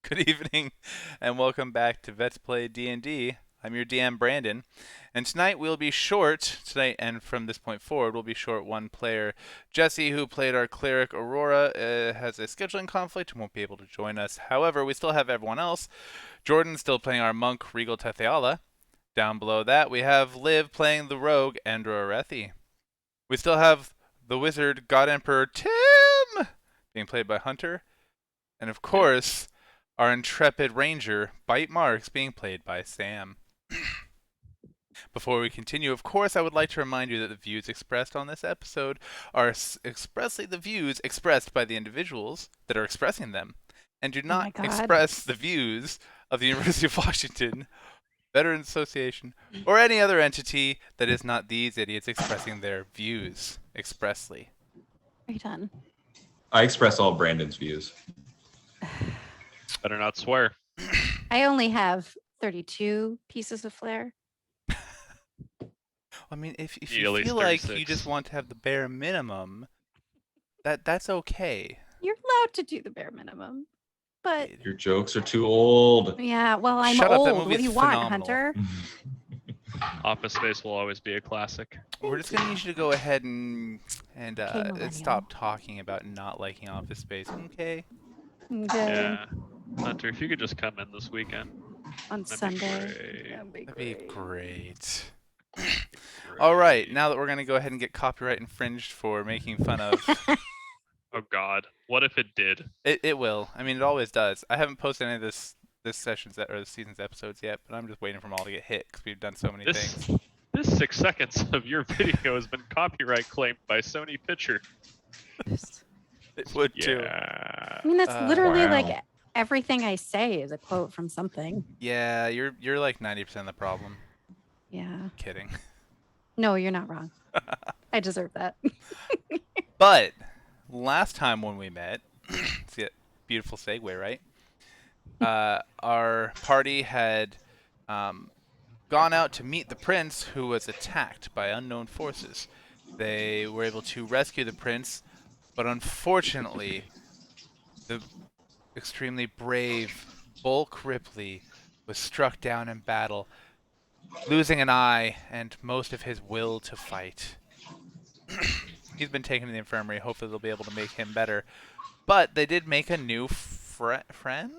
Good evening, and welcome back to Vets Play D&D. I'm your DM, Brandon, and tonight we'll be short, tonight and from this point forward, we'll be short one player. Jesse, who played our cleric Aurora, has a scheduling conflict and won't be able to join us. However, we still have everyone else. Jordan's still playing our monk, Regal Tetheala. Down below that, we have Liv playing the rogue, Andra Arethi. We still have the wizard, God Emperor Tim, being played by Hunter. And of course, our intrepid ranger, Bite Marks, being played by Sam. Before we continue, of course, I would like to remind you that the views expressed on this episode are expressly the views expressed by the individuals that are expressing them, and do Oh my not God. express the views of the University of Washington, Veterans Association, or any other entity that is not these idiots expressing their views expressly. Are you done? I express all Brandon's views. Better not swear. I only have 32 pieces of flair. I mean, if Need you at least feel like you 36. just want to have the bare minimum, that's okay. You're allowed to do the bare minimum. But Your jokes are too old. yeah, well, I'm Shut up, old. that movie What do is you want, phenomenal. Hunter? Office Space will always be a classic. We're just gonna need you to go ahead and Millennial. stop talking about not liking Office Space, okay? Okay. Yeah. Hunter, if you could just come in this weekend. On That'd be Sunday. great. That'd be great. All right, now that we're gonna go ahead and get copyright infringed for making fun of Oh God, what if it did? it will. I mean, it always does. I haven't posted any of this session's or this season's episodes yet, but I'm just waiting for them all to get hit because we've done so many This things. this 6 seconds of your video has been copyright claimed by Sony Picture. It would too. Yeah. I mean, that's literally Wow. like everything I say is a quote from something. Yeah, you're like 90% of the problem. Yeah. Kidding. No, you're not wrong. I deserve that. But last time when we met, see that beautiful segue, right? Our party had gone out to meet the prince who was attacked by unknown forces. They were able to rescue the prince, but unfortunately, the extremely brave Bulk Ripley was struck down in battle, losing an eye and most of his will to fight. He's been taken to the infirmary. Hopefully they'll be able to make him better. But they did make a new friend?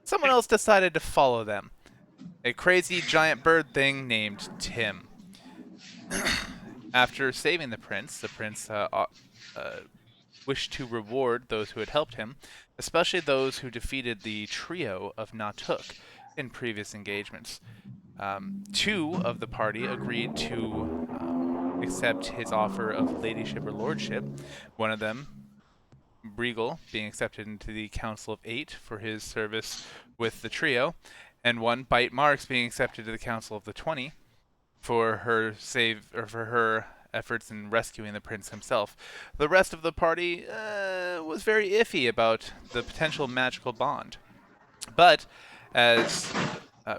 Someone else decided to follow them. A crazy giant bird thing named Tim. After saving the prince wished to reward those who had helped him, especially those who defeated the trio of Natuk in previous engagements. Two of the party agreed to accept his offer of ladyship or lordship. One of them, Regal, being accepted into the Council of Eight for his service with the trio, and one, Bite Marks, being accepted to the Council of the 20 for her efforts in rescuing the prince himself. The rest of the party was very iffy about the potential magical bond. But as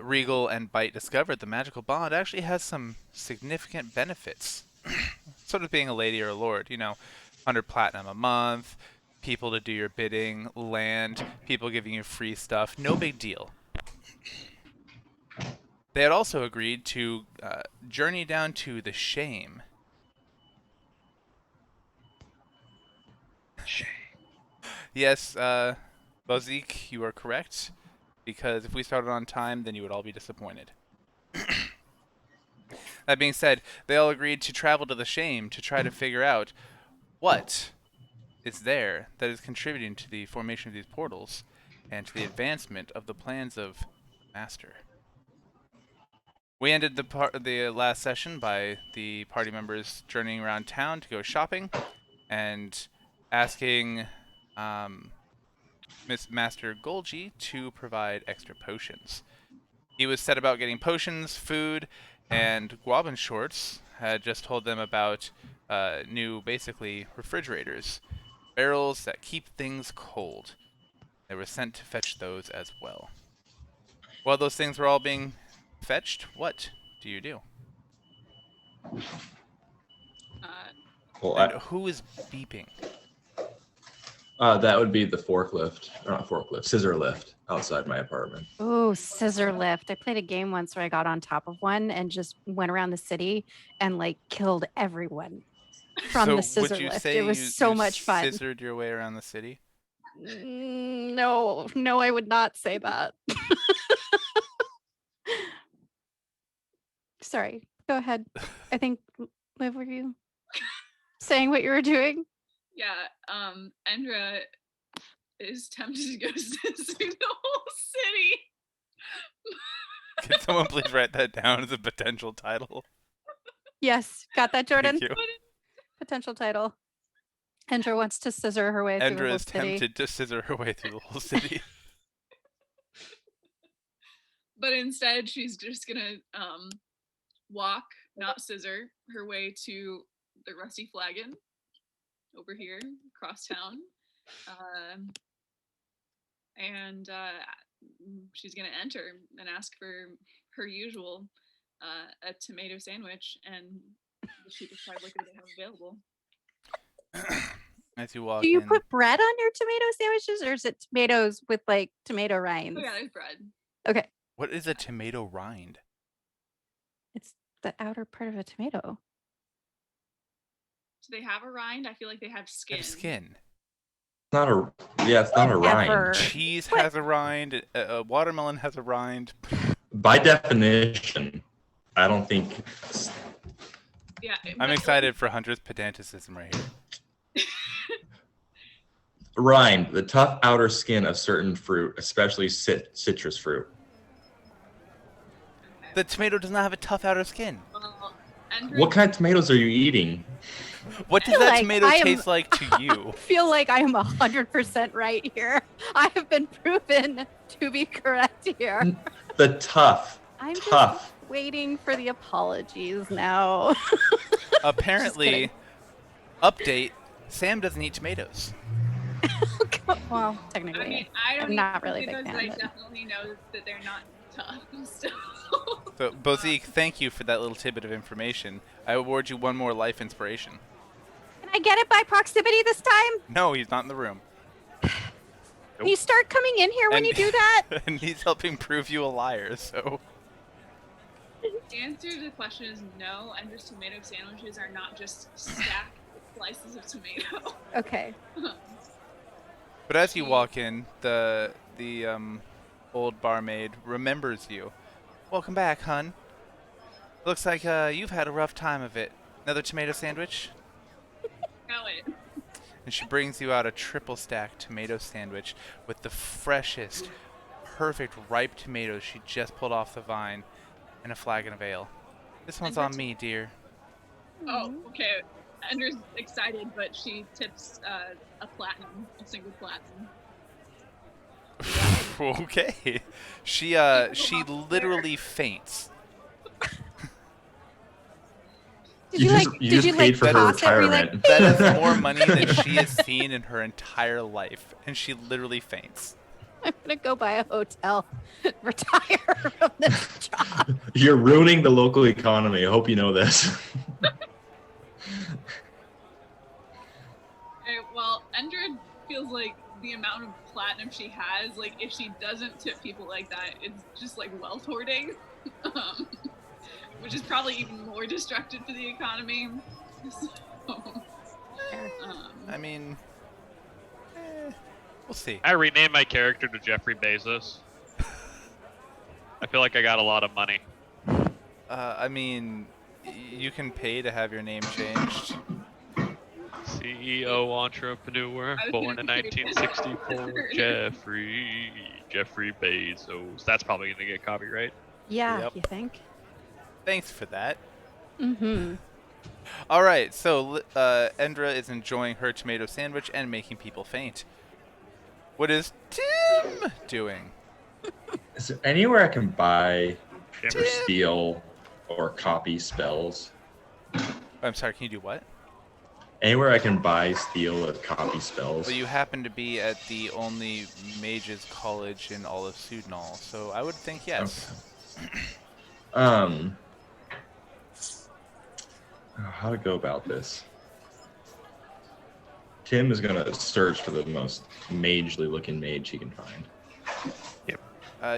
Regal and Bite discovered, the magical bond actually has some significant benefits. Sort of being a lady or a lord, 100 platinum a month, people to do your bidding, land, people giving you free stuff, no big deal. They had also agreed to journey down to the Shame. Yes, Bozik, you are correct. Because if we started on time, then you would all be disappointed. That being said, they all agreed to travel to the Shame to try to figure out what is there that is contributing to the formation of these portals and to the advancement of the plans of Master. We ended the last session by the party members journeying around town to go shopping and asking Miss Master Golgi to provide extra potions. He was set about getting potions, food, and Guabin Shorts had just told them about new, basically, refrigerators. Barrels that keep things cold. They were sent to fetch those as well. While those things were all being fetched, what do you do? Well, And who is beeping? That would be the forklift, or not forklift, scissor lift outside my apartment. Oh, scissor lift. I played a game once where I got on top of one and just went around the city and like killed everyone from So the scissor would you lift. say It was you so much fun. scissored your way around the city? No, no, I would not say that. Sorry, go ahead. I think, Liv, were you saying what you were doing? Yeah, Endra is tempted to go scissoring the whole city. Can someone please write that down as a potential title? Yes, got that, Jordan? Thank you. Potential title. Endra wants to scissor her way through the Endra whole is city. tempted to scissor her way through the whole city. But instead, she's just gonna walk, not scissor, her way to the Rusty Flagon over here, across town. And she's gonna enter and ask for her usual, a tomato sandwich and the cheapest fried liquor they have available. As you walk Do you in, put bread on your tomato sandwiches or is it tomatoes with like tomato rinds? Oh yeah, there's bread. Okay. what is a tomato rind? It's the outer part of a tomato. Do they have a rind? I feel like they have They skin. have skin. Not a it's not a Whatever. rind. Cheese What? has a rind. A watermelon has a rind. By definition, I don't think. Yeah. I'm but- excited for Hunter's pedanticism right here. Rind, the tough outer skin of certain fruit, especially citrus fruit. The tomato does not have a tough outer skin. Well, Endra- What kind of tomatoes are you eating? What does feel that like tomato I am- taste like to you? I feel like I am 100% right here. I have been proven to be correct here. The tough. I'm just Tough. waiting for the apologies now. Apparently, update, Sam doesn't eat tomatoes. Well, I technically. mean, I don't I'm eat not really a big potatoes, fan, but I but- definitely know that they're not tough. So. So, Bozique, thank you for that little tidbit of information. I award you one more life inspiration. Can I get it by proximity this time? No, he's not in the room. Can you start coming in here when And- you do that? And he's helping prove you a liar, so... The answer to the question is no. Endra's tomato sandwiches are not just stacked slices of tomato. Okay. But as you walk in, the old barmaid remembers you. Welcome back, hun. Looks like you've had a rough time of it. Another tomato sandwich? Got it. And she brings you out a triple stack tomato sandwich with the freshest, perfect ripe tomatoes she just pulled off the vine and a flagon of ale. This one's on me, dear. Oh, okay. Endra's excited, but she tips a single platinum. Okay. She literally faints. Did you like? you Did just you paid like for her toss it? Were you retirement. like, That is more money than she has seen in her entire life, and she literally faints. I'm gonna go buy a hotel, retire from this job. You're ruining the local economy. I hope you know this. Okay, well, Endra feels like the amount of platinum she has, like if she doesn't tip people like that, it's just like wealth hoarding, which is probably even more destructive to the economy. So, I mean, we'll see. I renamed my character to Jeffrey Bezos. I feel like I got a lot of money. I mean, you can pay to have your name changed. CEO entrepreneur, I was born gonna in say- 1964. Jeffrey Bezos. That's probably gonna get copyright. Yeah, Yep. you think? Thanks for that. Mm-hmm. All right, so Endra is enjoying her tomato sandwich and making people faint. What is Tim doing? Is there anywhere I can buy or Damn. steal or copy spells? I'm sorry, can you do what? Anywhere I can buy, steal, or copy spells? Well, you happen to be at the only mages college in all of Sudanol, so I would think yes. Okay. How to go about this? Tim is gonna search for the most magely looking mage he can find.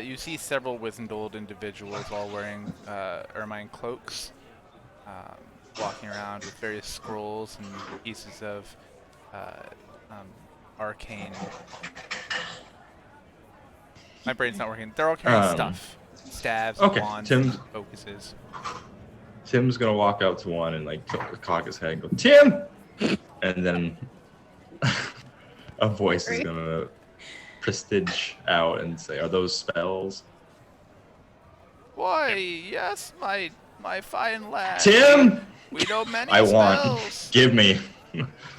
You see several wizened old individuals all wearing ermine cloaks, walking around with various scrolls and pieces of arcane. My brain's not working. They're all carrying stuff. Staves, okay, wands, Tim's- focuses. Tim's gonna walk up to one and like cock his head and go, Tim! And then a voice is gonna prestige out and say, "Are those spells?" Why, yes, my fine lad. Tim! We know many I want. spells. Give me.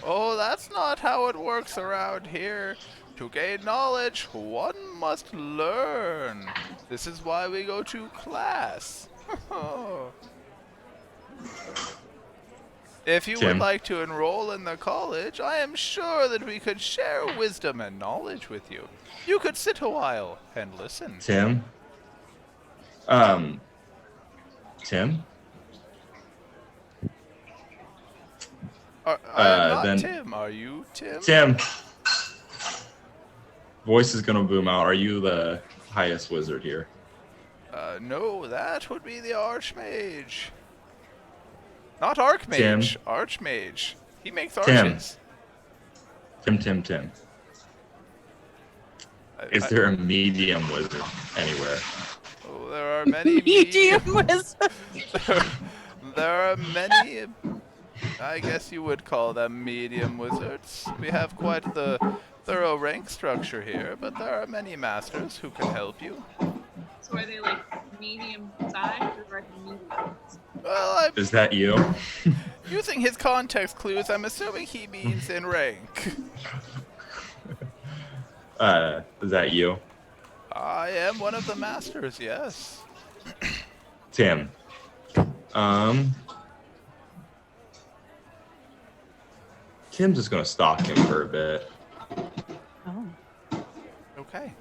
Oh, that's not how it works around here. To gain knowledge, one must learn. This is why we go to class. If you would Tim. like to enroll in the college, I am sure that we could share wisdom and knowledge with you. You could sit a while and listen. Tim? Tim? I'm not then- Tim. Are you Tim? Tim! Voice is gonna boom out. Are you the highest wizard here? No, that would be the Archmage. Not Archmage. Tim. Archmage. He makes Tim. arches. Tim. Is there a medium wizard anywhere? Oh, there are many Medium wizard. there are many. I guess you would call them medium wizards. We have quite the thorough rank structure here, but there are many masters who can help you. So are they like medium size or like medium? Well, I'm Is that you? using his context clues. I'm assuming he means in rank. Is that you? I am one of the masters, yes. Tim. Tim's just gonna stalk him for a bit. Oh. Okay.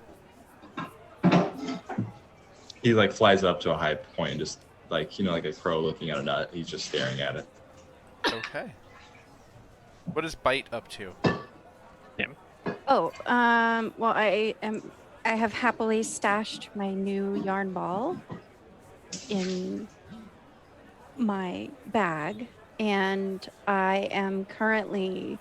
He like flies up to a high point and just like, like a crow looking at a nut. He's just staring at it. Okay. What is Bite up to? Oh, well, I have happily stashed my new yarn ball in my bag, and I am currently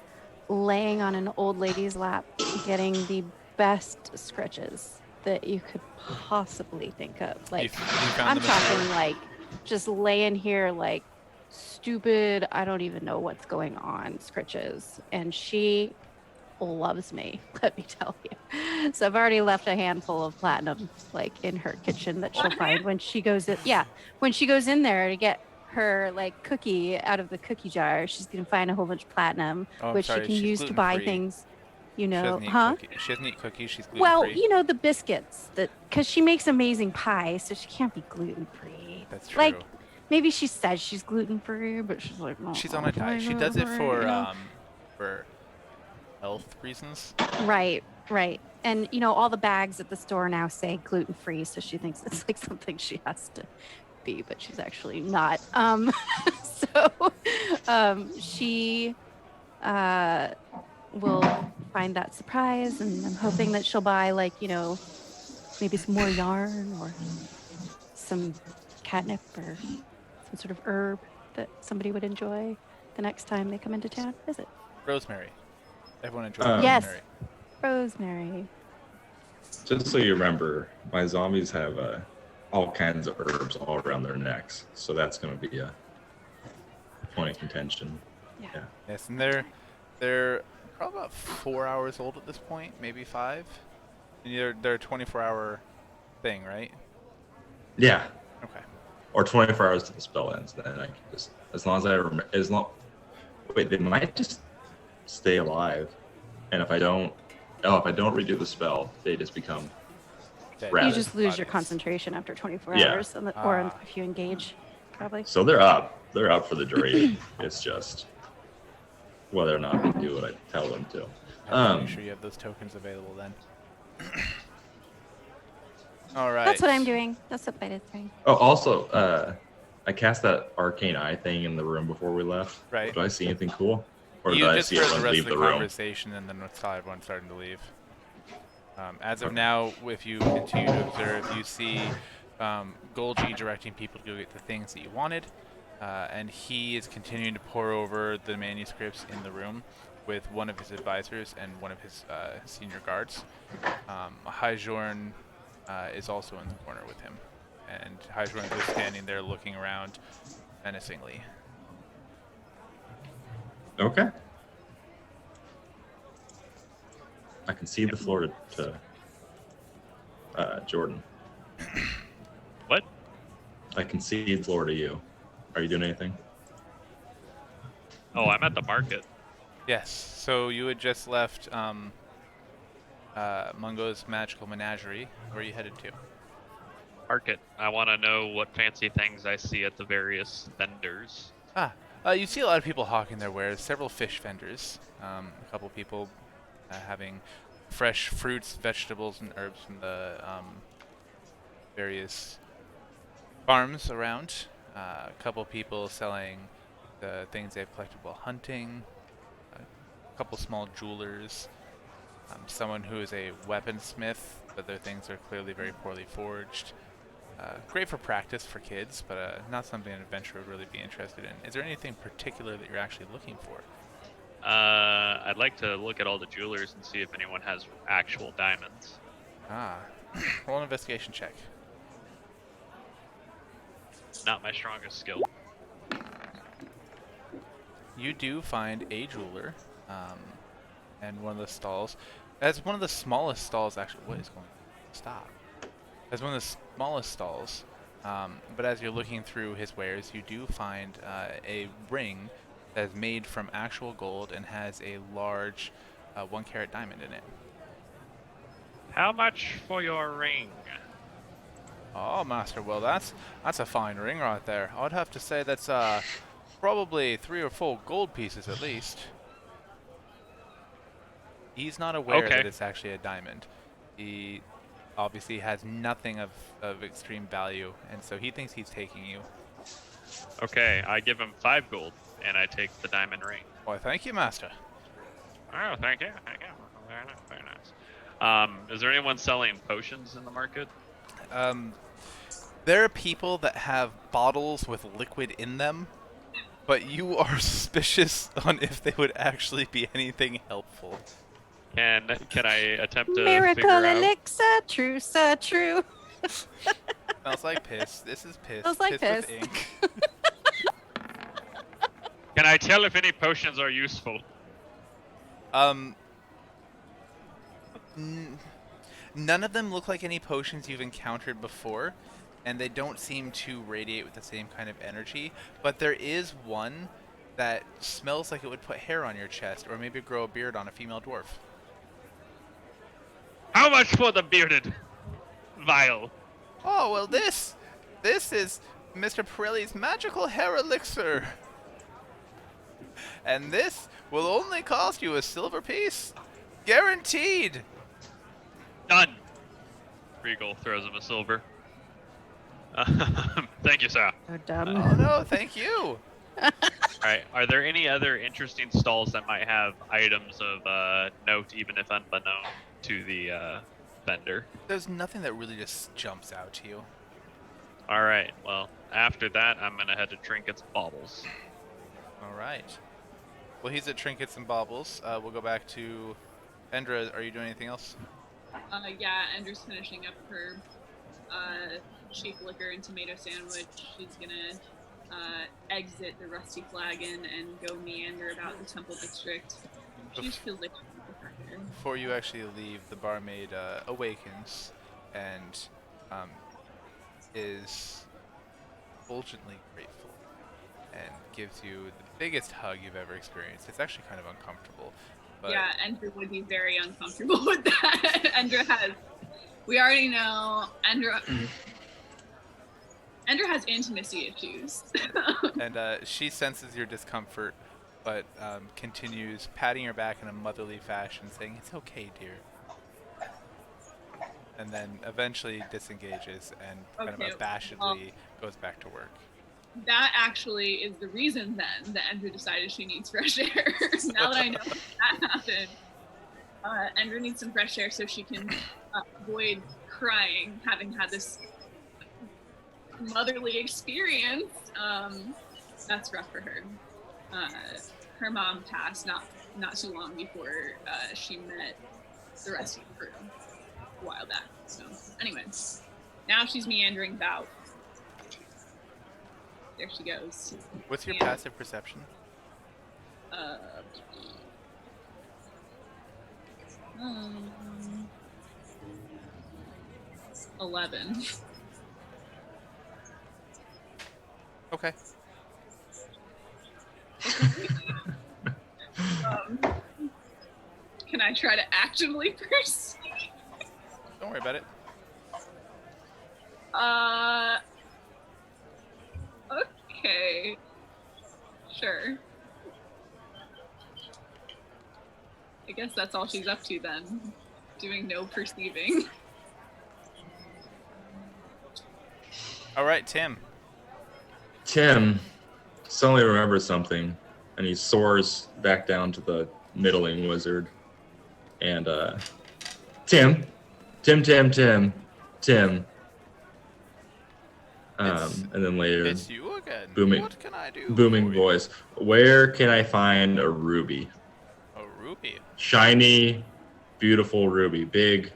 laying on an old lady's lap, getting the best scritches that you could possibly think of. Like, You found I'm them in the talking store? like just laying here like stupid, I don't even know what's going on scritches, and she loves me, let me tell you. So I've already left a handful of platinum like in her kitchen that she'll find when she goes in. Yeah, when she goes in there to get her like cookie out of the cookie jar, she's gonna find a whole bunch of platinum, Oh, I'm which sorry, she can she's use to buy gluten-free. things, you She know, doesn't eat huh? cookies. She doesn't eat cookies. She's gluten-free. Well, you know, the biscuits that, because she makes amazing pie, so she can't be gluten free. That's true. Like, maybe she says she's gluten free, but she's like, no, She's on a diet. She does it gluten-free, for health reasons. Right. And all the bags at the store now say gluten free, so she thinks it's like something she has to be, but she's actually not. She will find that surprise, and I'm hoping that she'll buy maybe some more yarn or some catnip or some sort of herb that somebody would enjoy the next time they come into town to visit. Rosemary. Everyone enjoys Yes. rosemary. Rosemary. Just so you remember, my zombies have all kinds of herbs all around their necks, so that's going to be a point of contention. Yeah. Yes, and they're probably about 4 hours old at this point, maybe 5. And they're a 24-hour thing, right? Yeah, Okay. or 24 hours till the spell ends. Then I can just, as long as I remember, wait, they might just stay alive, and if I don't redo the spell, they just become Dead. Rabbit. You just lose your Bodies. concentration after 24 Yeah. hours, or Ah. if you engage, probably. So they're up for the duration. It's just whether or not they do what I tell them to. Make sure you have those tokens available then. All right. That's what I'm doing. That's what Bite is doing. Oh, also, I cast that arcane eye thing in the room before we left. Right. Do I see anything cool? Or did You I just see heard the everyone rest leave of the the room? conversation, and then saw everyone starting to leave. As of Okay. now, if you continue to observe, you see Golgi directing people to go get the things that you wanted, and he is continuing to pour over the manuscripts in the room with one of his advisors and one of his senior guards. Haijorn is also in the corner with him, and Haijorn is just standing there looking around menacingly. Okay. I can cede the floor to Jordan. What? I can cede the floor to you. Are you doing anything? Oh, I'm at the market. Yes, so you had just left Mungo's Magical Menagerie. Where are you headed to? Market. I want to know what fancy things I see at the various vendors. You see a lot of people hawking their wares, several fish vendors, a couple people having fresh fruits, vegetables, and herbs from the various farms around. A couple people selling the things they've collected while hunting, a couple small jewelers, someone who is a weaponsmith, but their things are clearly very poorly forged. Great for practice for kids, but not something an adventurer would really be interested in. Is there anything particular that you're actually looking for? I'd like to look at all the jewelers and see if anyone has actual diamonds. Roll an investigation check. Not my strongest skill. You do find a jeweler, and one of the stalls. As one of the smallest stalls, actually, what is going on? Stop. As one of the smallest stalls, but as you're looking through his wares, you do find a ring that is made from actual gold and has a large 1-carat diamond in it. How much for your ring? Oh, master, well that's a fine ring right there. I'd have to say that's probably 3 or 4 gold pieces at least. He's not aware Okay. that it's actually a diamond. He obviously has nothing of extreme value, and so he thinks he's taking you. Okay, I give him 5 gold, and I take the diamond ring. Why, thank you, master. Oh, thank you. Thank you. Very nice, very nice. Is there anyone selling potions in the market? There are people that have bottles with liquid in them, but you are suspicious on if they would actually be anything helpful. Can I attempt to Miracle figure out? elixir, true, sir, true. Smells like piss. This is piss. Smells like piss piss. with ink. Can I tell if any potions are useful? None of them look like any potions you've encountered before, and they don't seem to radiate with the same kind of energy, but there is one that smells like it would put hair on your chest, or maybe grow a beard on a female dwarf. How much for the bearded vial? Oh, well this is Mr. Pirelli's magical hair elixir. And this will only cost you a silver piece. Guaranteed. Done. Regal throws him a silver. Thank you, sir. So dumb. Oh no, thank you. Alright, are there any other interesting stalls that might have items of note, even if unbeknown to the vendor? There's nothing that really just jumps out to you. Alright, well, after that, I'm gonna head to Trinkets and Baubles. All right. Well, he's at Trinkets and Baubles. We'll go back to Endra. Are you doing anything else? Yeah, Endra's finishing up her sheep liquor and tomato sandwich. She's gonna exit the Rusty Flagon and go meander about the Temple District. She just feels like she's Before you actually leave, the barmaid awakens and is fulgently grateful and gives you the biggest hug you've ever experienced. It's actually kind of uncomfortable. But yeah, Endra would be very uncomfortable with that. We already know Endra has intimacy issues. And she senses your discomfort, but continues patting your back in a motherly fashion, saying, "It's okay, dear." And then eventually disengages and kind Okay, of abashedly goes back to work. that actually is the reason then that Endra decided she needs fresh air. Now that I know that happened, Endra needs some fresh air so she can avoid crying, having had this motherly experience. That's rough for her. Her mom passed not too long before she met the rest of the crew a while back. So anyway, now she's meandering about. There she goes. What's your Yeah. passive perception? 11. Okay. Can I try to actively perceive? Don't worry about it. Okay. Sure. I guess that's all she's up to then. Doing no perceiving. All right, Tim. Tim suddenly remembers something, and he soars back down to the middling wizard. And Tim. And then later, It's you again. booming- What can I do? booming for you? voice. Where can I find a ruby? A ruby. Shiny, beautiful ruby. Big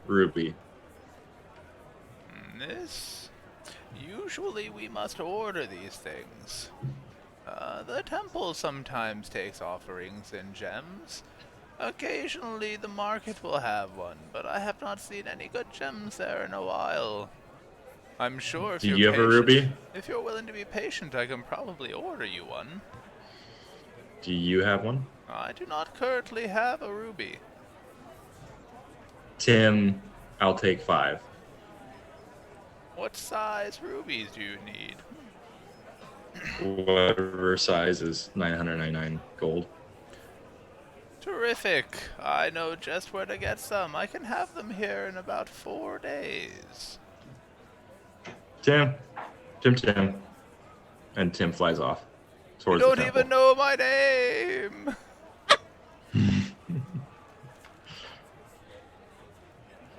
ruby. This. Usually we must order these things. The temple sometimes takes offerings in gems. Occasionally the market will have one, but I have not seen any good gems there in a while. I'm sure if Do you're you have a patient, ruby? if you're willing to be patient, I can probably order you one. Do you have one? I do not currently have a ruby. Tim, I'll take 5. What size rubies do you need? Whatever size is 999 gold. Terrific. I know just where to get some. I can have them here in about 4 days. Tim. And Tim flies off You towards the don't temple. even know my name.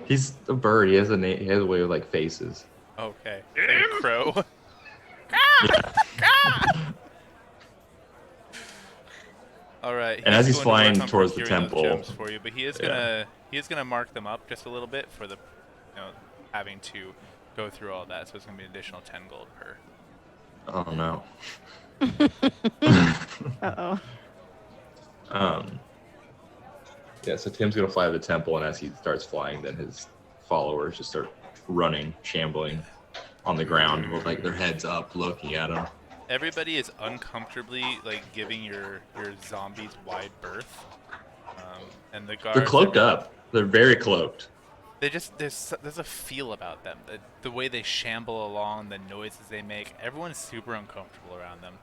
He's a bird. He has a name. He has a way of like faces. Okay. Like a crow. All right. And as he's going to work flying on towards the procuring those temple- gems for you, but he is Yeah. gonna mark them up just a little bit for the, having to go through all that. So it's gonna be an additional 10 gold per. Oh no. Uh-oh. Yeah, so Tim's gonna fly to the temple, and as he starts flying, then his followers just start running, shambling on the ground with like their heads up, looking at him. Everybody is uncomfortably giving your zombies wide berth, and the guards. They're cloaked up. They're very cloaked. They just there's a feel about them. The way they shamble along, the noises they make. Everyone's super uncomfortable around them.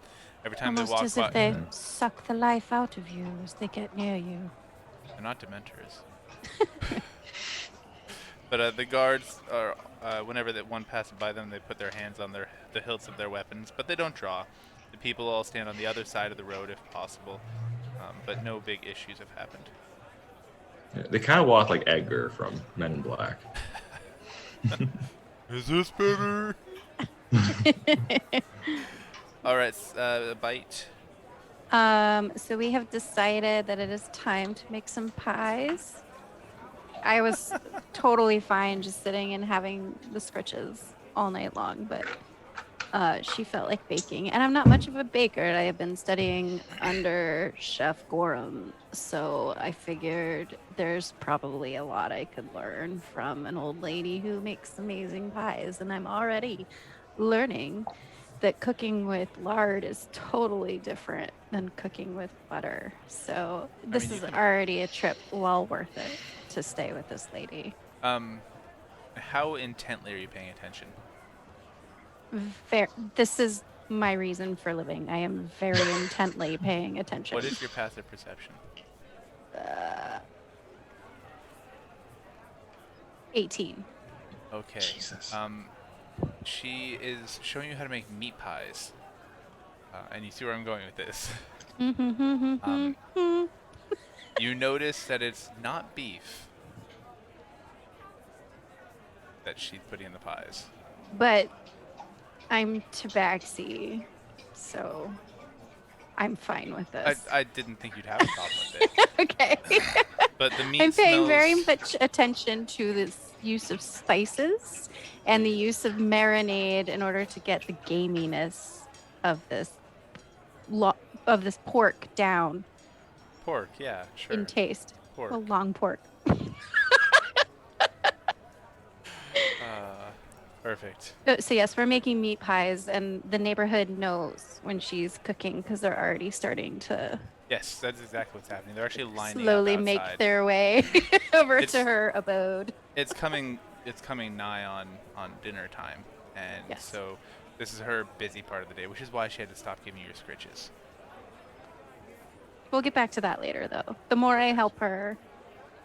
Every time Almost they walk as by, if they suck the life out of you as they get near you. they're not dementors. But the guards are whenever that one passes by them, they put their hands on the hilts of their weapons, but they don't draw. The people all stand on the other side of the road if possible, but no big issues have happened. Yeah, they kind of walk like Edgar from Men in Black. Is this better? All right, bite. So we have decided that it is time to make some pies. I was totally fine just sitting and having the scritches all night long, but she felt like baking. And I'm not much of a baker. I have been studying under Chef Gorham, so I figured there's probably a lot I could learn from an old lady who makes amazing pies. And I'm already learning that cooking with lard is totally different than cooking with butter. So this you is can- already a trip well worth it to stay with this lady. How intently are you paying attention? This is my reason for living. I am very intently paying attention. What is your passive perception? 18. Okay. Jesus. she is showing you how to make meat pies. And you see where I'm going with this. You notice that it's not beef that she's putting in the pies. But I'm tabaxi, so I'm fine with this. I didn't think you'd have a problem with it. Okay. But the meat I'm paying smells... very much attention to this use of spices and the use of marinade in order to get the gaminess of this pork down Pork, yeah, sure. in taste. Pork. A long pork. Perfect. So yes, we're making meat pies, and the neighborhood knows when she's cooking because they're already starting to Yes, that's exactly what's happening. They're actually lining slowly up make outside. their way over It's- to her abode. It's coming nigh on dinner time, and Yes. so this is her busy part of the day, which is why she had to stop giving you your scritches. We'll get back to that later, though. The more I help her,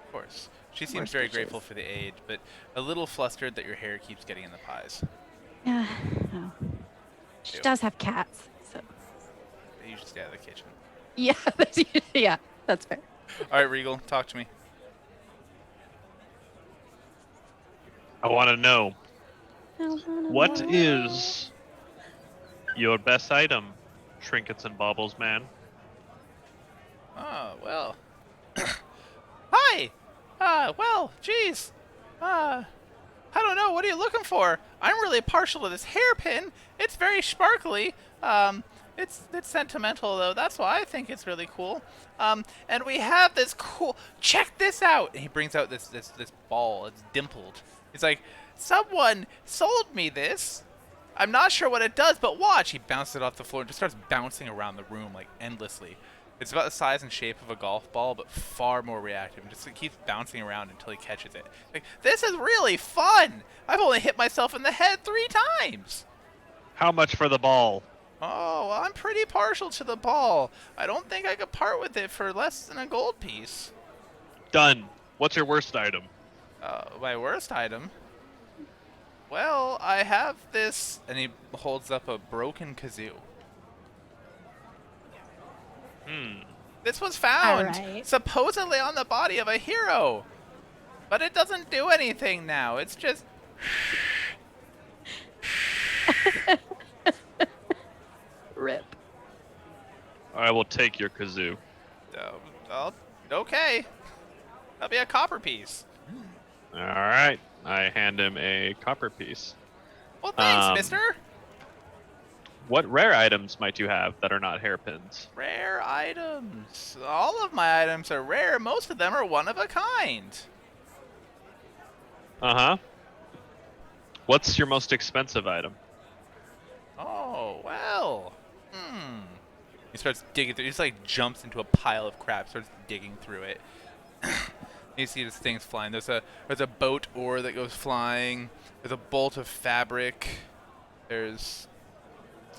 Of course. She More seems very scritches. grateful for the aid, but a little flustered that your hair keeps getting in the pies. yeah, oh. She Ew. does have cats, so You should stay out of the kitchen. yeah, yeah, that's fair. All right, Regal, talk to me. I want to know, what is your best item, Trinkets and Baubles man? Oh, well. Hi! Well, geez. I don't know. What are you looking for? I'm really partial to this hairpin. It's very sparkly. It's sentimental, though. That's why I think it's really cool. And we have this cool... Check this out! And he brings out this ball. It's dimpled. He's like, someone sold me this. I'm not sure what it does, but watch. He bounces it off the floor and just starts bouncing around the room, like, endlessly. It's about the size and shape of a golf ball, but far more reactive. And just like, keeps bouncing around until he catches it. Like, this is really fun! I've only hit myself in the head 3 times! How much for the ball? Oh, well, I'm pretty partial to the ball. I don't think I could part with it for less than a gold piece. Done. What's your worst item? My worst item? Well, I have this... And he holds up a broken kazoo. This was found Alright. supposedly on the body of a hero. But it doesn't do anything now. It's just... Rip. I will take your kazoo. Okay. That'll be a copper piece. All right. I hand him a copper piece. Well, thanks, mister. What rare items might you have that are not hairpins? Rare items. All of my items are rare. Most of them are one of a kind. Uh-huh. What's your most expensive item? Oh, well. He starts digging through. He just like jumps into a pile of crap, starts digging through it. You see these things flying. There's a boat oar that goes flying. There's a bolt of fabric. There's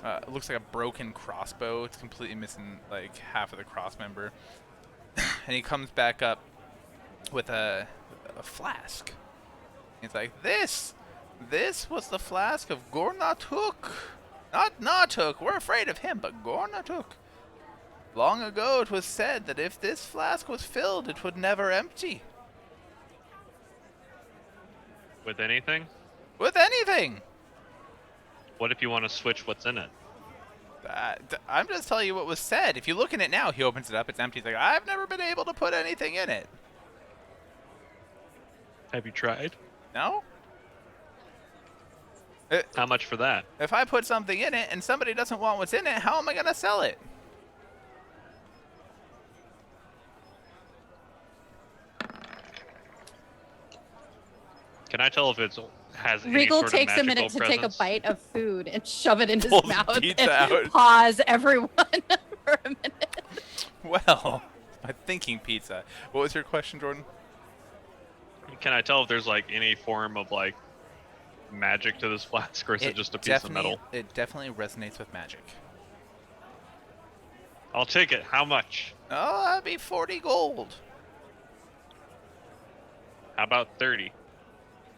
it looks like a broken crossbow. It's completely missing like half of the cross member. And he comes back up with a flask. He's like, This was the flask of Gornatuk. Not Natuk. We're afraid of him, but Gornatuk. Long ago it was said that if this flask was filled, it would never empty. With anything? With anything. What if you want to switch what's in it? I'm just telling you what was said. If you look in it now, he opens it up, it's empty. He's like, I've never been able to put anything in it. Have you tried? No? How much for that? If I put something in it and somebody doesn't want what's in it, how am I going to sell it? Can I tell if it has any Regal sort of takes a magical minute to take a presence? bite of food and shove it in his Pulls mouth pizza and out. pause everyone for a minute. Well, I'm thinking pizza. What was your question, Jordan? Can I tell if there's like any form of like magic to this flask, or is it just a piece of metal? It definitely resonates with magic. I'll take it. How much? Oh, that'd be 40 gold. How about 30?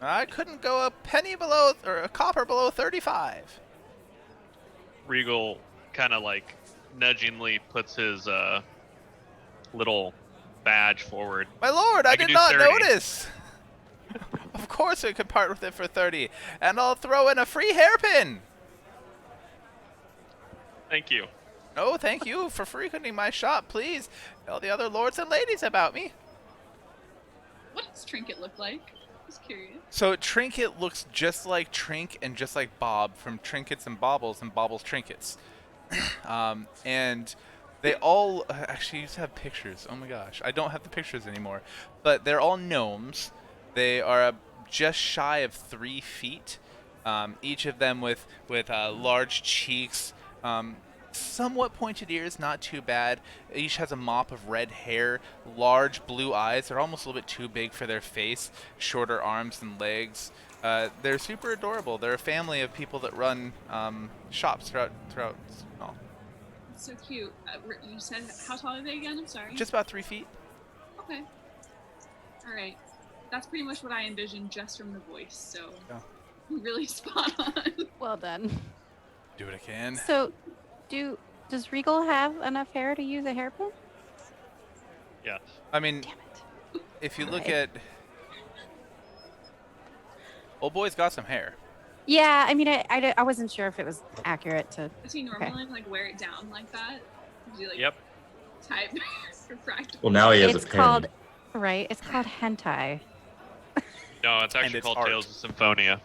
I couldn't go a penny below, or a copper below 35. Regal kind of like nudgingly puts his little badge forward. My lord, I can did do not 30. notice. Of course we could part with it for 30, and I'll throw in a free hairpin. Thank you. Oh, thank you for frequenting my shop. Please tell the other lords and ladies about me. What does Trinket look like? Just curious. So Trinket looks just like Trink and just like Bob from Trinkets and Baubles Trinkets. And they all actually used to have pictures. Oh my gosh, I don't have the pictures anymore. But they're all gnomes. They are just shy of 3 feet. Each of them with large cheeks, somewhat pointed ears, not too bad. Each has a mop of red hair, large blue eyes. They're almost a little bit too big for their face, shorter arms and legs. They're super adorable. They're a family of people that run shops throughout. Oh, So cute. You said, how tall are they again? I'm sorry. just about 3 feet. Okay. All right. That's pretty much what I envisioned just from the voice. So Yeah. really spot on. Well done. Do what I can. So, does Regal have enough hair to use a hairpin? Yes. I mean, Damn it. if you look Right. at old boy's got some hair. Yeah, I mean, I wasn't sure if it was accurate to. Does he normally like wear it down like that? Does he like Yep. type for practice? Well, now he has It's a pin. called, right? It's called hentai. No, it's actually it's called art. Tales of Symphonia.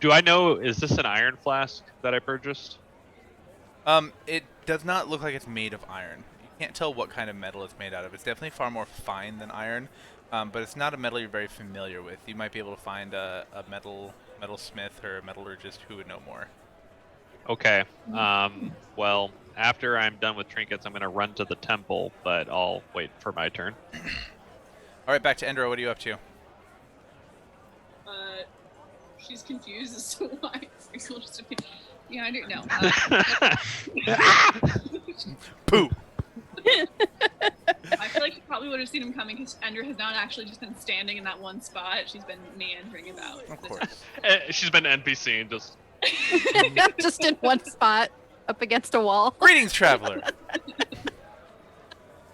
Do I know? Is this an iron flask that I purchased? It does not look like it's made of iron. You can't tell what kind of metal it's made out of. It's definitely far more fine than iron, but it's not a metal you're very familiar with. You might be able to find a metalsmith or a metallurgist who would know more. Okay. Well, after I'm done with trinkets, I'm gonna run to the temple, but I'll wait for my turn. All right, back to Endro. What are you up to? She's confused as to why Regal just appeared. Yeah, I don't know. Pooh. I feel like you probably would have seen him coming because Ender has not actually just been standing in that one spot. She's been meandering about. Of course. She's been NPCing just. Just in one spot, up against a wall. Greetings, traveler.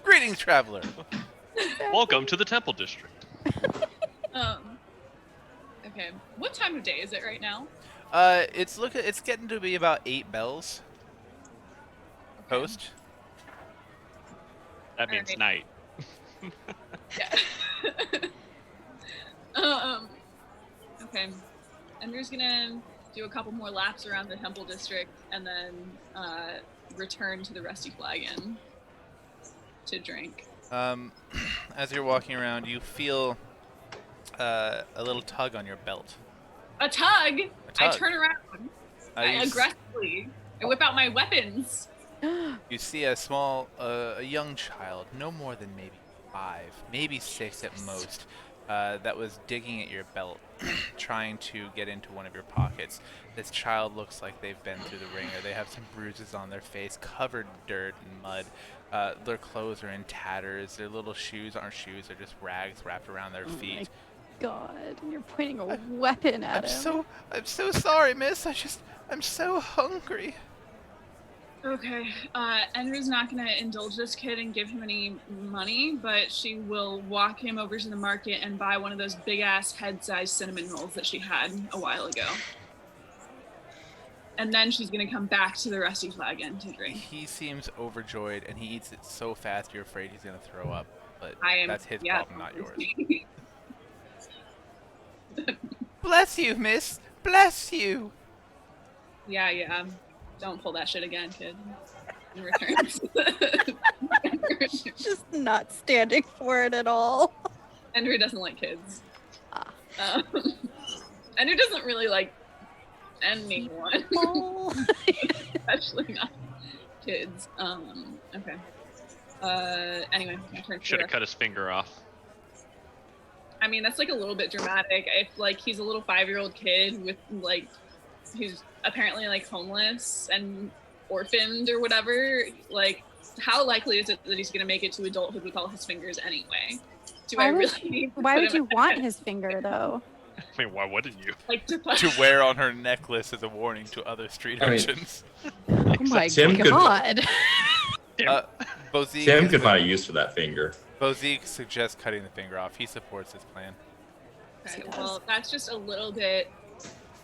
Greetings, traveler. Welcome to the temple district. Okay. What time of day is it right now? It's getting to be about 8 bells. Post. That means Alright. night. Yeah. Okay. Ender's gonna do a couple more laps around the temple district and then return to the Rusty Flagon to drink. As you're walking around, you feel a little tug on your belt. A tug. A tug. I turn around. I You s- aggressively. I whip out my weapons. You see a small, a young child, no more than maybe 5, maybe 6 at most, that was digging at your belt, trying to get into one of your pockets. This child looks like they've been through the ringer. They have some bruises on their face, covered in dirt and mud. Their clothes are in tatters. Their little shoes aren't shoes; they're just rags wrapped around their feet. God, and you're pointing a weapon at him. I'm so sorry, miss. I'm so hungry. Okay. Ender's not gonna indulge this kid and give him any money, but she will walk him over to the market and buy one of those big ass head-sized cinnamon rolls that she had a while ago. And then she's gonna come back to the Rusty Flagon to drink. He seems overjoyed, and he eats it so fast you're afraid he's gonna throw up. But that's his problem, not yours. Bless you, miss. Bless you. Yeah. Don't pull that shit again, kid. In return. Just not standing for it at all. Ender doesn't like kids. Ah. Ender doesn't really like anyone. Oh. Especially not kids. Okay. Anyway, my turn. Should have cut his finger off. I mean, that's like a little bit dramatic. If like he's a little 5-year-old kid with like, who's apparently like homeless and orphaned or whatever, like how likely is it that he's gonna make it to adulthood with all his fingers anyway? Do Why I would really need to Why put would him you want his finger though? I mean, why wouldn't you? like to put To wear on her necklace as a warning to other street I mean- urchins. Oh my Tim could- god! Bozique Tim is could the- find a use for that finger. Bozique suggests cutting the finger off. He supports his plan. Okay, He does. well, that's just a little bit.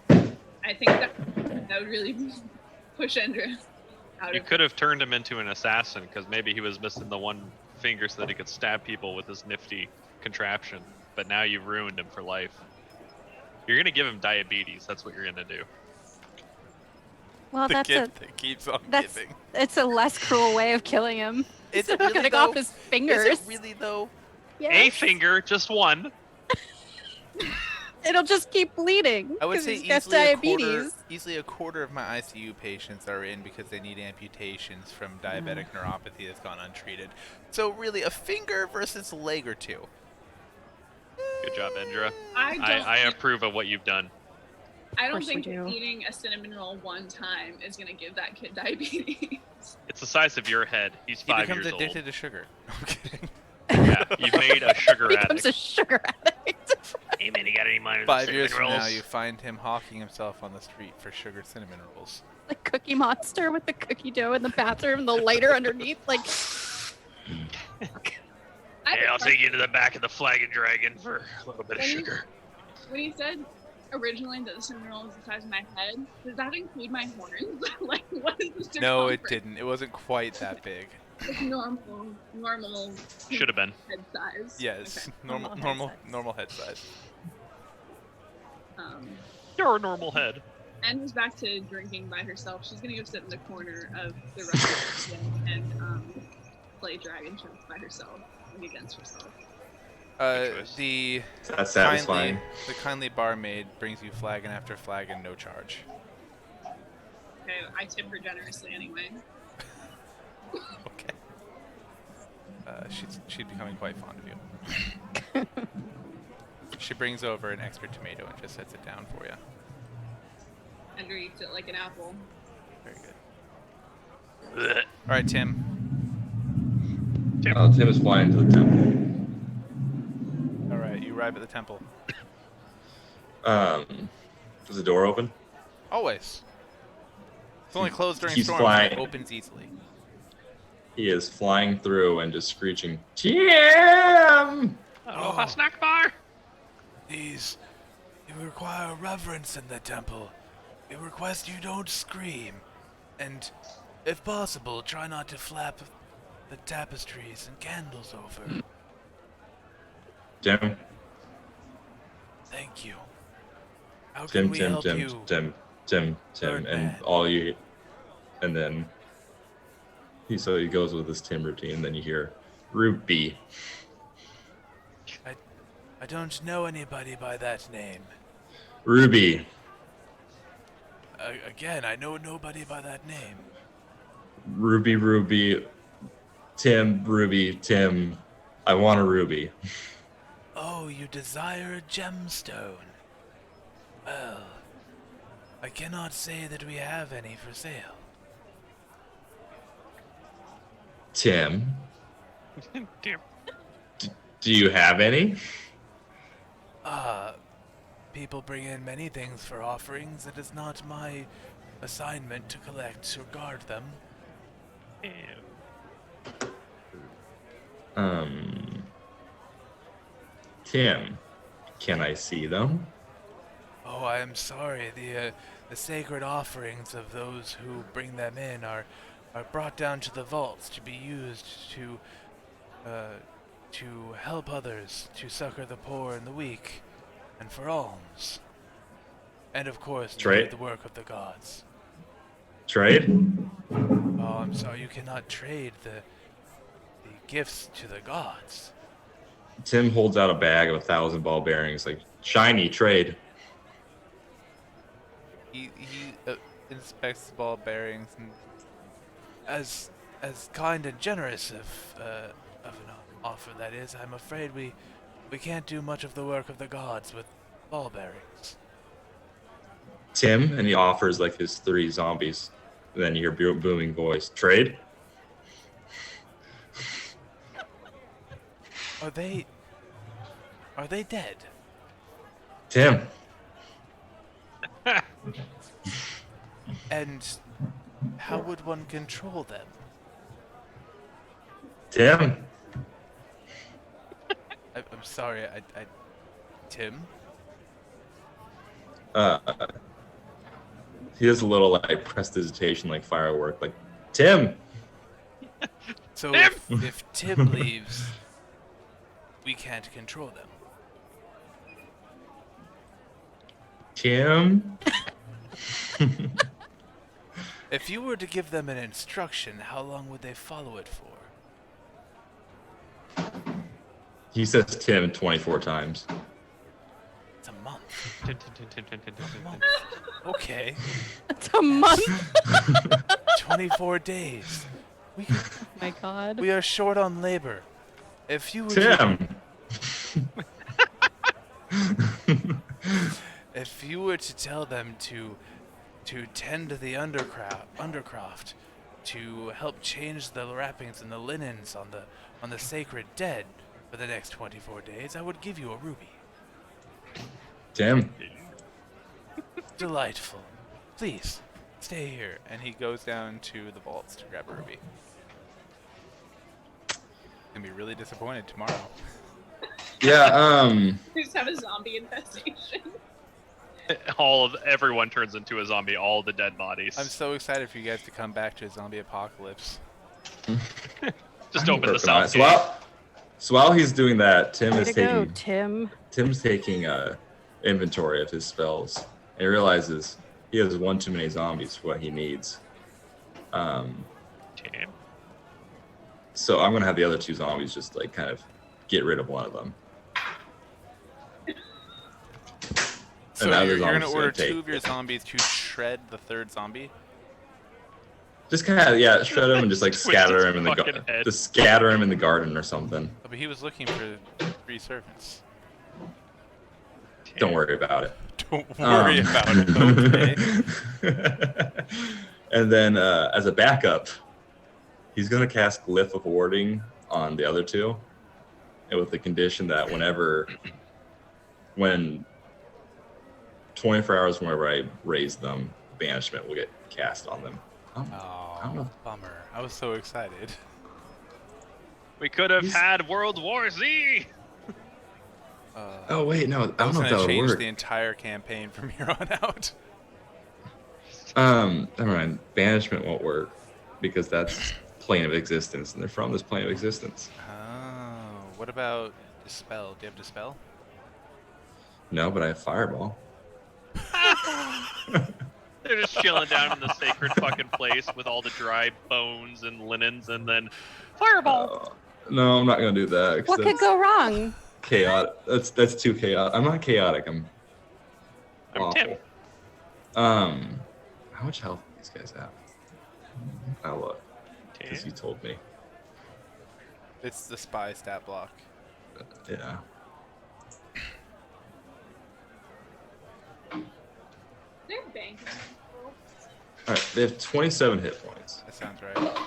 I think that would really push Endra out You of could have turned him into an assassin because maybe he was missing the one finger so that he could stab people with his nifty contraption. But now you've ruined him for life. You're gonna give him diabetes. That's what you're gonna do. Well, The that's gift that keeps on that's giving. it's a less cruel way of killing him. Is Instead it of really cutting though? off his fingers. Is it really though? A Yes. finger, just one. It'll just keep bleeding. I would 'cause say he's got easily diabetes. a quarter of my ICU patients are in because they need amputations from diabetic neuropathy that's gone untreated. So really, a finger versus a leg or two. Good job, Endra. I I approve of what you've done. don't course we think do. eating a cinnamon roll one time is gonna give that kid diabetes. It's the size of your head. He's He 5 becomes years old. addicted to sugar. I'm kidding. Yeah, you've made a sugar Becomes a addict. sugar addict. Hey man, you got any money? 5 years from now, you find him hawking himself on the street for sugar cinnamon rolls. The Cookie Monster with the cookie dough in the bathroom, the lighter underneath, like. Hey, I'll take you to the back of the Flagon Dragon for a little bit of sugar. When he said originally that the cinnamon roll is the size of my head, does that include my horns? Like, what is the circumference? No, it didn't. It wasn't quite that big. It's normal Should have been. head size. Yes, Okay. normal head size. You're a normal head. Anne was back to drinking by herself. She's gonna go sit in the corner of the restaurant and play Dragon Chess by herself, like against herself. Good choice. The That's satisfying. kindly barmaid brings you flagon after flagon, no charge. Okay, I tip her generously anyway. Okay. She's becoming quite fond of you. She brings over an extra tomato and just sets it down for you. Andrew eats it like an apple. Very good. All right, Tim. Tim is flying to the temple. All right, you arrive at the temple. Is the door open? Always. It's only closed during He's storms. flying. It opens easily. He is flying through and just screeching, Tim! Oh, a snack bar. These, you require reverence in the temple. We request you don't scream, and, if possible, try not to flap the tapestries and candles over. Tim? Thank you. How can we help you? Tim, Bird and man. all you, and then he goes with his Tim routine. Then you hear Ruby. I don't know anybody by that name. Ruby. Again, I know nobody by that name. Ruby. Tim, Ruby, Tim. I want a ruby. Oh, you desire a gemstone. Well, I cannot say that we have any for sale. Tim, Damn. do you have any? People bring in many things for offerings. It is not my assignment to collect or guard them. Tim, can I see them? Oh, I am sorry. The sacred offerings of those who bring them in are brought down to the vaults to be used to help others, to succor the poor and the weak, and for alms. And of course, to Trade. do the work of the gods. Trade? Oh, I'm sorry, you cannot trade the gifts to the gods. Tim holds out a bag of 1,000 ball bearings, like, shiny, trade. He inspects the ball bearings and as kind and generous of an offer that is, I'm afraid we can't do much of the work of the gods with ball bearings. Tim, and he offers, like, his 3 zombies. And then you hear booming voice. Trade? Are they Are they dead? Tim. And how would one control them? Tim. I'm sorry, Tim? He does a little like prestidigitation, like firework, like Tim. So Tim! if Tim leaves, we can't control them. Tim. If you were to give them an instruction, how long would they follow it for? He says Tim 24 times. It's a month. Tin, tin, tin, tin, tin, tin, tin, A tin. month. Okay. It's a month. 24 days. Oh my god. We are short on labor. If you were to, Tim. if you were to tell them to tend to the undercroft, to help change the wrappings and the linens on the sacred dead for the next 24 days, I would give you a ruby. Tim. Delightful. Please, stay here. And he goes down to the vaults to grab a ruby. Gonna be really disappointed tomorrow. Yeah. We just have a zombie infestation. Everyone turns into a zombie. All the dead bodies. I'm so excited for you guys to come back to a zombie apocalypse. Just I'm open the working on it. south So gate. So while he's doing that, Tim Way is to go, taking Tim. Tim's taking inventory of his spells, and he realizes he has one too many zombies for what he needs. Damn. So I'm gonna have the other two zombies just like kind of get rid of one of them. So the other you're gonna zombie's order take two of your zombies to shred the third zombie? Just kind of shred him and just like Twist scatter his him in the fucking head. just scatter him in the garden or something. Oh, but he was looking for 3 servants. Don't worry about it. Don't worry about it, okay? And then as a backup, he's gonna cast Glyph of Warding on the other two, and with the condition that when 24 hours whenever I raise them, banishment will get cast on them. I don't Oh, know. bummer. I was so excited. We could have He's- had World War Z. Oh wait, no, I That don't was know if gonna that would change work. the entire campaign from here on out. Never mind. Banishment won't work because that's plane of existence, and they're from this plane of existence. Oh, what about Dispel? Do you have Dispel? No, but I have Fireball. They're just chilling down in the sacred fucking place with all the dry bones and linens, and then fireball. No, I'm not gonna do that. 'Cause What could that's go wrong? chaotic. That's too chaotic. I'm not chaotic. I'm awful. Tim. How much health do these guys have? I'll look because you told me. It's the spy stat block. Yeah. They're banking. All right. They have 27 hit points. That sounds right.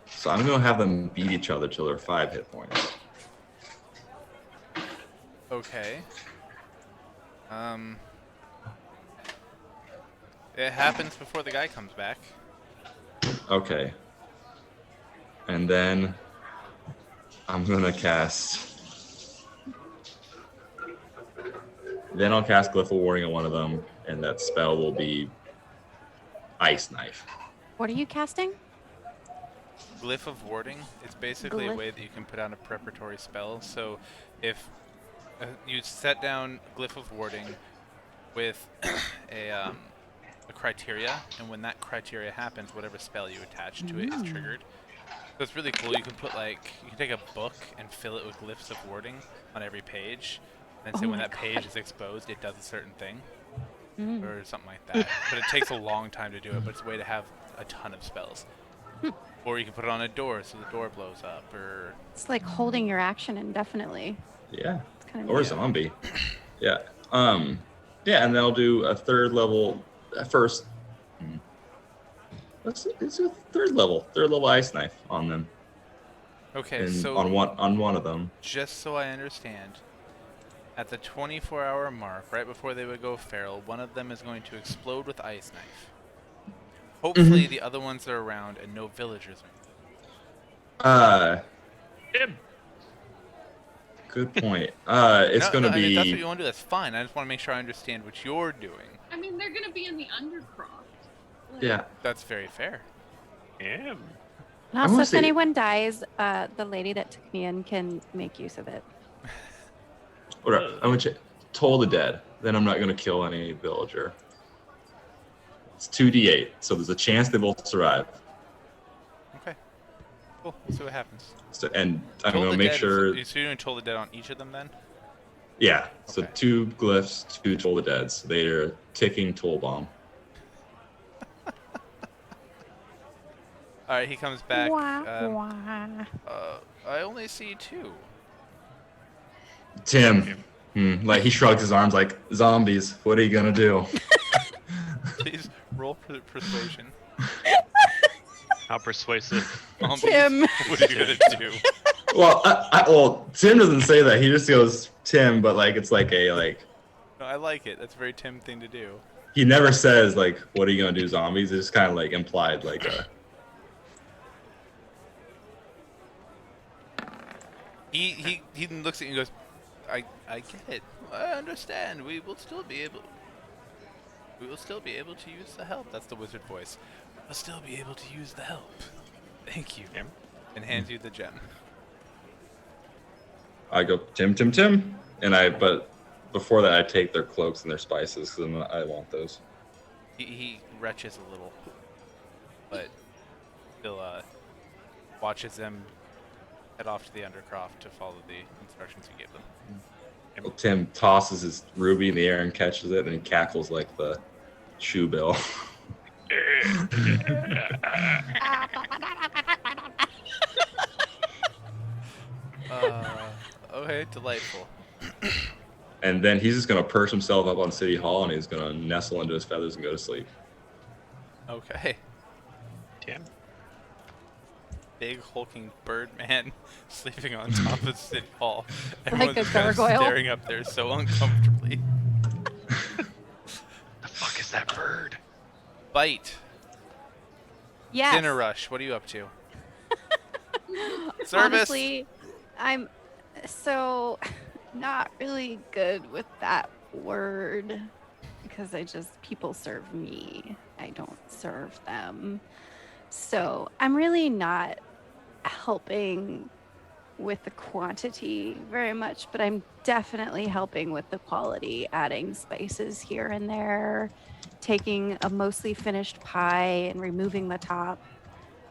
So I'm gonna have them beat each other till they're 5 hit points. Okay. It happens before the guy comes back. Okay. And then I'm gonna cast. Then I'll cast Glyph of Warding on one of them, and that spell will be Ice Knife. What are you casting? Glyph of Warding. It's basically a Glyph. way that you can put out a preparatory spell. So if you set down Glyph of Warding with a criteria, and when that criteria happens, whatever spell you attach to it is triggered. So it's really cool. You can put you can take a book and fill it with glyphs of warding on every page, and say Oh when my that page is exposed, it does a certain thing, Mm. or something like that. But it takes a long time to do it. But it's a way to have a ton of spells. Or you can put it on a door so the door blows up, or It's like holding your action indefinitely. Yeah. It's kind of Or neat. zombie. Yeah. Yeah, and then I'll do a third level first. Let's do a third level Ice Knife on them. okay. And So on one of them. just so I understand, At the 24-hour mark, right before they would go feral, one of them is going to explode with ice knife. Hopefully, the other ones are around and no villagers are. Tim. Good point. It's gonna I mean, if that's what be. you want to do, that's fine. I just want to make sure I understand what you're doing. I mean, they're gonna be in the undercroft. Like, Yeah. That's very fair. Tim. And also, wanna if say- anyone dies, the lady that took me in can make use of it. Whatever. I'm gonna toll the dead. Then I'm not gonna kill any villager. It's 2d8, so there's a chance they both survive. Okay. Cool. We'll see what happens. So, and I'm Toll gonna the make Dead sure. So you're going to toll the dead on each of them then? Yeah. So Okay. 2 glyphs, 2 toll the deads. They're ticking toll bomb. Alright, he comes back. Wah. I only see 2. Tim. Like he shrugs his arms like zombies. What are you gonna do? Please roll persuasion. How persuasive. Zombies, Tim. What are you going to do? Well, Tim doesn't say that. He just goes Tim, but like it's like a like. No, I like it. That's a very Tim thing to do. He never says like, "What are you gonna do, zombies?" It's just kind of like implied, like a. He looks at you and goes, I get it. I understand. We will still be able to use the help. That's the wizard voice. We'll still be able to use the help. Thank you. Tim. And hands you the gem. I go Tim, but before that, I take their cloaks and their spices because I want those. He retches a little, but still watches them head off to the undercroft to follow the instructions you gave them. Well, Tim tosses his ruby in the air and catches it, and he cackles like the shoe bill. Okay, delightful. And then he's just gonna perch himself up on City Hall, and he's gonna nestle into his feathers and go to sleep. Okay. Tim. Big hulking bird man sleeping on top of City Hall. Like Everyone's a kind of gargoyle? staring up there so uncomfortably. The fuck is that bird? Bite. Yes. Dinner rush. What are you up to? Service. Honestly, I'm so not really good with that word because people serve me. I don't serve them. So I'm really not helping with the quantity very much, but I'm definitely helping with the quality, adding spices here and there, taking a mostly finished pie and removing the top,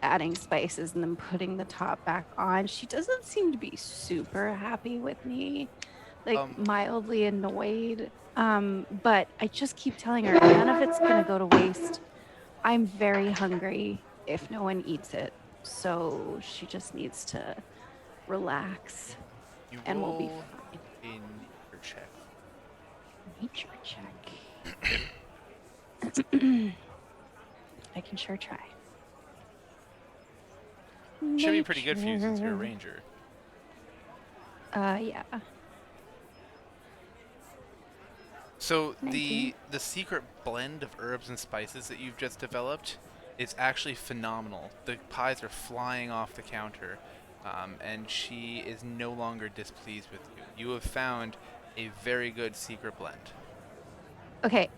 adding spices and then putting the top back on. She doesn't seem to be super happy with me, like mildly annoyed. But I just keep telling her none of it's gonna go to waste. I'm very hungry if no one eats it. So she just needs to relax You and we'll be roll fine. a nature check. Nature check. I can sure try. Should be pretty good for you since you're a ranger. Yeah. So 19. the secret blend of herbs and spices that you've just developed is actually phenomenal. The pies are flying off the counter, and she is no longer displeased with you. You have found a very good secret blend. Okay.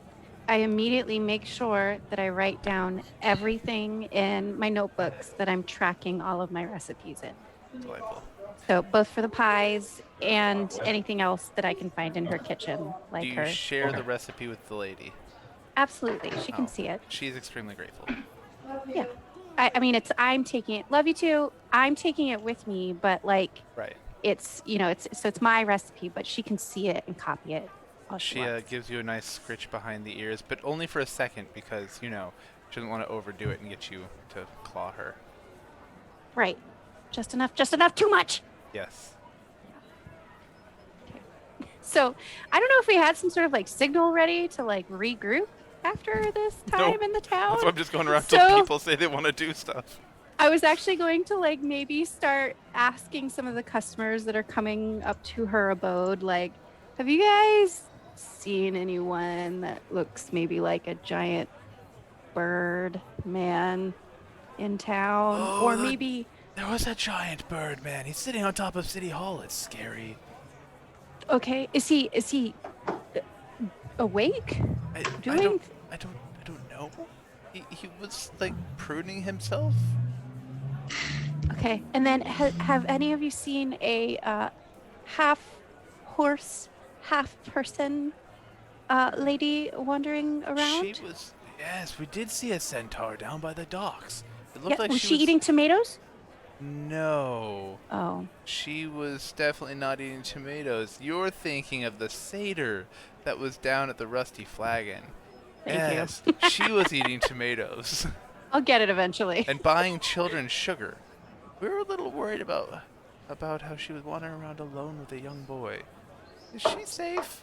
I immediately make sure that I write down everything in my notebooks that I'm tracking all of my recipes in. Delightful. So both for the pies and anything else that I can find in her kitchen, like Do you her. share the recipe with the lady? Absolutely, she can Oh. see it. She's extremely grateful. Yeah. I mean, I'm taking it. Love you too. I'm taking it with me, but like, Right. it's my recipe, but she can see it and copy it. All she She wants. gives you a nice scritch behind the ears, but only for a second because, she doesn't want to overdo it and get you to claw her. Right. Just enough. Too much. Yes. So I don't know if we had some sort of like signal ready to like regroup after this time in the town. That's why I'm just going around till So- people say they want to do stuff. I was actually going to like maybe start asking some of the customers that are coming up to her abode, like, Have you guys seen anyone that looks maybe like a giant bird man in town? Oh, Or that- maybe, There was a giant bird, man. He's sitting on top of City Hall. It's scary. okay, is he awake? I Doing don't I don't know. He was like pruning himself. Okay, and then have any of you seen a half horse, half person lady wandering around? She was. Yes, we did see a centaur down by the docks. It Yeah, looked like was she she was. eating tomatoes? No, Oh, she was definitely not eating tomatoes. You're thinking of the satyr that was down at the Rusty Flagon. thank Yes, you. she was eating tomatoes I'll get it eventually. and buying children sugar. We were a little worried about how she was wandering around alone with a young boy. Is she safe?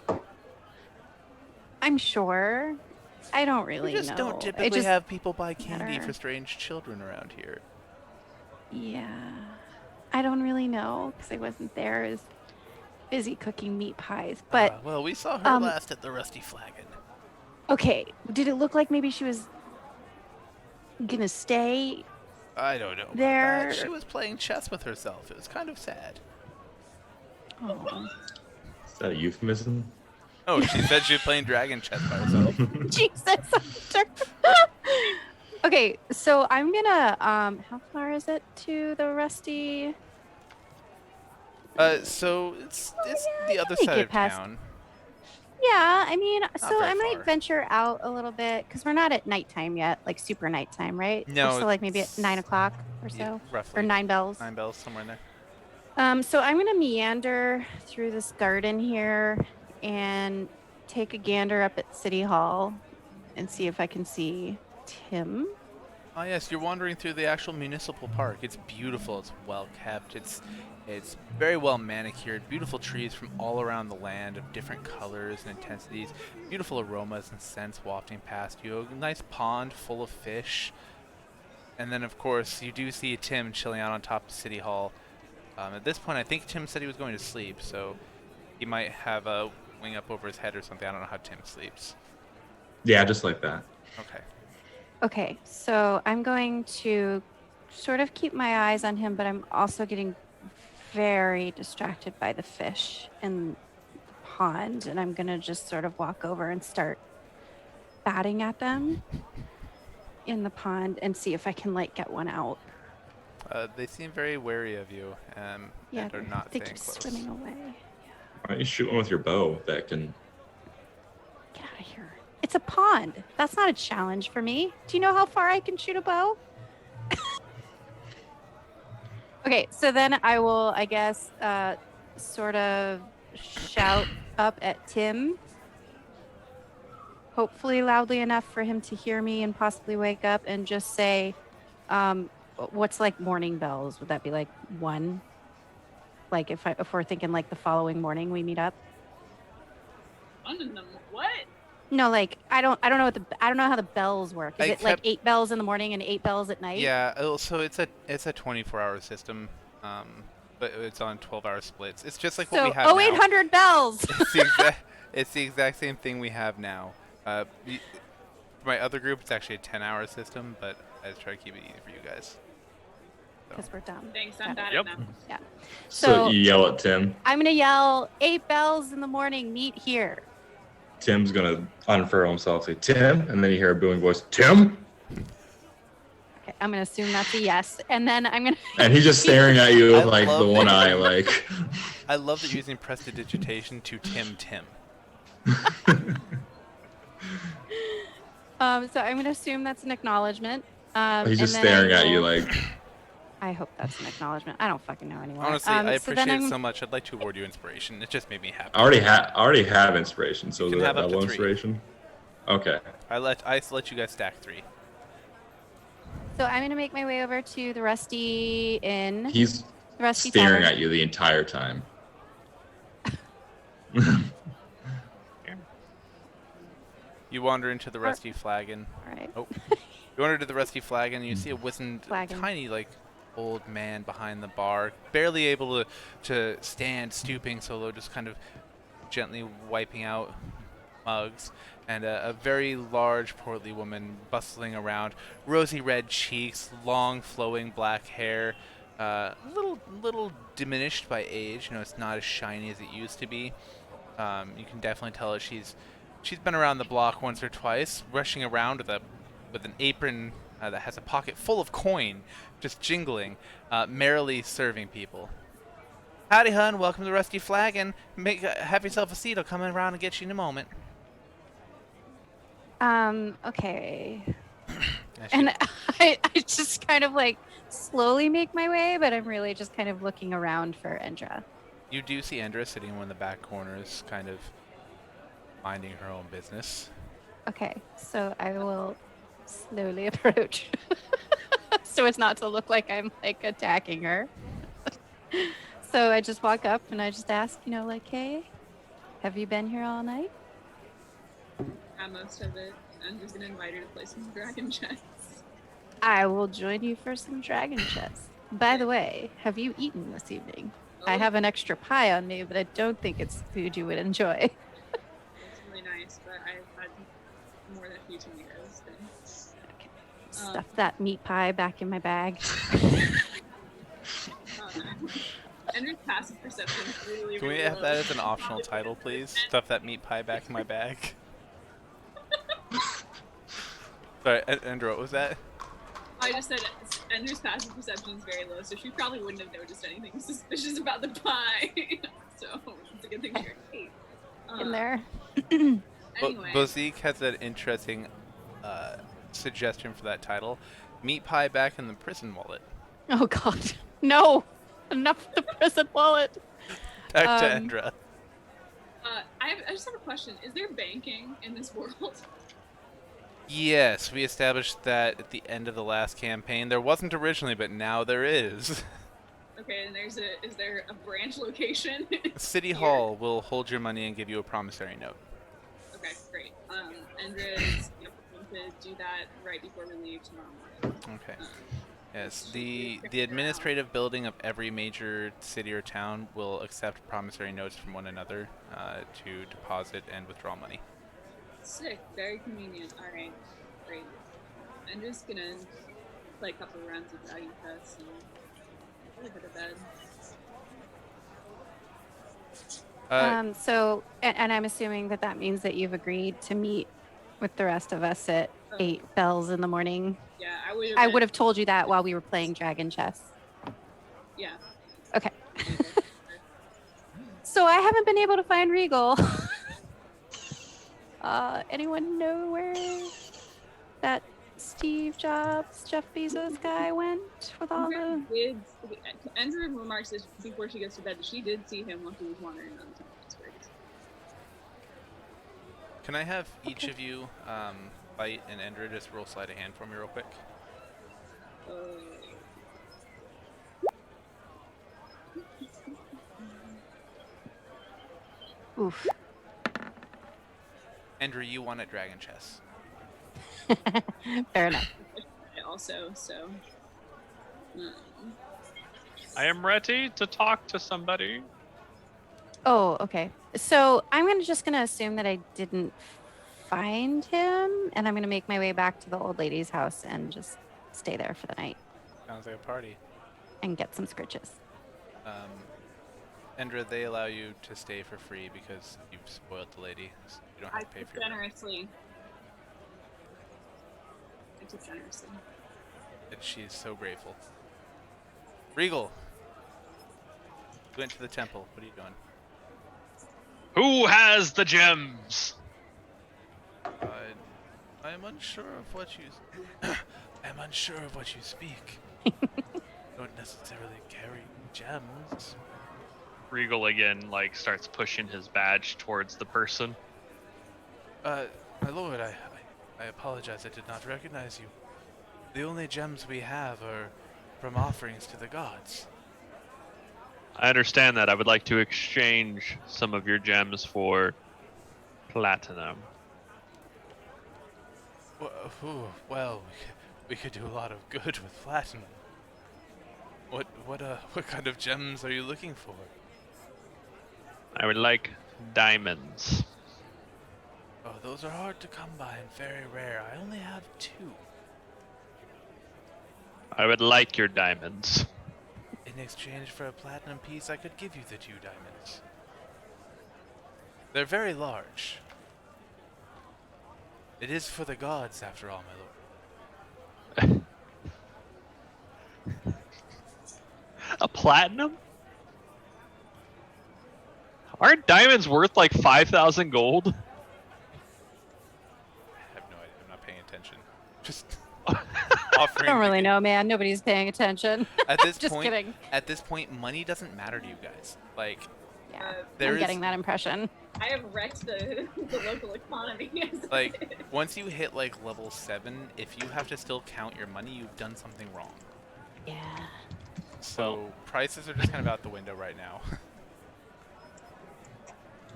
I'm sure. I don't We really just know. don't It typically just- have people buy candy matter. for strange children around here. Yeah, I don't really know because I wasn't there. I was busy cooking meat pies. But Well, we saw her um, last at the Rusty Flagon. okay, did it look like maybe she was gonna stay I don't know about there? that. She was playing chess with herself. It was kind of sad. Oh. Is that a euphemism? Oh, she said she was playing dragon chess by herself. Jesus. Okay, so I'm gonna how far is it to the Rusty? So it's yeah, the I other can side get of past- town. Yeah, I mean, so very I might far. venture out a little bit because we're not at nighttime yet, like super nighttime, right? No, We're still like maybe at it's- 9 o'clock or Yeah, so, roughly. or 9 bells. 9 bells, somewhere in there. So I'm gonna meander through this garden here and take a gander up at City Hall and see if I can see Tim. Oh yes, you're wandering through the actual municipal park. It's beautiful. It's well kept. It's very well manicured. Beautiful trees from all around the land of different colors and intensities. Beautiful aromas and scents wafting past you. A nice pond full of fish. And then of course you do see Tim chilling out on top of City Hall. At this point, I think Tim said he was going to sleep, so he might have a wing up over his head or something. I don't know how Tim sleeps. Yeah, just like that. Okay. Okay, so I'm going to sort of keep my eyes on him, but I'm also getting very distracted by the fish in the pond, and I'm gonna just sort of walk over and start batting at them in the pond and see if I can like get one out. They seem very wary of you, Yeah, and are not they're staying just close. swimming away. Why don't you shoot one with your bow that can... Get out of here. It's a pond. That's not a challenge for me. Do you know how far I can shoot a bow? Okay, so then I will, I guess, sort of shout up at Tim. Hopefully loudly enough for him to hear me and possibly wake up and just say, what's like morning bells? Would that be like 1? Like if we're thinking like the following morning we meet up? What? No, like I don't know I don't know how the bells work. Is I it like kept- 8 bells in the morning and 8 bells at night? Yeah, so it's a 24-hour system, but it's on 12-hour splits. It's just like what So we have now. 0800 bells. It's the exact same thing we have now. For my other group, it's actually a 10-hour system, but I just try to keep it easy for you guys. Because we're dumb. Thanks, I'm Yeah. bad Yep. at math. Yeah. So So you yell at Tim. I'm gonna yell 8 bells in the morning. Meet here. Tim's gonna unfurl himself, say Tim, and then you hear a booming voice, Tim, Okay, I'm gonna assume that's a yes, and then I'm gonna. and he's just staring at you I with like the love one it. eye, like. I love that you're using prestidigitation to Tim. So I'm gonna assume that's an acknowledgement. He's just and then I staring at you will- like. I hope that's an acknowledgement. I don't fucking know anymore. Honestly, I so then appreciate it I'm- so much. I'd like to award you inspiration. It just made me happy. I already have inspiration, so You is can that have up to double 3. inspiration? Okay. I let you guys stack 3. So I'm gonna make my way over to the Rusty Inn. He's The Rusty staring Tavern. at you the entire time. You wander into the Rusty Flagon. All right. Oh. You wander to the Rusty Flagon, and you see a wizened, Flagon. tiny, like, old man behind the bar, barely able to stand, stooping so low, just kind of gently wiping out mugs, and a very large, portly woman bustling around, rosy red cheeks, long, flowing black hair, little diminished by age. You know, it's not as shiny as it used to be. You can definitely tell that she's been around the block once or twice, rushing around with an apron that has a pocket full of coin, just jingling, merrily serving people. Howdy, hun. Welcome to Rusty Flagon. Have yourself a seat. I'll come around and get you in a moment. Okay. Yeah, And I just kind of like slowly make my way, but I'm really just kind of looking around for Endra. You do see Endra sitting in one of the back corners, kind of minding her own business. Okay, so I will slowly approach so as not to look like I'm like attacking her. So I just walk up and I just ask, you know, like, hey, have you been here all night? Yeah, most of it. I'm just gonna invite her to play some dragon chess. I will join you for some dragon chess. By the way, have you eaten this evening? I Oh, have an extra pie on me, but I don't think it's food you would enjoy. It's really nice, but I've had more than a few tomatoes. Okay. Stuff that meat pie back in my bag. Ender's passive perception is really, Can we really have low. that as an optional title, please? Stuff that meat pie back in my bag. Sorry, Endra, what was that? I just said Ender's passive perception is very low, so she probably wouldn't have noticed anything suspicious about the pie. So it's a good thing she ate. In there. Anyway, Bozique has an interesting suggestion for that title. Meat pie back in the prison wallet. Oh god. No. Enough with the prison wallet. Back to Endra. I just have a question. Is there banking in this world? Yes, we established that at the end of the last campaign. There wasn't originally, but now there is. Okay, and is there a branch location? City here? Hall will hold your money and give you a promissory note. Okay, great. Endra is going to do that right before we leave tomorrow morning. Okay. Yes, the administrative building of every major city or town will accept promissory notes from one another to deposit and withdraw money. Sick, very convenient. All right, great. I'm just gonna play a couple of rounds of Dragon Chess and probably go to bed. So, and I'm assuming that means that you've agreed to meet with the rest of us at 8 bells in the morning. Yeah, I would have told you that while we were playing dragon chess. Yeah. Okay. So I haven't been able to find Regal. Anyone know where that Steve Jobs, Jeff Bezos guy went with all the... Andrew remarks this before she goes to bed that she did see him while he was wandering around the temple district. Can I have each of you, Bite and Endra, just roll sleight of hand for me real quick? Oof. Endra, you won at Dragon Chess. Fair enough. I also, so... I am ready to talk to somebody. Oh, okay. So I'm just gonna assume that I didn't find him, and I'm gonna make my way back to the old lady's house and just stay there for the night Sounds like a party. and get some scritches. Endra, they allow you to stay for free because you've spoiled the lady. So you don't have to pay for your room. generously. I took generously. And she's so grateful. Regal! You went to the temple. What are you doing? Who has the gems? I'm unsure of what you... I'm unsure of what you speak. Don't necessarily carry gems. Regal again, like, starts pushing his badge towards the person. My lord, I apologize. I did not recognize you. The only gems we have are from offerings to the gods. I understand that. I would like to exchange some of your gems for platinum. Well, we could do a lot of good with platinum. What kind of gems are you looking for? I would like diamonds. Oh, those are hard to come by and very rare. I only have 2. I would like your diamonds. In exchange for a platinum piece, I could give you the 2 diamonds. They're very large. It is for the gods, after all, my lord. A platinum? Aren't diamonds worth like 5,000 gold? I have no idea. I'm not paying attention. Just I offering. don't really to know, man. Nobody's paying attention. At this Just point, kidding. At this point, money doesn't matter to you guys. Like, Yeah, there I'm is- getting that impression. I have wrecked the local economy. like once you hit like level 7, if you have to still count your money, you've done something wrong. Yeah. So prices are just kind of out the window right now.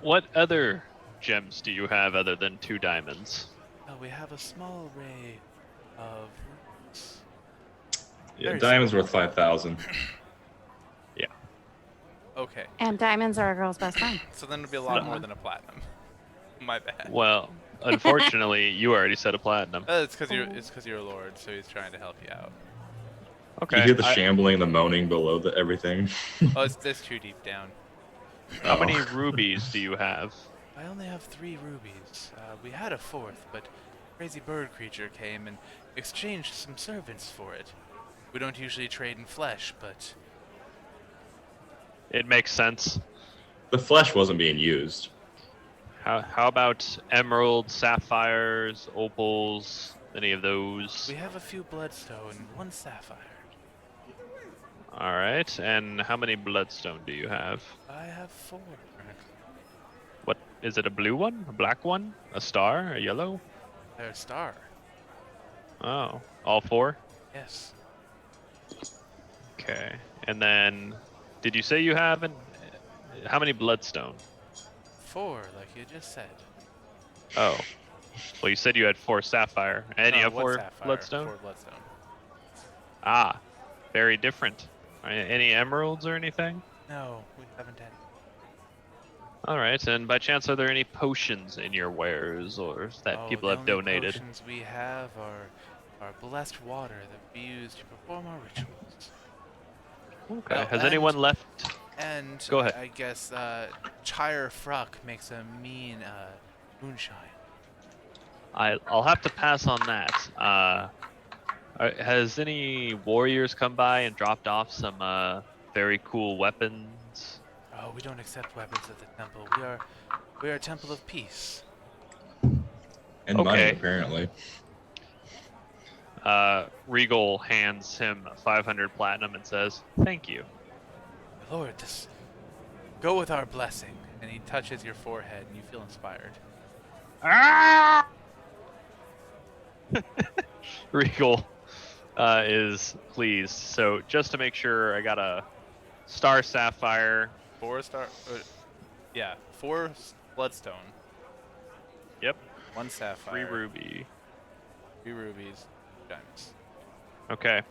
What other gems do you have other than 2 diamonds? Well, we have a small array of rubies. Yeah, Very diamond's worth 5,000. Okay, And diamonds are a girl's best friend. so then it'll be a lot more than a platinum. My bad. Well, unfortunately, you already said a platinum. It's because you're a lord, so he's trying to help you out. Okay. You hear the I- shambling, the moaning below the everything. Oh, it's too deep down. How Oh. many rubies do you have? I only have 3 rubies. We had a 4th, but crazy bird creature came and exchanged some servants for it. We don't usually trade in flesh, but It makes sense. The flesh wasn't being used. How about emeralds, sapphires, opals, any of those? we have a few bloodstone and 1 sapphire. All right. And how many bloodstone do you have? I have 4. What is it? A blue one? A black one? A star? A yellow? They're a star. Oh, all 4? Yes. Okay. And then, did you say you have how many bloodstone? 4, like you just said. Oh. Well, you said you had 4 sapphire. And you have 1 4 sapphire, bloodstone? 4 bloodstone. Ah, very different. Any emeralds or anything? No, we haven't any. All right. And by chance, are there any potions in your wares or that Oh, people the have only donated? potions we have are blessed water that we use to perform our rituals. Okay. Oh, Has and- anyone left? And Go ahead. I guess Chire Fruck makes a mean moonshine. I'll have to pass on that. Has any warriors come by and dropped off some very cool weapons? Oh, we don't accept weapons at the temple. We are a temple of peace. And money, Okay. apparently. Regal hands him 500 platinum and says, "Thank you." My lord, just go with our blessing. And he touches your forehead, and you feel inspired. Ah! Regal is pleased. So just to make sure, I got a star sapphire. 4 star. Yeah, 4 bloodstone, Yep. 1 sapphire, 3 ruby. 3 rubies, diamonds. Okay.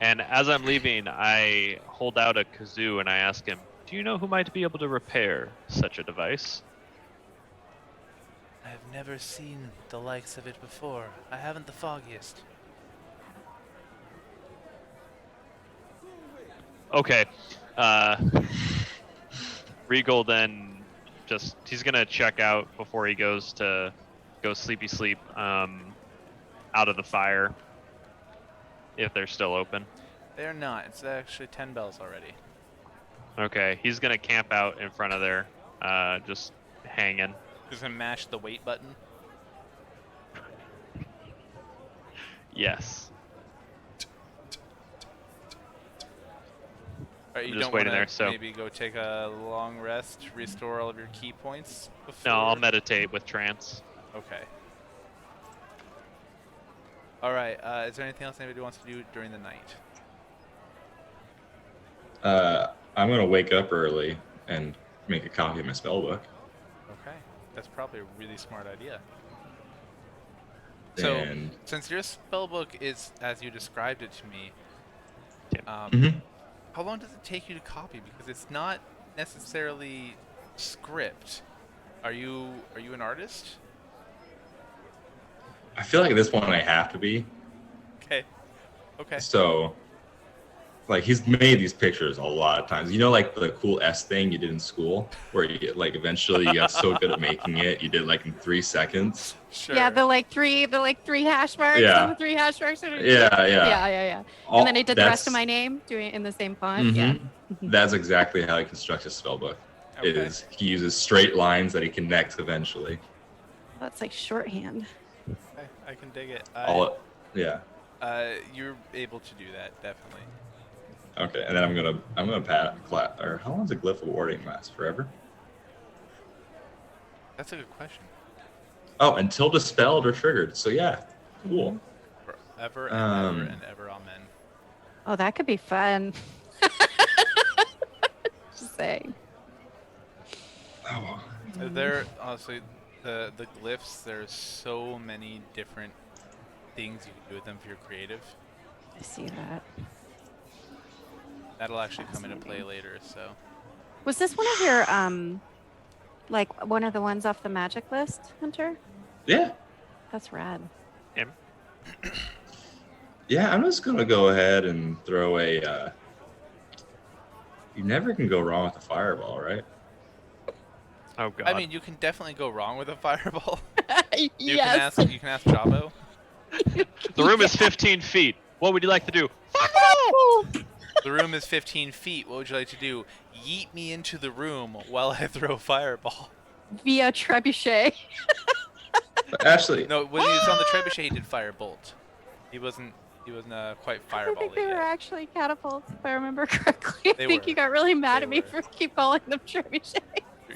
And as I'm leaving, I hold out a kazoo and I ask him, "Do you know who might be able to repair such a device?" I have never seen the likes of it before. I haven't the foggiest. Okay. Regal then he's gonna check out before he goes to go sleepy sleep out of the fire if they're still open. They're not. It's actually 10 bells already. Okay, he's gonna camp out in front of there, just hanging. Just gonna mash the wait button. Yes. Alright, you I'm just don't waiting wanna there, so- maybe go take a long rest, restore all of your key points before? No, I'll meditate with trance. Okay. Alright, is there anything else anybody wants to do during the night? I'm gonna wake up early and make a copy of my spell book. Okay. That's probably a really smart idea. So, And since your spellbook is as you described it to me, Mhm. how long does it take you to copy? Because it's not necessarily script. Are you an artist? I feel like at this point I have to be. Okay. Okay. So, like, he's made these pictures a lot of times. You know, like the cool S thing you did in school, where you like eventually you got so good at making it, you did like in 3 seconds. Sure. Yeah, the three hash marks Yeah. and the 3 hash marks. Yeah. And then I did the rest of my name, doing it in the same font. Yeah. That's exactly how he constructs his spellbook. It Okay. is he uses straight lines that he connects eventually. That's like shorthand. I can dig it. Yeah. You're able to do that, definitely. Okay, and then I'm gonna or how long does a glyph of warding last? Forever? That's a good question. Oh, until dispelled or triggered. So yeah, cool. Forever and ever and ever, amen. Oh, that could be fun. Just saying. Oh, There, honestly, the glyphs. There's so many different things you can do with them if you're creative. I see that. That'll actually come into play later. So. Was this one of your like one of the ones off the magic list, Hunter? yeah. That's rad. Him. Yeah, I'm just gonna go ahead and throw a. You never can go wrong with a fireball, right? Oh god. I mean, you can definitely go wrong with a fireball. You Yes. can ask Jabo. the room is 15 feet. What would you like to do? The room is 15 feet. What would you like to do? Yeet me into the room while I throw a fireball. Via trebuchet. Actually, No, when he was on the trebuchet, he did firebolt. He wasn't quite I fireball think they were yet. actually catapults, if I remember correctly. They I think were. you got really mad They at me were. for keep calling them trebuchet.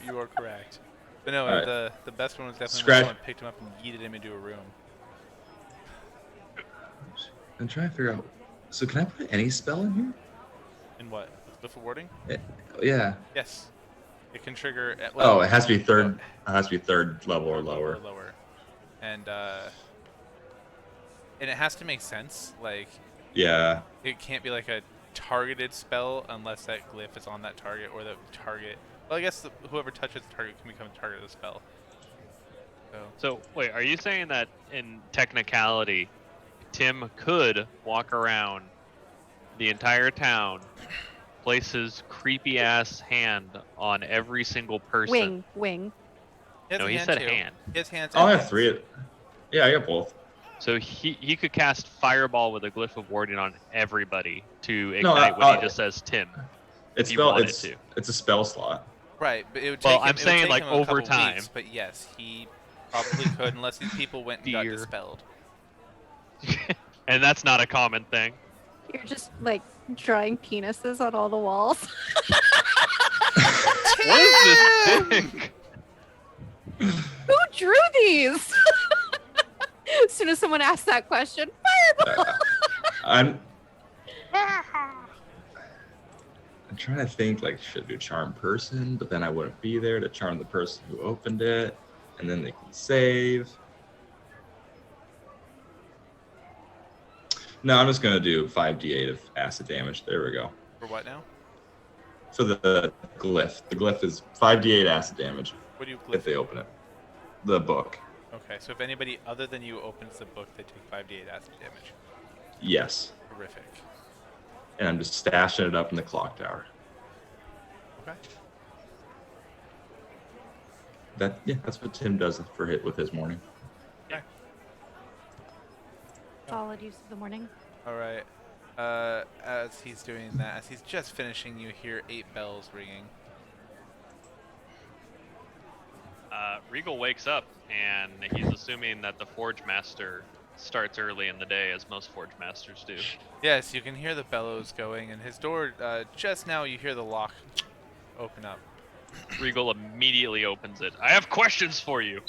You are correct. But no, Alright. the best one was definitely when Scratch. someone picked him up and yeeted him into a room. I'm trying to figure out. So can I put any spell in here? In what? Glyph of warding? Yeah. Yes. It can trigger. Oh, it has to be third. It has to be third level or lower. And it has to make sense. Like, Yeah. it can't be like a targeted spell unless that glyph is on that target or the target. Well, I guess whoever touches the target can become a target of the spell. So wait, are you saying that in technicality, Tim could walk around the entire town, place his creepy ass hand on every single person? Wing. No, he said hand. His hands. I'll and have three. Yeah, I got both. So he could cast fireball with a glyph of warding on everybody to No, ignite when he just says Tim. It's you spell. wanted It's to. it's a spell slot. Right, but it would take Well, him, I'm it would saying, take like, him a over couple time. weeks, but yes, he probably could unless these people went and got Dear. dispelled. And that's not a common thing. You're just like drawing penises on all the walls. What is this thing? Who drew these? As soon as someone asks that question, fireball. I'm trying to think, like, should I do charm person, but then I wouldn't be there to charm the person who opened it, and then they can save. No, I'm just gonna do 5d8 of acid damage. There we go. For what now? For the glyph. The glyph is 5d8 acid damage What do you if glyph? they open it. The book. Okay, so if anybody other than you opens the book, they take 5d8 acid damage. Yes. Horrific. And I'm just stashing it up in the clock tower. Okay. That's what Tim does with his morning. Solid use of the morning. All right. As he's doing that, as he's just finishing, you hear 8 bells ringing. Regal wakes up and he's assuming that the Forge Master starts early in the day, as most Forge Masters do. Yes, you can hear the bellows going, and his door, just now you hear the lock open up. Regal immediately opens it. I have questions for you.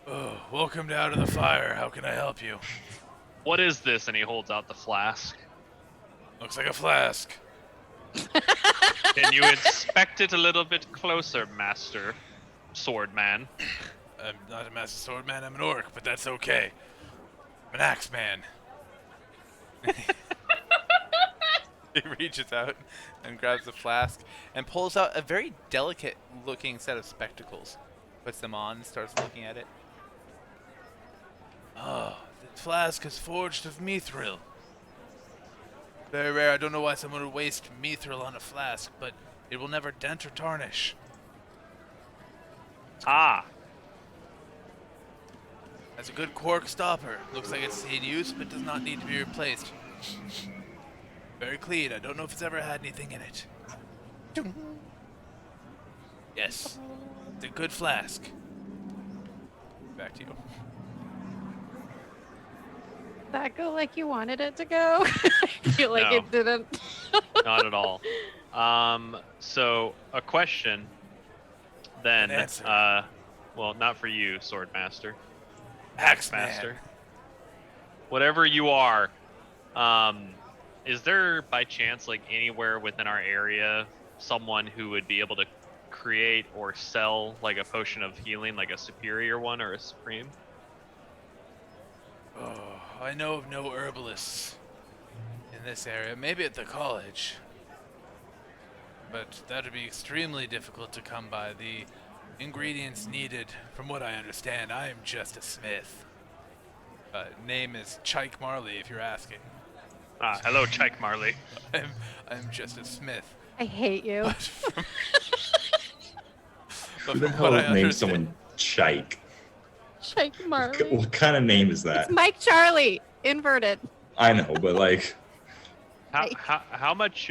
Oh, welcome to Out of the Fire. How can I help you? What is this? And he holds out the flask. Looks like a flask. Can you inspect it a little bit closer, Master Swordman? I'm not a master swordman, I'm an orc, but that's okay. I'm an axe man. He reaches out and grabs a flask and pulls out a very delicate-looking set of spectacles. Puts them on and starts looking at it. Oh, the flask is forged of mithril. Very rare. I don't know why someone would waste mithril on a flask, but it will never dent or tarnish. Ah, Has a good cork stopper. Looks like it's seen use, but does not need to be replaced. Very clean. I don't know if it's ever had anything in it. Yes. It's a good flask. Back to you. Did that go like you wanted it to go? I feel like No. it didn't. not at all. So a question then. An answer. Well, not for you, Swordmaster. Axeman. Master. Whatever you are, is there by chance like anywhere within our area someone who would be able to create or sell like a potion of healing, like a superior one or a supreme? Oh, I know of no herbalists in this area. Maybe at the college. But that would be extremely difficult to come by. The ingredients needed, from what I understand, I am just a smith. Name is Chike Marley, if you're asking. Ah, hello, Chike Marley. I'm just a smith. I hate you. But from, but Who the from hell what I named understand, someone Chike? Shake Marley. What kind of name is that? It's Mike Charlie, inverted. I know, but like, How much?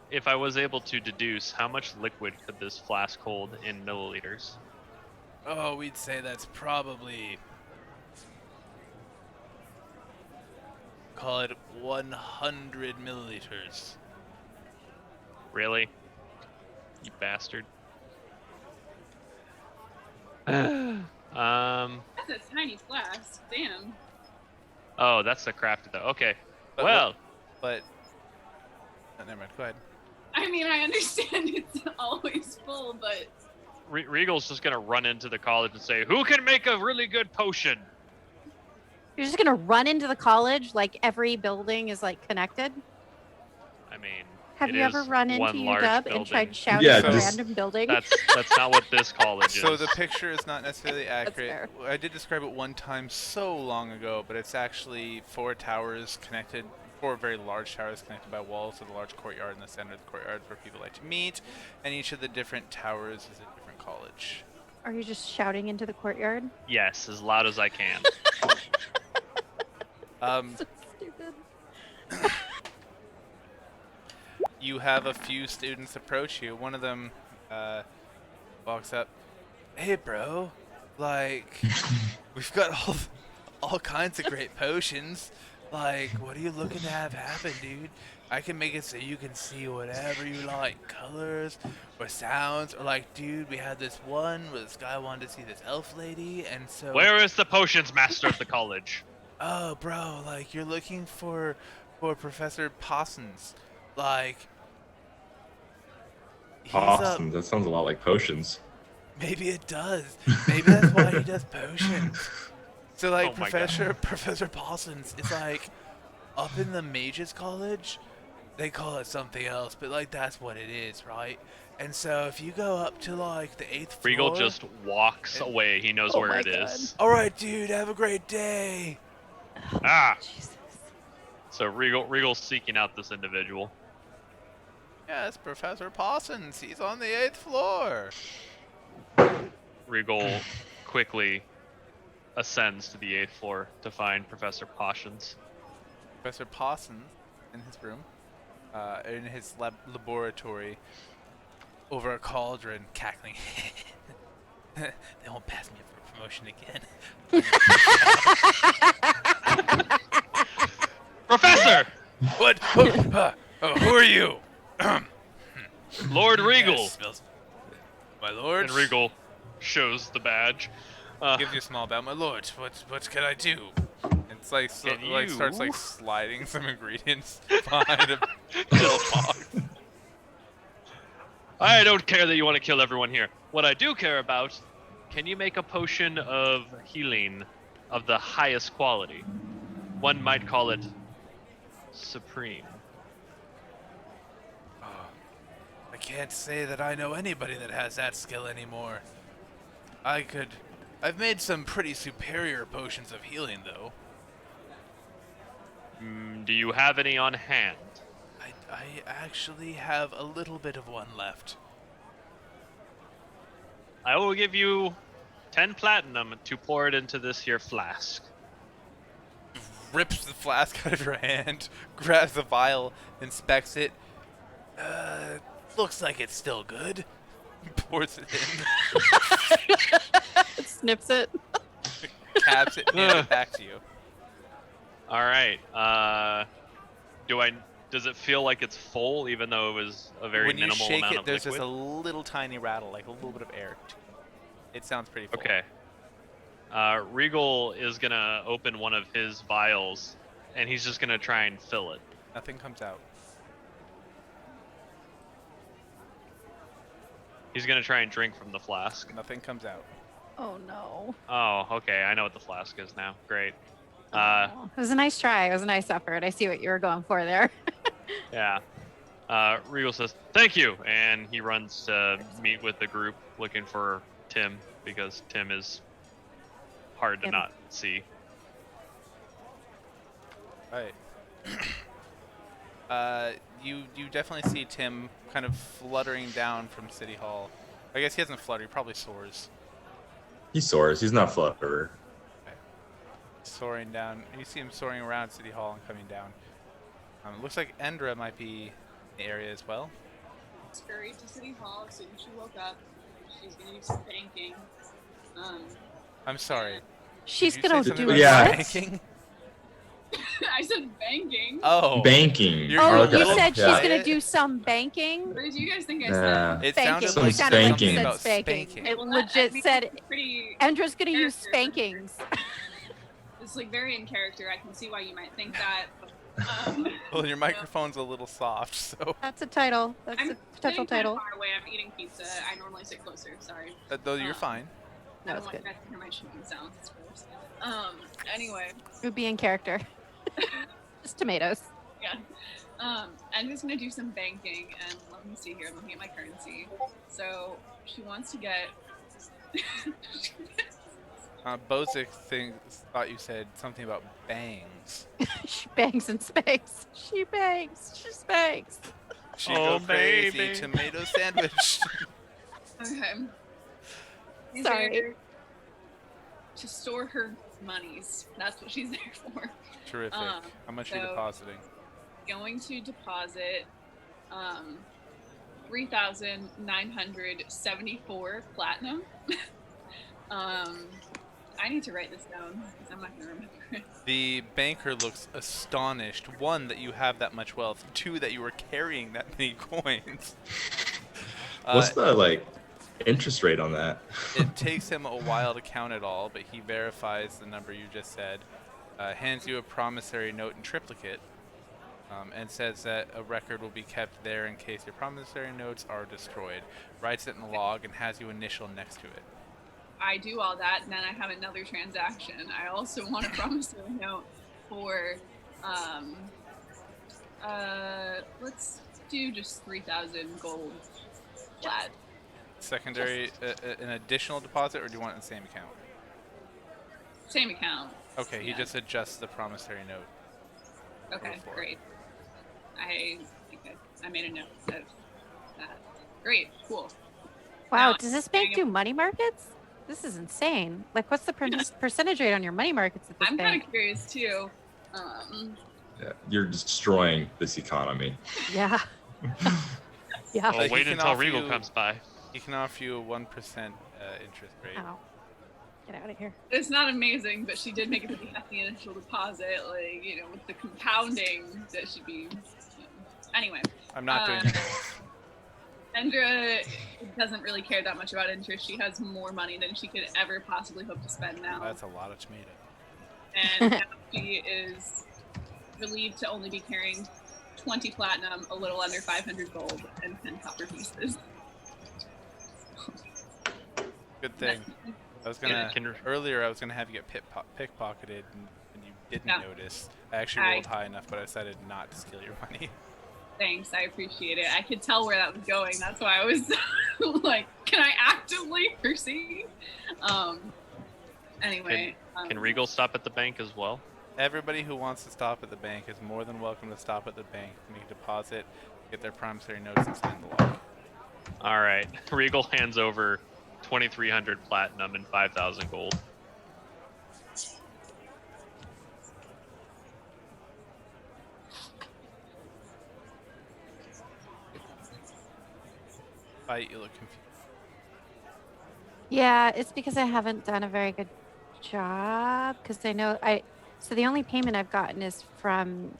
If I was able to deduce, how much liquid could this flask hold in milliliters? oh, we'd say that's probably, call it 100 milliliters. Really? You bastard. That's a tiny flask. Damn. Oh, that's the crafted though. Okay. But Well, But, oh, never mind, go ahead. I mean, I understand it's always full, but Regal's just gonna run into the college and say, "Who can make a really good potion?" You're just gonna run into the college like every building is like connected? I mean, Have it you ever is run into one large UW and building. tried shouting Yeah, at a just- random building? That's not what this college is. So the picture is not necessarily accurate. fair. I did describe it one time so long ago, but it's actually 4 towers connected, 4 very large towers connected by walls with a large courtyard in the center of the courtyard where people like to meet, and each of the different towers is a different college. Are you just shouting into the courtyard? Yes, as loud as I can. So stupid. You have a few students approach you. One of them walks up. Hey, bro. Like, we've got all kinds of great potions. Like, what are you looking to have happen, dude? I can make it so you can see whatever you like. Colors or sounds. Or like, dude, we had this one where this guy wanted to see this elf lady. And so... Where is the potions master of the college? Oh, bro, like, you're looking for Professor Possums. Like... he's awesome. That sounds a lot like potions. Maybe it does. Maybe that's why he does potions. So like Oh my God. Professor Parsons is like up in the Mages College. They call it something else, but like that's what it is, right? And so if you go up to like the 8th floor. Regal just walks away. He knows Oh where my it is. All right, dude. Have a great day. Ah! Jesus. So Regal's seeking out this individual. Yes, Professor Parsons. He's on the 8th floor. Regal quickly ascends to the 8th floor to find Professor Potions. Professor Parsons in his room, in his laboratory, over a cauldron, cackling. They won't pass me for promotion again. Professor! What? Who are you? Lord Regal! Yes, smells- My lord. And Regal shows the badge. Gives you a small bow. My lord, what can I do? It's like Can like starts you- like sliding some ingredients behind a little box. I don't care that you want to kill everyone here. What I do care about, can you make a potion of healing of the highest quality? One might call it supreme. can't say that I know anybody that has that skill anymore. I've made some pretty superior potions of healing, though. Do you have any on hand? I actually have a little bit of one left. I will give you 10 platinum to pour it into this here flask. Rips the flask out of your hand, grabs the vial, inspects it. Looks like it's still good. Pours it in, Snips it. caps it, and hands it back to you. All right. Does it feel like it's full, even though it was a very When you minimal shake amount it, of there's liquid? just a little tiny rattle, like a little bit of air. It sounds pretty full. Okay. Regal is gonna open one of his vials, and he's just gonna try and fill it. Nothing comes out. He's gonna try and drink from the flask. Nothing comes out. Oh no. Oh, okay. I know what the flask is now. Great. It was a nice try. It was a nice effort. I see what you were going for there. Yeah. Regal says, "Thank you," and he runs to meet with the group looking for Tim, because Tim is hard to Tim. not see. Right. You definitely see Tim kind of fluttering down from City Hall. I guess he doesn't flutter. He probably soars. He soars. He's not flutterer. Soaring down. You see him soaring around City Hall and coming down. It looks like Endra might be in the area as well. Scurried to City Hall as soon as she woke up. She's gonna do some banking. I'm sorry. She's Did you gonna say something do about Yeah. banking? I said banking. Oh. Banking. You're Oh, a Okay. you little said she's Yeah. gonna do some banking? What did you guys think I Yeah. said? It Spanking. sounded Some like It sounded like you spanking. said about spanking. spanking. It Well, that- I legit mean, said pretty. Endra's gonna use character. spankings. It's like very in character. I can see why you might think that. Well, your microphone's a little soft, so. That's a title. That's I'm a potential sitting kind of title. far away. I'm eating pizza. I normally sit closer. Sorry. Though you're fine. I No, don't it's want good. you guys to hear my chewing sounds. It's gross. Anyway, It would be in character. Just tomatoes. yeah. I'm just gonna do some banking, and let me see here. I'm looking at my currency. So she wants to get. Bozic thought you said something about bangs. She bangs and spanks. She bangs. She spanks. She Oh, go crazy baby. tomato sandwich. Okay. She's Sorry. there to store her monies. That's what she's there for. Terrific. How much are you so- depositing? Going to deposit 3,974 platinum. I need to write this down because I'm not gonna remember it. The banker looks astonished. One, that you have that much wealth. Two, that you were carrying that many coins. What's the interest rate on that? It takes him a while to count it all, but he verifies the number you just said, hands you a promissory note in triplicate, and says that a record will be kept there in case your promissory notes are destroyed. Writes it in the log and has you initial next to it. I do all that, and then I have another transaction. I also want a promissory note for, let's do just 3,000 gold flat. Secondary, an additional deposit, or do you want it in the same account? Same account. Okay, he Yeah. just adjusts the promissory note. Okay, Go for it. great. I think I made a note of that. Great, cool. Wow, Now, does this bank do money markets? This is insane. Like, what's the percentage rate on your money markets at this I'm kind bank? of curious too. Yeah, you're destroying this economy. Yeah. Yeah. Well, he wait can until offer Regal you- comes by. He can offer you a 1% interest rate. Ow. Get out of here. It's not amazing, but she did make a pretty hefty initial deposit. Like, with the compounding, that should be. Anyway, I'm not doing Uh, it. Endra doesn't really care that much about interest. She has more money than she could ever possibly hope to spend now. That's a lot of tomato. And now she is relieved to only be carrying 20 platinum, a little under 500 gold, and 10 copper pieces. Good thing. I was gonna Can- earlier. I was gonna have you get pickpocketed, and you didn't No. notice. I actually I- rolled high enough, but I decided not to steal your money. Thanks, I appreciate it. I could tell where that was going. That's why I was like, can I actively proceed? Anyway. Can Regal stop at the bank as well? Everybody who wants to stop at the bank is more than welcome to stop at the bank, make a deposit, get their promissory notes, and sign the loan. All right. Regal hands over 2,300 platinum and 5,000 gold. Fight, you look confused. Yeah, it's because I haven't done a very good job. Because I know so the only payment I've gotten is from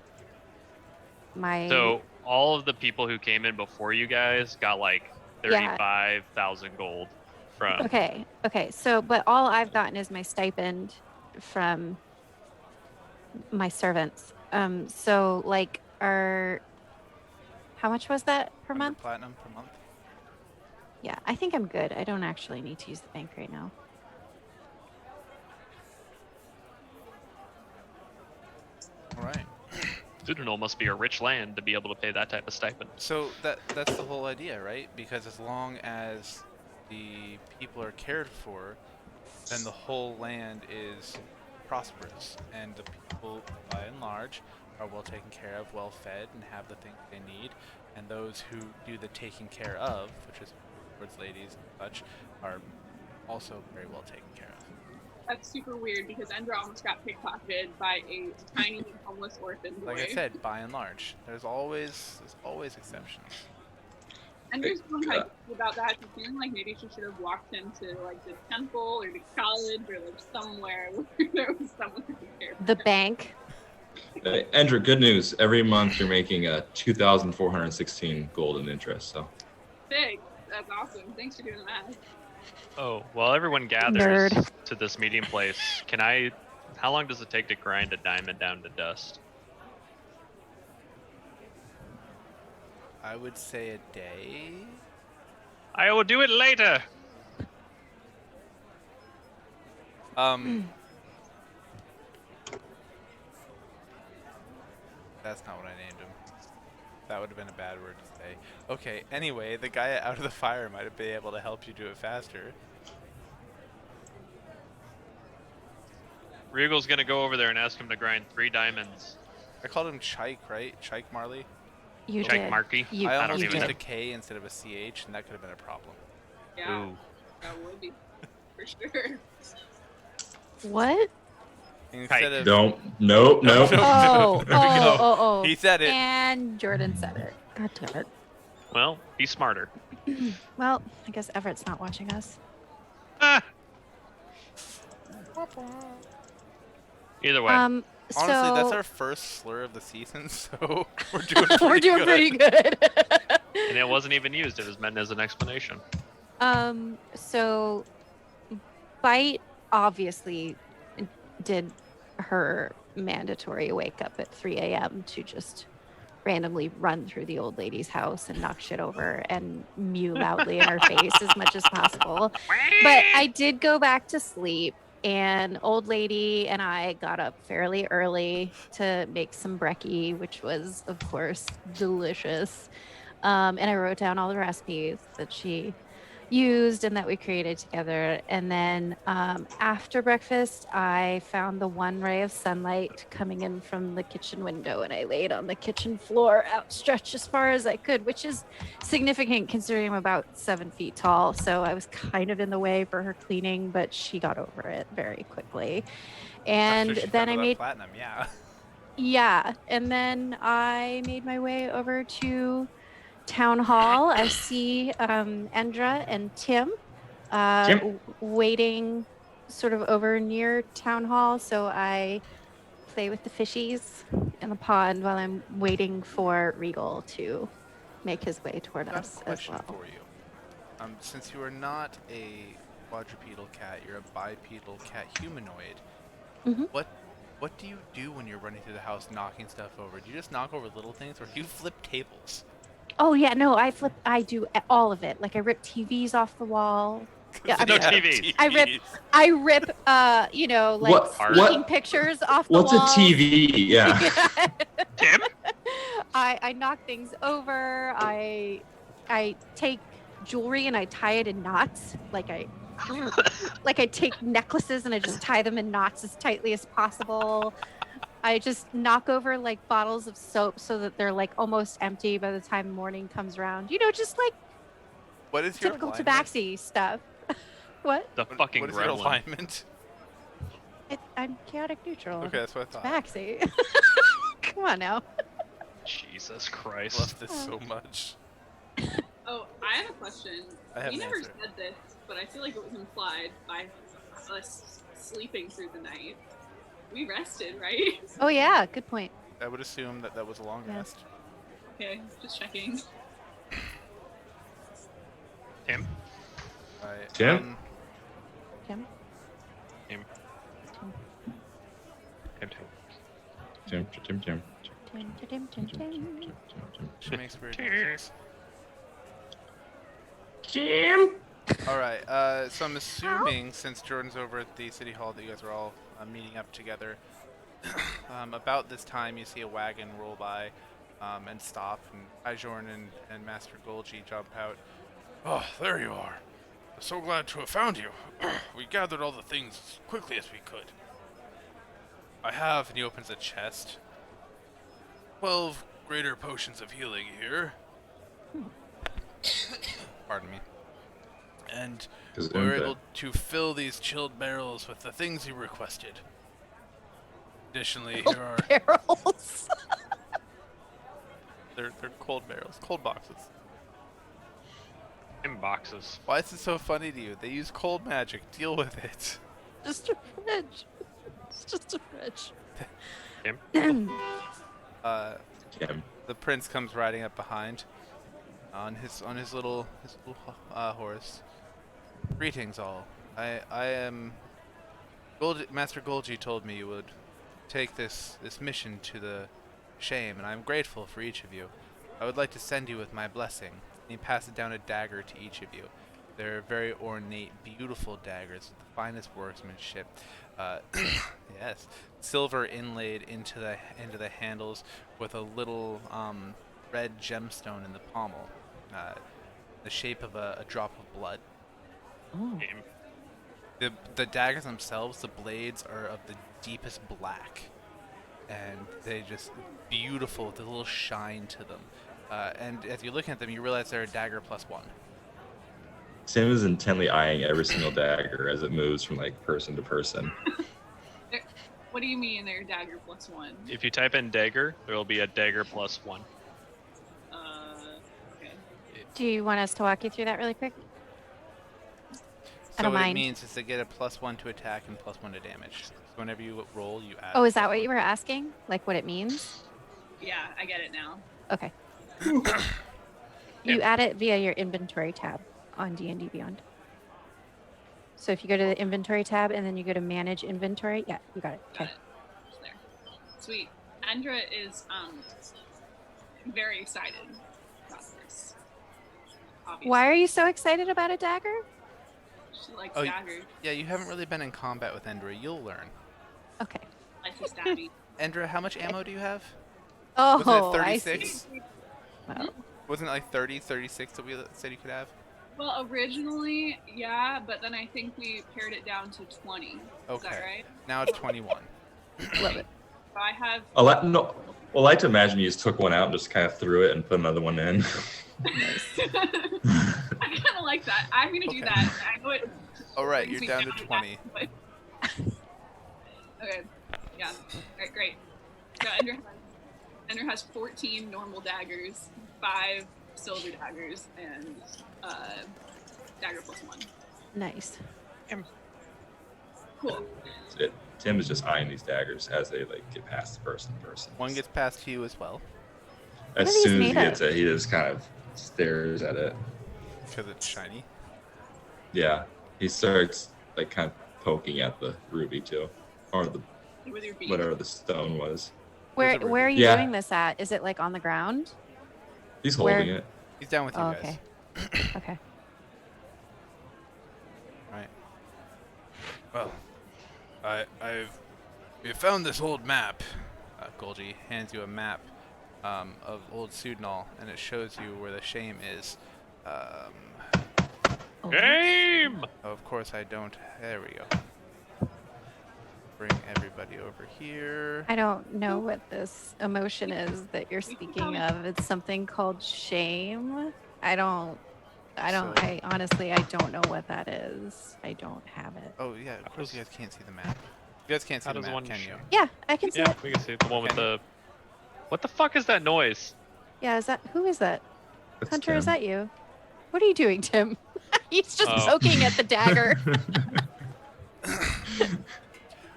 my. So all of the people who came in before you guys got like 35,000 gold from. Okay. So, but all I've gotten is my stipend from my servants. So like, how much was that per 100 month? platinum per month. Yeah, I think I'm good. I don't actually need to use the bank right now. All right. Citadel must be a rich land to be able to pay that type of stipend. So that's the whole idea, right? Because as long as the people are cared for, then the whole land is prosperous, and the people, by and large, are well taken care of, well fed, and have the things they need. And those who do the taking care of, which is towards ladies and such, are also very well taken care of. That's super weird because Endra almost got pickpocketed by a tiny homeless orphan boy. Like I said, by and large, there's always exceptions. Endra's feeling like about that. She's feeling like maybe she should have walked into like the temple or the college or like somewhere where there was someone who could care. The bank. Andrew, good news. Every month you're making 2,416 gold in interest. So. Big. That's awesome. Thanks for doing the math. Oh, while everyone gathers to this meeting place, how long does it take to grind a diamond down to dust? I would say a day. I will do it later. That's not what I named him. That would have been a bad word to say. Okay, anyway, the guy out of the fire might have been able to help you do it faster. Regal's gonna go over there and ask him to grind 3 diamonds. I called him Chike, right? Chike Marley? You Check did. Marky. You, I don't almost even used know. a K instead of a CH, and that could have been a problem. Yeah, Ooh. that would be for sure. What? Instead of Don't. Nope. Nope. Oh. He said it. And Jordan said it. God damn it. Well, be smarter. Well, I guess Everett's not watching us. Ah! Either way. Honestly, So that's our first slur of the season, so we're doing pretty we're doing good. pretty good. And it wasn't even used. It was meant as an explanation. So Bite obviously did her mandatory wake up at 3 a.m. to just randomly run through the old lady's house and knock shit over and mew loudly in her face as much as possible. But I did go back to sleep, and old lady and I got up fairly early to make some brekkie, which was, of course, delicious. And I wrote down all the recipes that she used and that we created together. And then after breakfast, I found the one ray of sunlight coming in from the kitchen window, and I laid on the kitchen floor outstretched as far as I could, which is significant considering I'm about 7 feet tall. So I was kind of in the way for her cleaning, but she got over it very quickly. And After she then found I out made platinum, yeah. yeah, and then I made my way over to Town Hall. I see Endra and Tim waiting sort of over near Town Hall. So I play with the fishies in the pond while I'm waiting for Regal to make his way toward I have us a as question well. for you. Since you are not a quadrupedal cat, you're a bipedal cat humanoid. Mhm. What do you do when you're running through the house knocking stuff over? Do you just knock over little things, or do you flip tables? Oh yeah, no, I do all of it. Like I rip TVs off the wall. Yeah, No I mean, TVs. I rip you know, like What- speaking pictures off the What's wall. a TV? Yeah. Tim? I knock things over. I take jewelry and I tie it in knots. Like I take necklaces and I just tie them in knots as tightly as possible. I just knock over like bottles of soap so that they're like almost empty by the time morning comes around. Just like What is your typical alignment? tabaxi stuff. What? The fucking What is your gremlin. alignment? I'm chaotic neutral. Okay, that's what I thought. Tabaxi. Come on now. Jesus I Christ. love this so much. Oh, I have a question. I have We an never answer. said this, but I feel like it was implied by us sleeping through the night. We rested, right? Oh yeah, good point. I would assume that was a long Yeah. rest. Okay, just checking. Tim? Right. Tim? Kim? Tim. Tim. Tim. Tim, tim, tim, tim, tim. She makes weird noises. Tim. All right. So I'm assuming since Jordan's over at the city hall that you guys are all meeting up together. About this time, you see a wagon roll by and stop, and Ijorn and Master Golgi jump out. Oh, there you are. So glad to have found you. We gathered all the things as quickly as we could. I have, and he opens a chest. 12 greater potions of healing here. Pardon me. And we're able to fill these chilled barrels with the things you requested. Additionally, here are Barrels. they're cold barrels, cold boxes. In boxes. Why is it so funny to you? They use cold magic. Deal with it. Just a fridge. It's just a fridge. Tim? Tim. The prince comes riding up behind on his little horse. Greetings all. I am Master Golgi told me you would take this mission to the shame, and I'm grateful for each of you. I would like to send you with my blessing. And he passes down a dagger to each of you. They're very ornate, beautiful daggers with the finest workmanship. Yes, silver inlaid into the handles with a little red gemstone in the pommel, the shape of a drop of blood. Oh. Tim. The daggers themselves, the blades are of the deepest black, and they just beautiful with a little shine to them. And as you're looking at them, you realize they're a dagger +1. Tim is intently eyeing every single dagger as it moves from like person to person. What do you mean they're dagger +1? If you type in dagger, there will be a dagger +1. Okay. Do you want us to walk you through that really quick? I So don't what mind. it means is they get a +1 to attack and +1 to damage. So whenever you roll, you add. Oh, is that what you were asking? Like what it means? Yeah, I get it now. Okay. You add it via your inventory tab on D&D Beyond. So if you go to the inventory tab and then you go to manage inventory, yeah, you got it. Got Okay. it. It's there. Sweet. Andra is very excited about this. Obviously. Why are you so excited about a dagger? She likes Oh, daggers. Yeah, you haven't really been in combat with Endra. You'll learn. Okay. Likes to stabby. Endra, how much ammo do you have? Oh, Wasn't it I see. 36? Wow. Wasn't it like 30, 36 that we said you could have? Well, originally, yeah, but then I think we pared it down to 20. Is Okay. that right? Now it's 21. Love it. So I have. No. Well, I like to imagine you just took one out and just kind of threw it and put another one in. I kind of like that. I'm gonna do Okay. that. I know it. All right, brings you're me down to that, 20. but- okay. Yeah. All right. Great. So Ender has 14 normal daggers, 5 silver daggers, and dagger +1. Nice. Cool. Tim is just eyeing these daggers as they like get past the person. One gets past to you as well, As What are these soon as he made gets of? it, he just kind of stares at it. because it's shiny. Yeah, he starts like kind of poking at the ruby too, or the With your beak. whatever the stone was. Where There's a where are you Yeah. doing this at? Is it like on the ground? He's holding Where- it. He's down with you Oh, guys. okay. Okay. Right. Well, we found this old map. Golgi hands you a map of Old Sudnall, and it shows you where the shame is. Oh, Game! Of course I don't. There we go. Bring everybody over here. I don't know what this emotion is that you're speaking of. It's something called shame. I honestly, I don't know what that is. I don't have it. Oh yeah, of course you guys can't see the map. You guys can't see How the does map, one can show? you? Yeah, I can see Yeah, it. we can see the one with Can you? the. What the fuck is that noise? Yeah, who is that? That's Hunter, is Tim. that you? What are you doing, Tim? He's just Oh. poking at the dagger.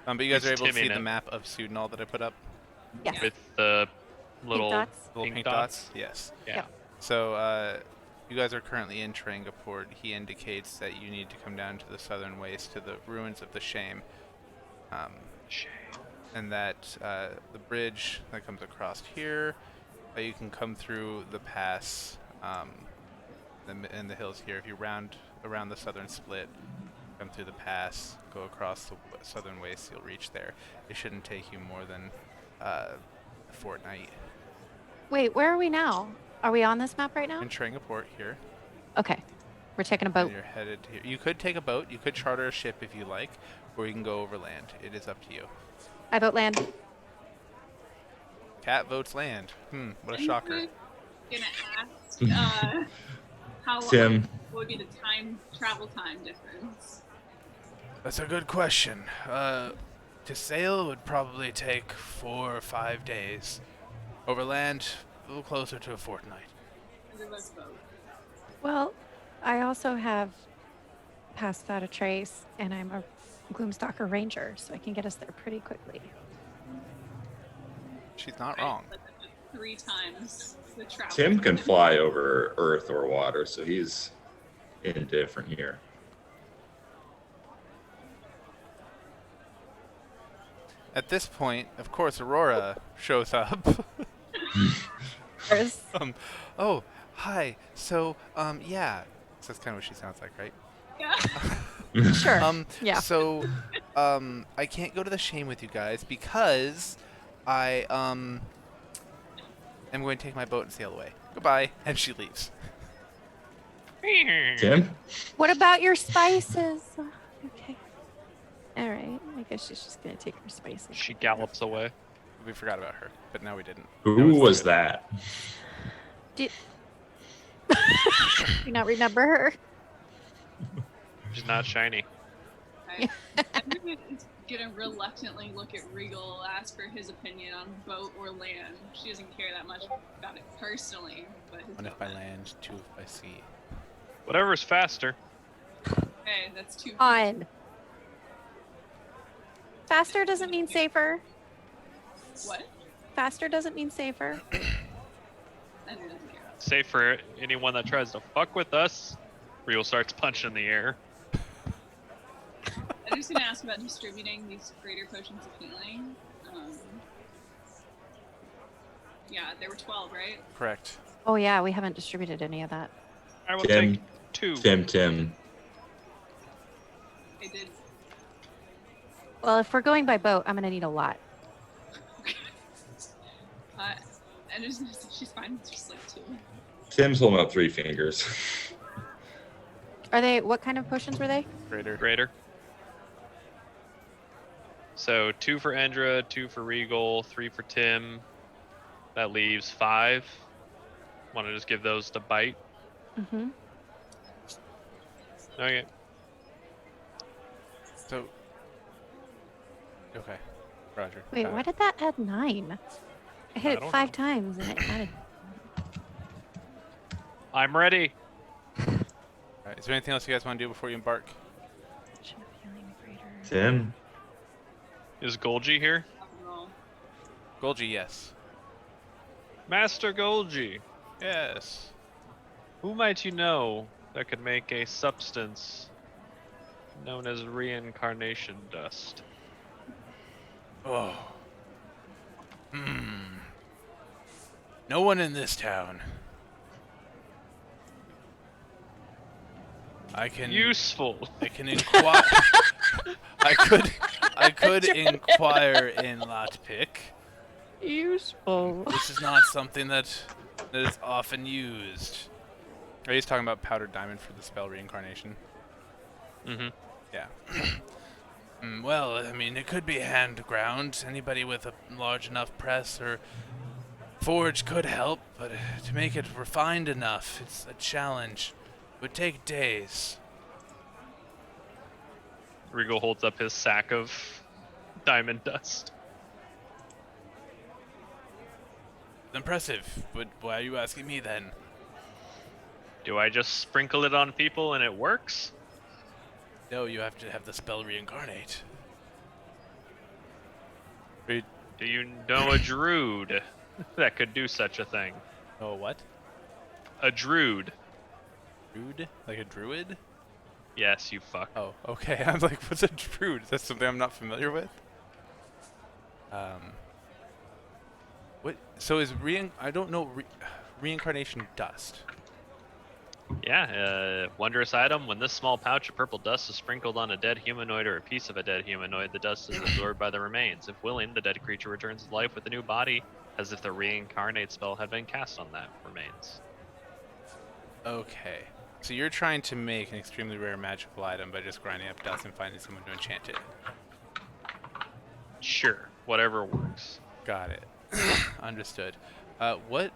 But you guys He's are able to see timming the it. map of Sudnall that I put up. Yes. With the little dots? Little pink dots. Yes. Yeah. Yeah. So you guys are currently in Terangaport. He indicates that you need to come down to the southern waste to the ruins of the Shame. And that the bridge that comes across here, you can come through the pass in the hills here. If you round around the southern split, come through the pass, go across the southern waste, you'll reach there. It shouldn't take you more than a fortnight. Wait, where are we now? Are we on this map right now? In Terangaport here. Okay. We're taking a And boat. you're headed here. You could take a boat. You could charter a ship if you like, or you can go overland. It is up to you. I vote land. Cat votes land. What a shocker. I'm gonna ask how Tim. what would be the travel time difference? That's a good question. To sail would probably take 4 or 5 days. Overland, a little closer to a fortnight. Either of us both. Well, I also have passed without a trace, and I'm a Gloomstalker Ranger, so I can get us there pretty quickly. She's not Right, wrong. but that's 3 times the travel. Tim can time. fly over earth or water, so he's indifferent here. At this point, of course, Aurora shows up. There's- Oh, hi. So, yeah. So that's kind of what she sounds like, right? Yeah. Sure. Yeah. So, I can't go to the Shame with you guys because I, am going to take my boat and sail away. Goodbye. And she leaves. Tim? What about your spices? Okay. All right. I guess she's just gonna take her spices. She gallops away. We forgot about her, but now we didn't. Who was that? Do you not remember her? She's not shiny. Okay. Everyone is gonna reluctantly look at Regal, ask for his opinion on boat or land. She doesn't care that much about it personally, but his 1 if boat. by land, 2 if by sea. Whatever's faster. Okay, that's 2. On. Faster doesn't mean safer. What? Faster doesn't mean safer. I didn't hear that. Safe for anyone that tries to fuck with us. Real starts punching the air. I'm just gonna ask about distributing these greater potions of healing. Yeah, there were 12, right? Correct. Oh yeah, we haven't distributed any of that. I will Tim. take 2. Tim. I did. Well, if we're going by boat, I'm gonna need a lot. And she's fine. It's just like 2. Tim's holding up 3 fingers. Are they? What kind of potions were they? Greater. Greater. So 2 for Endra, 2 for Regal, 3 for Tim. That leaves 5. Want to just give those to Bite? Mm-hmm. Okay. So. Okay. Roger. Wait, why did that add 9? I hit I it don't 5 know. times and it added. I'm ready. Alright, is there anything else you guys want to do before you embark? Tim? Is Golgi here? Roll. Golgi, yes. Master Golgi, Yes. who might you know that could make a substance known as reincarnation dust? Oh. No one in this town. I can Useful. I can inquire. I could inquire in Lotpick. Useful. This is not something that is often used. Are you talking about powdered diamond for the spell reincarnation? Mm-hmm. Yeah. Well, I mean, it could be hand ground. Anybody with a large enough press or forge could help, but to make it refined enough, it's a challenge. It would take days. Regal holds up his sack of diamond dust. Impressive, but why are you asking me then? Do I just sprinkle it on people and it works? No, you have to have the spell reincarnate. Do you know a druid that could do such a thing? Oh, what? A druid. Druid? Like a druid? Yes, you fuck. Oh, okay. I'm like, what's a druid? Is that something I'm not familiar with? What? So is I don't know. Reincarnation dust. Yeah, wondrous item. When this small pouch of purple dust is sprinkled on a dead humanoid or a piece of a dead humanoid, the dust is absorbed by the remains. If willing, the dead creature returns to life with a new body, as if the reincarnate spell had been cast on that remains. Okay. So you're trying to make an extremely rare magical item by just grinding up dust and finding someone to enchant it. Sure, whatever works. Got it. Understood. What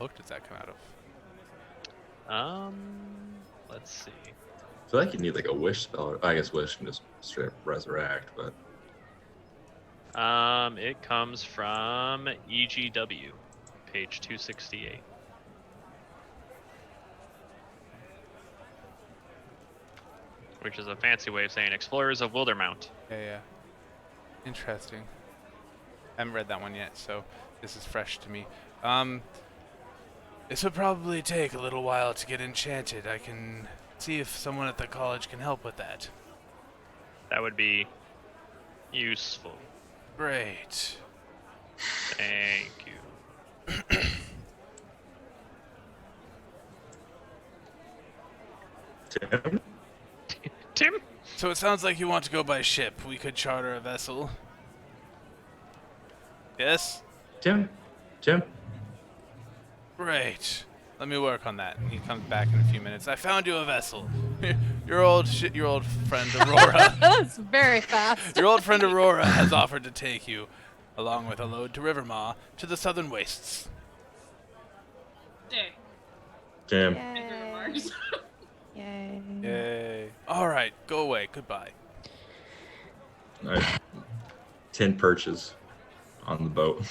book does that come out of? Let's see. I feel like you need like a wish spell. I guess wish can just straight up resurrect, but It comes from EGW, page 268. Which is a fancy way of saying Explorers of Wildermount. Yeah. Interesting. I haven't read that one yet, so this is fresh to me. This would probably take a little while to get enchanted. I can see if someone at the college can help with that. That would be useful. Great. Thank you. Tim? Tim? So it sounds like you want to go by ship. We could charter a vessel. Yes? Tim? Great. Let me work on that. He comes back in a few minutes. I found you a vessel. Your old friend Aurora. That's very fast. Your old friend Aurora has offered to take you, along with a load to Rivermaw, to the southern wastes. Day. Tim. End of Yay. remarks. Yay. Yay. All right, go away. Goodbye. All right. 10 perches on the boat.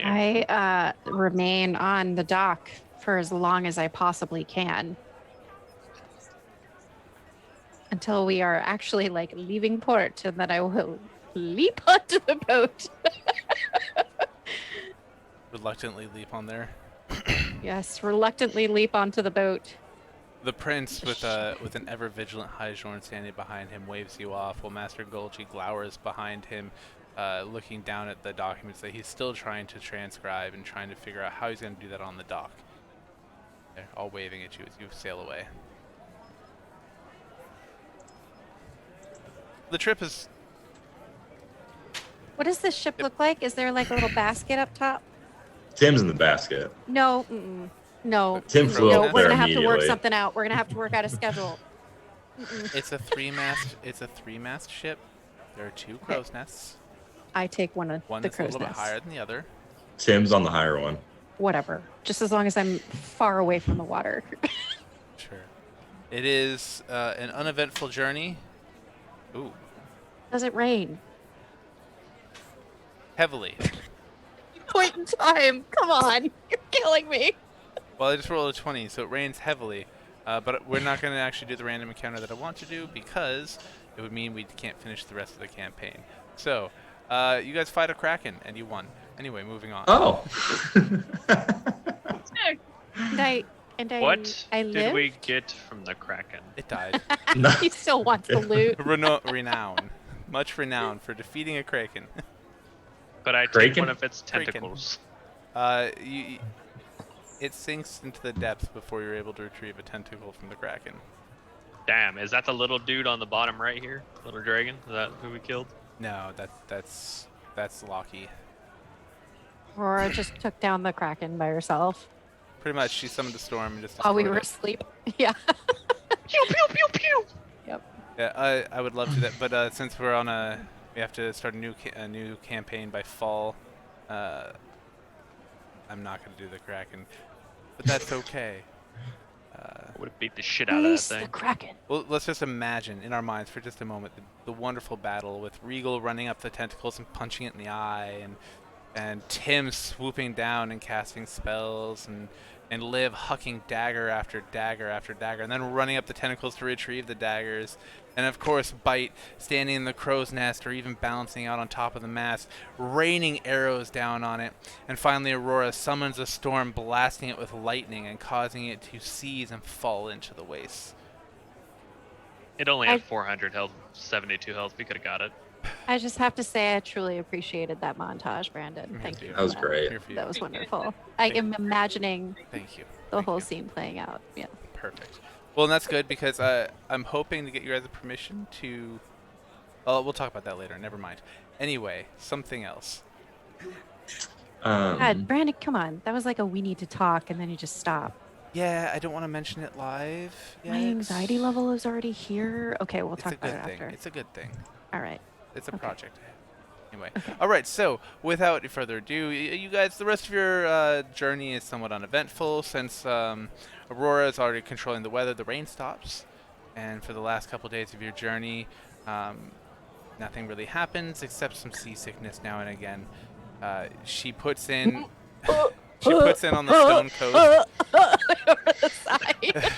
I remain on the dock for as long as I possibly can. Until we are actually like leaving port, and then I will leap onto the boat. Reluctantly leap on there. Yes, reluctantly leap onto the boat. The prince, with an ever-vigilant Highjorn standing behind him, waves you off, while Master Golgi glowers behind him, looking down at the documents that he's still trying to transcribe and trying to figure out how he's going to do that on the dock. They're all waving at you as you sail away. The trip is... What does this ship look like? Is there like a little basket up top? Tim's in the basket. No, no. Tim flew No, up we're there gonna have to work immediately. something out. We're gonna have to work out a schedule. It's a three-mast ship. There are two crow's nests. I take one of One the is a crow's little bit nests. higher than the other. Tim's on the higher one. Whatever. Just as long as I'm far away from the water. Sure. It is an uneventful journey. Ooh. Does it rain? Heavily. Point in time. Come on. You're killing me. Well, I just rolled a 20, so it rains heavily. But we're not going to actually do the random encounter that I want to do because it would mean we can't finish the rest of the campaign. So, you guys fight a kraken, and you won. Anyway, moving on. Oh! Sick. And I What I did live. we get from the Kraken? It died. He still wants the loot. Renown. Much renown for defeating a kraken. But I take Kraken? one of its Kraken. tentacles. It sinks into the depths before you're able to retrieve a tentacle from the kraken. Damn, is that the little dude on the bottom right here? Little dragon? Is that who we killed? No, that's Loki. Aurora just took down the Kraken by herself Pretty much, she summoned the storm and just while we destroyed were it. asleep. Yeah. Pew pew pew pew. Yeah, I would love to do that, but since we have to start a new campaign by fall. I'm not gonna do the Kraken, but that's okay. I would have beat the shit out of that Release the thing. Kraken. Well, let's just imagine in our minds for just a moment the wonderful battle with Regal running up the tentacles and punching it in the eye, and Tim swooping down and casting spells, and Liv hucking dagger after dagger after dagger, and then running up the tentacles to retrieve the daggers. And of course, Bite standing in the crow's nest or even balancing out on top of the mast, raining arrows down on it. And finally, Aurora summons a storm, blasting it with lightning and causing it to seize and fall into the wastes. It only had 400 health, 72 health. We could have got it. I just have to say I truly appreciated that montage, Brandon. Thank you. That was great. Here for you. That was wonderful. I am imagining Thank you. the Thank whole you. scene playing out. Yeah. Perfect. Well, and that's good because I'm hoping to get you guys permission to. Well, we'll talk about that later. Never mind. Anyway, something else. God, Brandon, come on. That was like a we need to talk, and then you just stop. Yeah, I don't want to mention it live. My yet. anxiety level is already here. Okay, we'll It's talk a about good it thing. after. It's a good thing. All right. It's a Okay. project. Anyway, all right. So, without further ado, you guys, the rest of your journey is somewhat uneventful since Aurora is already controlling the weather. The rain stops, and for the last couple days of your journey, nothing really happens except some seasickness now and again. She puts in. She puts in on the stone coast. Over the side.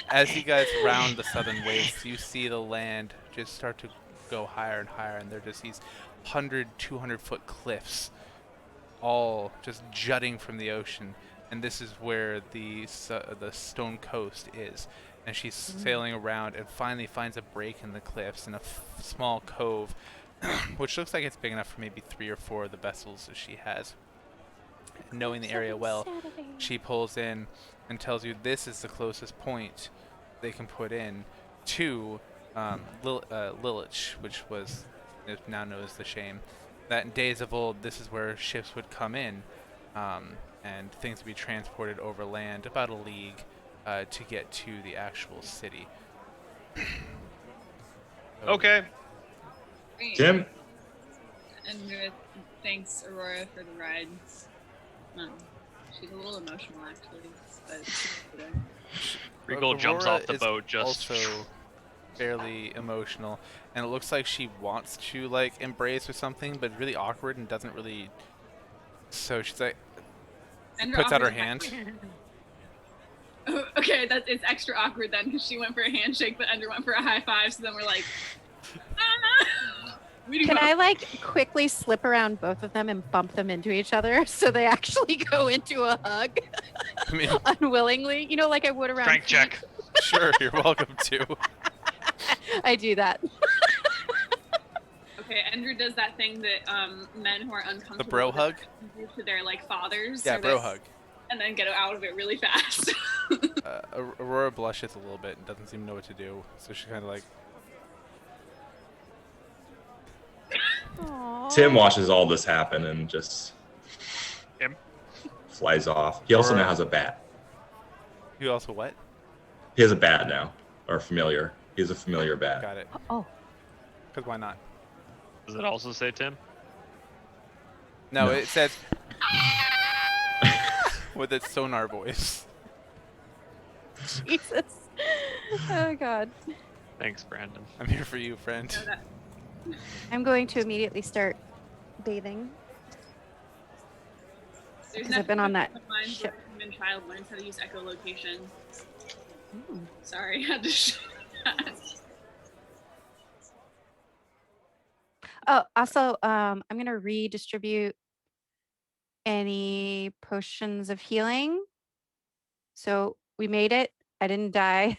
As you guys round the southern wastes, you see the land just start to go higher and higher, and there are just these 100, 200-foot cliffs, all just jutting from the ocean. And this is where the stone coast is. And she's sailing around and finally finds a break in the cliffs in a small cove, which looks like it's big enough for maybe 3 or 4 of the vessels that she has. Knowing the area well, she pulls in and tells you this is the closest point they can put in to Lilich, which is now known as the Shame. That in days of old, this is where ships would come in, and things would be transported over land about a league to get to the actual city. Okay. Great. Tim, And thanks, Aurora, for the ride. She's a little emotional, actually. But Regal jumps Aurora off the is boat just. also fairly emotional, and it looks like she wants to like embrace or something, but really awkward and doesn't really. So she's like, Ender puts out her offers a hand. Oh, okay, it's extra awkward then because she went for a handshake, but Ender went for a high five. So then we're like, ah! We do Can both. I like quickly slip around both of them and bump them into each other so they actually go into a hug I mean, unwillingly? You know, like I would around. Strength feet? check. sure, you're welcome to. I do that. Okay, Ender does that thing that men who are uncomfortable. The bro with hug? do to their like fathers. Yeah, or bro this- hug. And then get out of it really fast. Aurora blushes a little bit and doesn't seem to know what to do, so she's kind of like, Aw. Tim watches all this happen and just Tim? flies off. He also Or- now has a bat. you also what? He has a bat now, or familiar. He has a familiar bat. Got it. Oh, Because why not? Does it also say Tim? No, No. it says with its sonar voice. Jesus. Oh, God. Thanks, Brandon. I'm here for you, friend. I'm going to immediately start bathing. There's 'Cause I've been on that nothing in minds ship. where a human child learns how to use echolocation. Ooh. Sorry, I had to show that. Oh, also, I'm gonna redistribute any potions of healing. So we made it. I didn't die.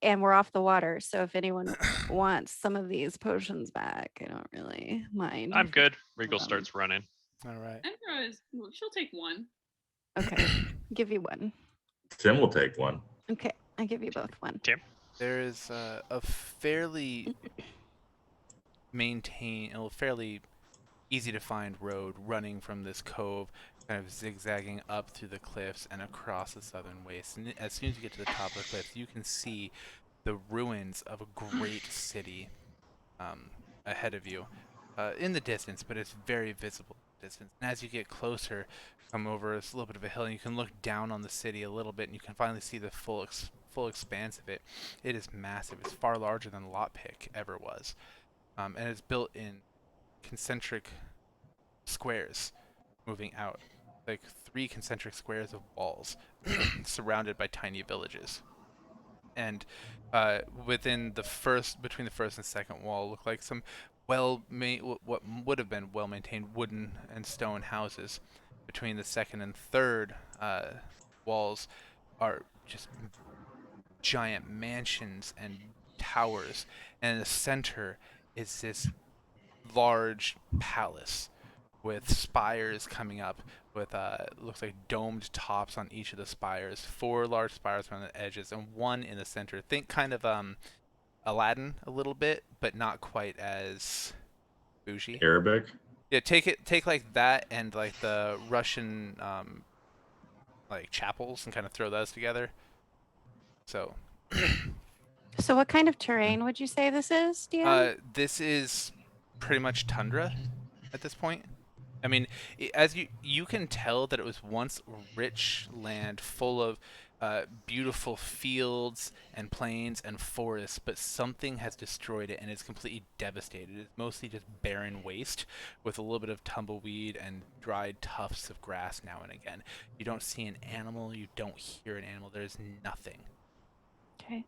And we're off the water. So if anyone wants some of these potions back, I don't really mind. I'm good. Regal Um, starts running. All right. Ender is, well, she'll take one. Okay. Give you one. Tim will take one. Okay. I give you both one. Tim? There is a fairly fairly easy to find road running from this cove, kind of zigzagging up through the cliffs and across the southern waste. And as soon as you get to the top of the cliffs, you can see the ruins of a great city ahead of you in the distance, but it's very visible in the distance. And as you get closer, come over a little bit of a hill, and you can look down on the city a little bit, and you can finally see the full expanse of it. It is massive. It's far larger than Lockpick ever was, and it's built in concentric squares, moving out like 3 concentric squares of walls, surrounded by tiny villages. And within between the first and second wall, look like some what would have been well maintained wooden and stone houses. Between the second and third walls are just giant mansions and towers, and in the center is this large palace with spires coming up with looks like domed tops on each of the spires, 4 large spires around the edges and one in the center. Think kind of Aladdin a little bit, but not quite as bougie. Arabic. Yeah, take like that and like the Russian like chapels and kind of throw those together. So So what kind of terrain would you say this is, DM? this is pretty much tundra at this point. I mean, as you can tell that it was once rich land full of beautiful fields and plains and forests, but something has destroyed it and it's completely devastated. It's mostly just barren waste with a little bit of tumbleweed and dried tufts of grass now and again. You don't see an animal, you don't hear an animal, there's nothing. Okay.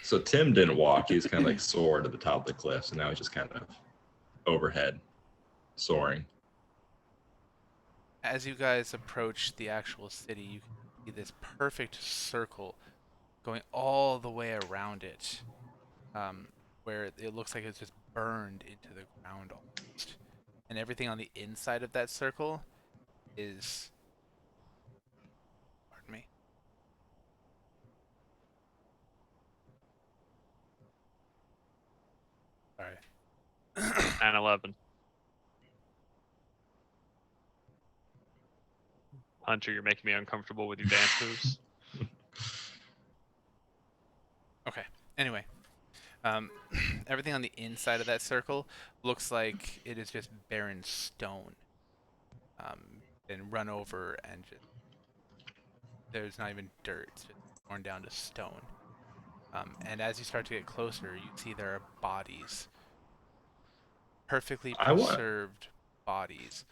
So Tim didn't walk. He was kind of like soared to the top of the cliffs, and now he's just kind of overhead, soaring. As you guys approach the actual city, you can see this perfect circle going all the way around it, where it looks like it's just burned into the ground almost. And everything on the inside of that circle is, pardon me, sorry. 9/11. Hunter, you're making me uncomfortable with your dance moves. Okay. Anyway, everything on the inside of that circle looks like it is just barren stone, and run over, and just, there's not even dirt; it's just worn down to stone. And as you start to get closer, you see there are bodies, perfectly I want. preserved bodies,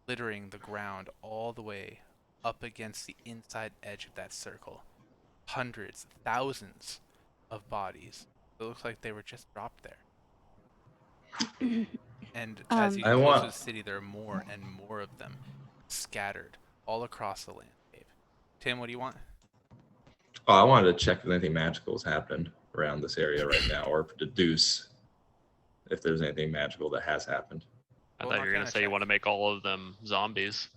littering the ground all the way up against the inside edge of that circle. Hundreds, thousands of bodies. It looks like they were just dropped there. And as you Um, I get closer to want. the city, there are more and more of them scattered all across the landscape. Tim, what do you want? Oh, I wanted to check if anything magical is happening around this area right now, or deduce if there's anything magical that has happened. I Well, thought you were Arcana gonna say you check. want to make all of them zombies.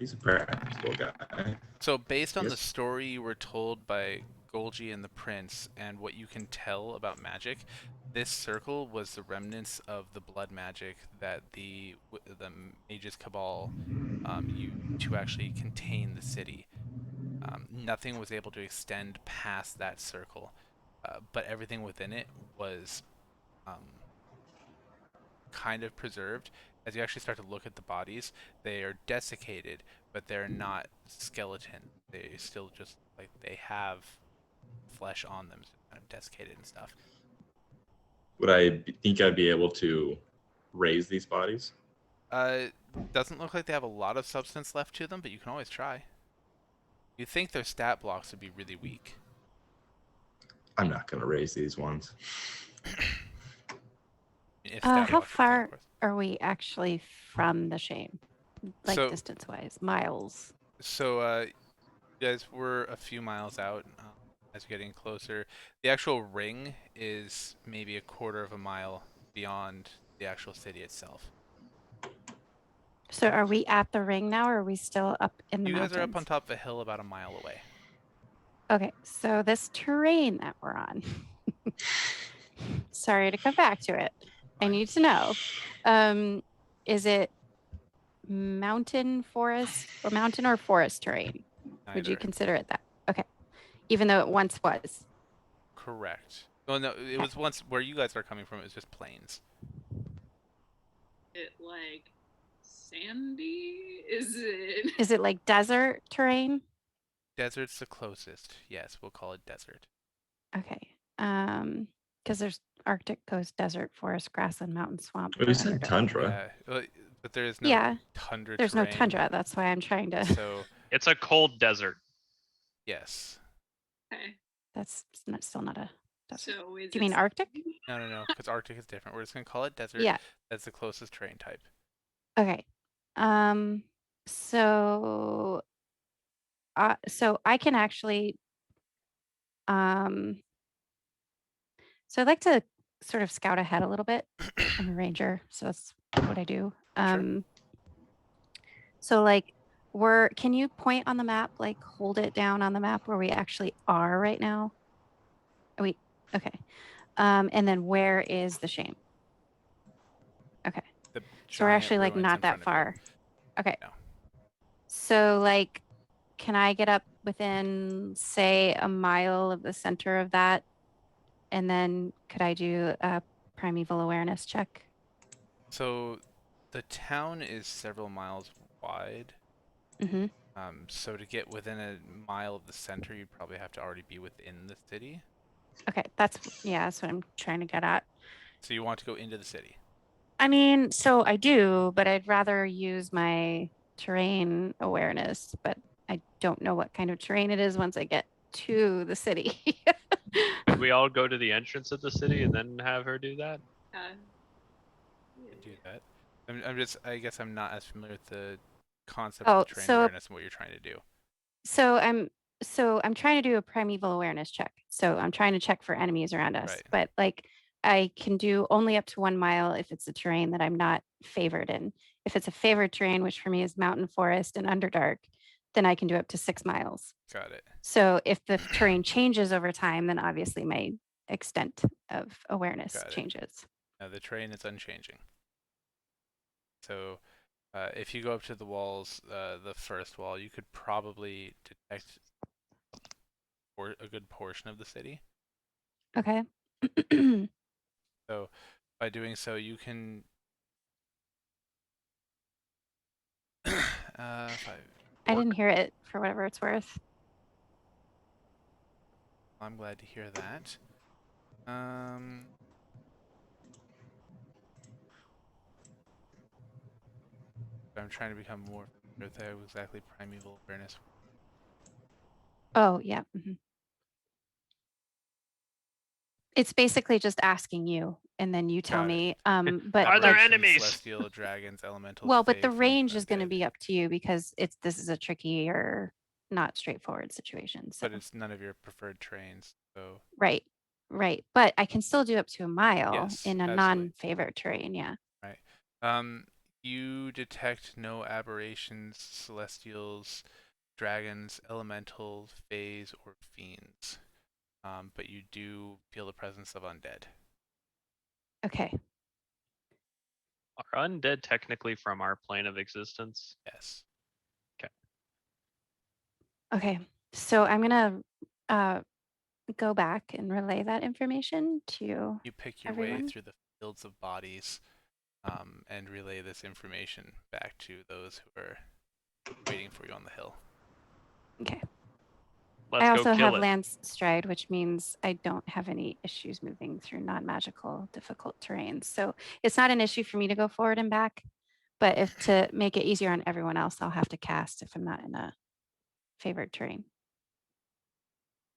He's a practical guy. So, based on the Yes. story you were told by Golgi and the Prince, and what you can tell about magic, this circle was the remnants of the blood magic that the Mages Cabal used to actually contain the city. Nothing was able to extend past that circle, but everything within it was kind of preserved. As you actually start to look at the bodies, they are desiccated, but they're not skeleton. They still just like they have flesh on them, so kind of desiccated and stuff. Would I think I'd be able to raise these bodies? Doesn't look like they have a lot of substance left to them, but you can always try. You'd think their stat blocks would be really weak. I'm not gonna raise these ones. If how blocks are a thing, far of course. are we actually from the shame? Like So- distance-wise, miles. So, you guys were a few miles out. As you're getting closer, the actual ring is maybe a quarter of a mile beyond the actual city itself. So are we at the ring now, or are we still up in the You guys mountains? are up on top of a hill about a mile away. Okay, so this terrain that we're on. Sorry to come back to it. I Fine. need to know. Is it mountain or forest terrain? Would you Neither. consider it that? Okay. Even though it once was. Correct. Well, no, it Okay. was once where you guys are coming from. It was just plains. It like sandy? Is it? Is it like desert terrain? Desert's the closest. Yes, we'll call it desert. Okay. Because there's Arctic coast, desert, forest, grassland, mountain, swamp, Well, or you said underdark. tundra. Yeah, well, but there is no Yeah, tundra there's no terrain. tundra. That's why I'm trying to. So It's a cold desert. yes. Okay. That's still not a desert. So is Do you it mean Arctic? No, because Arctic is different. We're just gonna call it desert. Yeah. That's the closest terrain type. Okay. So I can actually so I'd like to sort of scout ahead a little bit. I'm a ranger, so that's what I do. Sure. So like can you point on the map, like hold it down on the map where we actually are right now? Are we okay. And then where is the shame? Okay. The So we're giant actually like ruins not in that front of far. Okay. No. So like can I get up within say a mile of the center of that? And then could I do a primeval awareness check? So the town is several miles wide. Mm-hmm. So to get within a mile of the center, you'd probably have to already be within the city. Okay, that's what I'm trying to get at. So you want to go into the city. I mean, so I do, but I'd rather use my terrain awareness, but I don't know what kind of terrain it is once I get to the city. Could we all go to the entrance of the city and then have her do that? You can do that. I guess I'm not as familiar with the concept Oh, of terrain awareness and what you're trying to do. so I'm trying to do a primeval awareness check. So I'm trying to check for enemies around us, Right. but like I can do only up to 1 mile if it's a terrain that I'm not favored in. If it's a favored terrain, which for me is mountain, forest, and underdark, then I can do up to 6 miles. Got it. So if the terrain changes over time, then obviously my extent of awareness Got it. changes. Now the terrain is unchanging. So if you go up to the walls, the first wall, you could probably detect a good portion of the city. Okay. So by doing so, you can. I didn't hear it for whatever it's worth. I'm glad to hear that. I'm trying to become more familiar with exactly primeval awareness. Oh, yeah. Mhm. It's basically just asking you, and then you tell Got it. me. But Are there like, enemies? Celestial dragons, elementals. well, but fae, the fiends, range is going to undead. be up to you because this is a tricky or not straightforward situation. So But it's none of your preferred trains, so right, right. But I can still do up to a mile yes, in a absolutely. non-favored terrain. Yeah. Right. You detect no aberrations, celestials, dragons, elementals, fays, or fiends. But you do feel the presence of undead. Okay. Are undead technically from our plane of existence? Yes. Okay. So I'm gonna go back and relay that information to You pick your way everyone. through the fields of bodies and relay this information back to those who are waiting for you on the hill. Okay. Let's I go also kill have it. lance stride, which means I don't have any issues moving through non-magical difficult terrains. So it's not an issue for me to go forward and back. But if to make it easier on everyone else, I'll have to cast if I'm not in a favored terrain.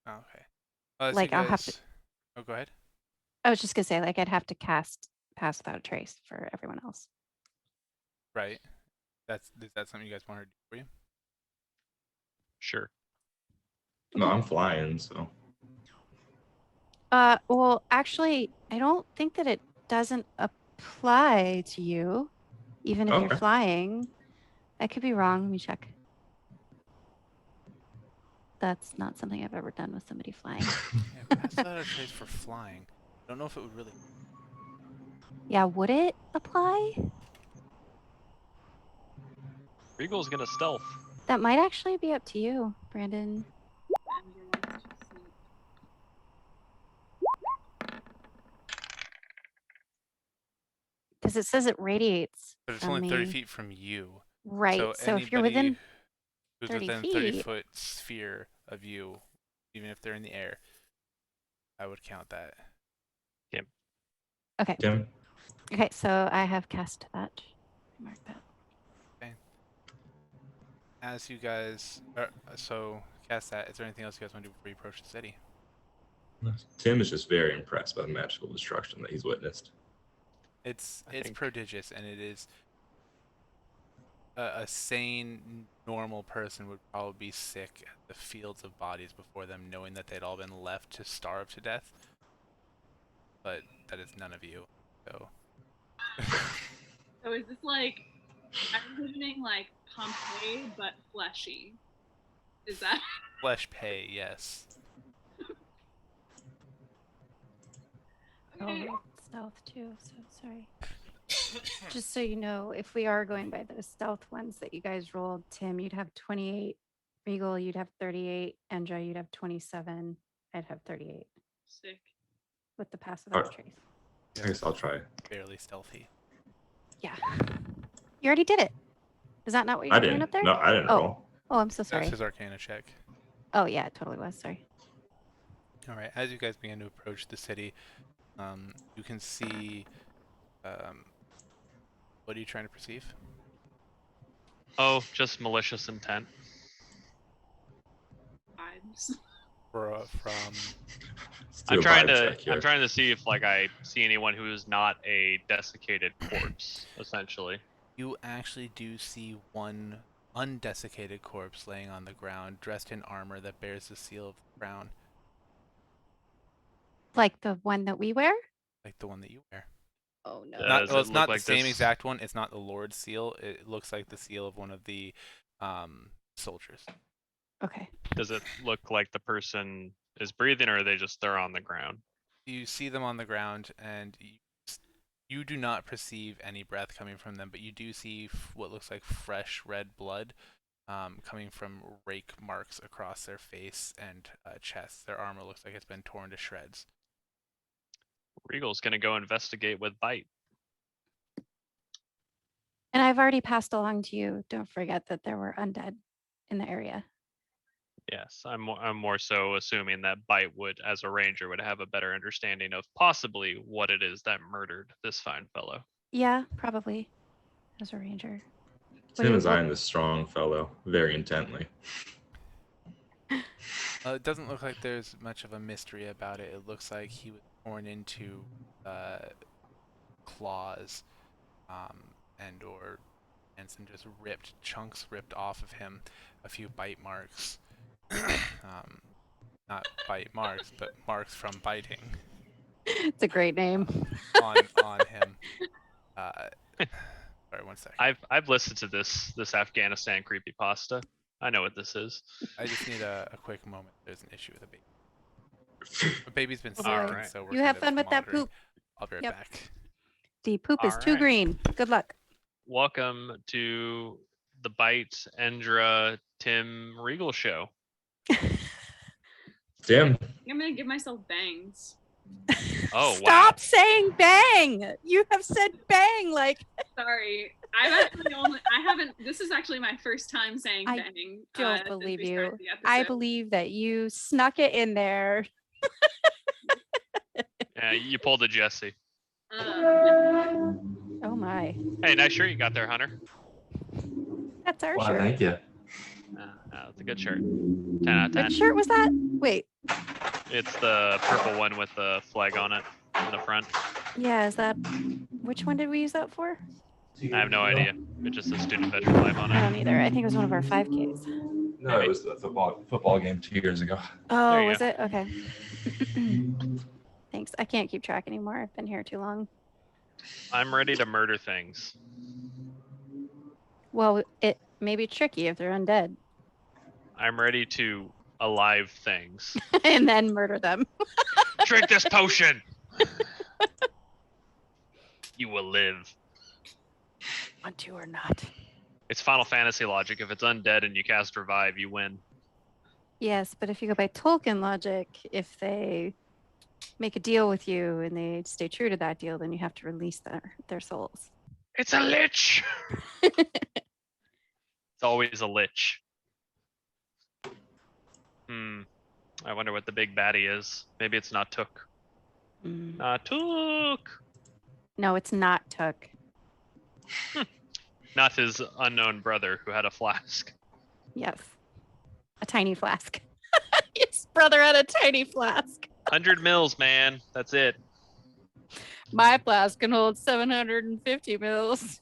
Oh, okay. So Like you I'll guys... have to. Oh, go ahead. I was just gonna say, like I'd have to cast Pass Without a Trace for everyone else. Right. Is that something you guys want to do for you? Sure. No, I'm flying, so. Well, actually, I don't think that it doesn't apply to you, even if you're Okay. flying. I could be wrong. Let me check. that's not something I've ever done with somebody flying. Yeah, pass that a trace for flying. I don't know if it would really. Yeah, would it apply? Regal's gonna stealth. That might actually be up to you, Brandon. Because it says it radiates But it's from only me. 30 feet from you. Right. So if you're within who's 30 within feet, 30-foot sphere of you, even if they're in the air, I would count that. okay. Tim? Okay, so I have cast that. Mark that. As you guys, so cast that. Is there anything else you guys want to do before you approach the city? Tim is just very impressed by the magical destruction that he's witnessed. It's I think- prodigious, and it is a sane, normal person would probably be sick at the fields of bodies before them, knowing that they'd all been left to starve to death. But that is none of you. So So is this like, I'm envisioning like Pompeii but fleshy? Is that? flesh pay, yes. Oh, Okay. right, stealth too. So sorry. Just so you know, if we are going by the stealth ones that you guys rolled, Tim, you'd have 28. Regal, you'd have 38. Endra, you'd have 27. I'd have 38 Sick. with the pass without Alright. trace. I guess I'll try. Barely stealthy. Yeah. You already did it. Is that not what you I were doing didn't. up there? No, I didn't Oh. roll. Oh, I'm so That's sorry. his Arcana check. Oh, yeah, it totally was. Sorry. All right. As you guys begin to approach the city, you can see. What are you trying to perceive? Oh, just malicious intent. Vibes. From Let's do I'm a trying vibe to. check here. I'm trying to see if like I see anyone who is not a desiccated corpse, essentially. you actually do see one undesiccated corpse laying on the ground, dressed in armor that bears the seal of the crown, Like the one that we wear? like the one that you wear. Oh, no. Not, Does well, it it's look not like the same this? exact one. It's not the Lord's seal. It looks like the seal of one of the soldiers. Okay. Does it look like the person is breathing, or are they just they're on the ground? You see them on the ground, and you do not perceive any breath coming from them, but you do see what looks like fresh red blood coming from rake marks across their face and chest. Their armor looks like it's been torn to shreds. Regal's gonna go investigate with Bite. And I've already passed along to you. Don't forget that there were undead in the area. Yes, I'm more so assuming that Bite would, as a ranger, would have a better understanding of possibly what it is that murdered this fine fellow. Yeah, probably. As a ranger. What do Tim you- is eyeing this strong fellow very intently. It doesn't look like there's much of a mystery about it. It looks like he was torn into claws and some just chunks ripped off of him, a few bite marks. Not bite marks, but marks from biting It's a great name. on him. Sorry, 1 second. I've listened to this Afghanistan creepypasta. I know what this is. I just need a quick moment. There's an issue with a baby. A baby's been sick, Alright. and so we're You have kind of fun with that monitoring. poop. I'll be right Yep. back. The poop is too Alright. green. Good luck. Welcome to the Bite Endra Tim Regal show. Tim, I'm gonna give myself bangs. Oh, Stop saying bang. You have said bang like Sorry, I haven't. This is actually my first time saying I bang. don't since believe we you. started the I episode. believe that you snuck it in there. Yeah, you pulled a Jesse. Oh my. Hey, nice shirt you got there, Hunter. That's our wow, shirt. thank you. That's a good shirt. 10 out of 10. Which shirt was that? Wait. It's the purple one with the flag on it in the front. Yeah, is that which one did we use that for? I have no idea. It's just a student veteran flag on I it. don't either. I think it was one of our 5Ks. No, it was the football game 2 years ago. Oh, you was it? Okay. Thanks. I can't keep track anymore. I've been here too long. I'm ready to murder things. Well, it may be tricky if they're undead. I'm ready to alive things. and then murder them. Drink this potion. You will live. Want to or not. It's Final Fantasy logic. If it's undead and you cast revive, you win. Yes, but if you go by Tolkien logic, if they make a deal with you and they stay true to that deal, then you have to release their souls. It's a lich. It's always a lich. I wonder what the big baddie is. Maybe it's not Took. Not Took. No, it's not Took. Not his unknown brother who had a flask. Yes. A tiny flask. His brother had a tiny flask. 100 mils, man. That's it. My flask can hold 750 mils.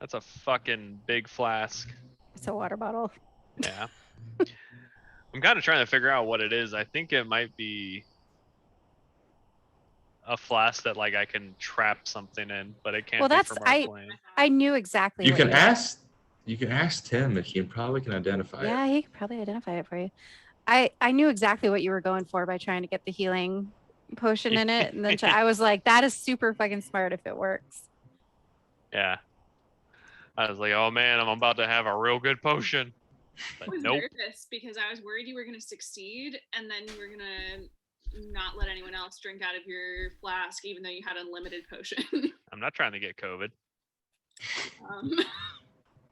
That's a fucking big flask. It's a water bottle. Yeah. I'm kind of trying to figure out what it is. I think it might be a flask that like I can trap something in, but it can't Well, be that's from our plane. I knew exactly. You what can were- ask. You can ask Tim, and he probably can identify it. Yeah, he could probably identify it for you. I knew exactly what you were going for by trying to get the healing potion in it, and then I was like, that is super fucking smart if it works. Yeah. I was like, oh man, I'm about to have a real good potion. I But was nope. nervous because I was worried you were going to succeed and then you were going to not let anyone else drink out of your flask, even though you had unlimited potion. I'm not trying to get COVID.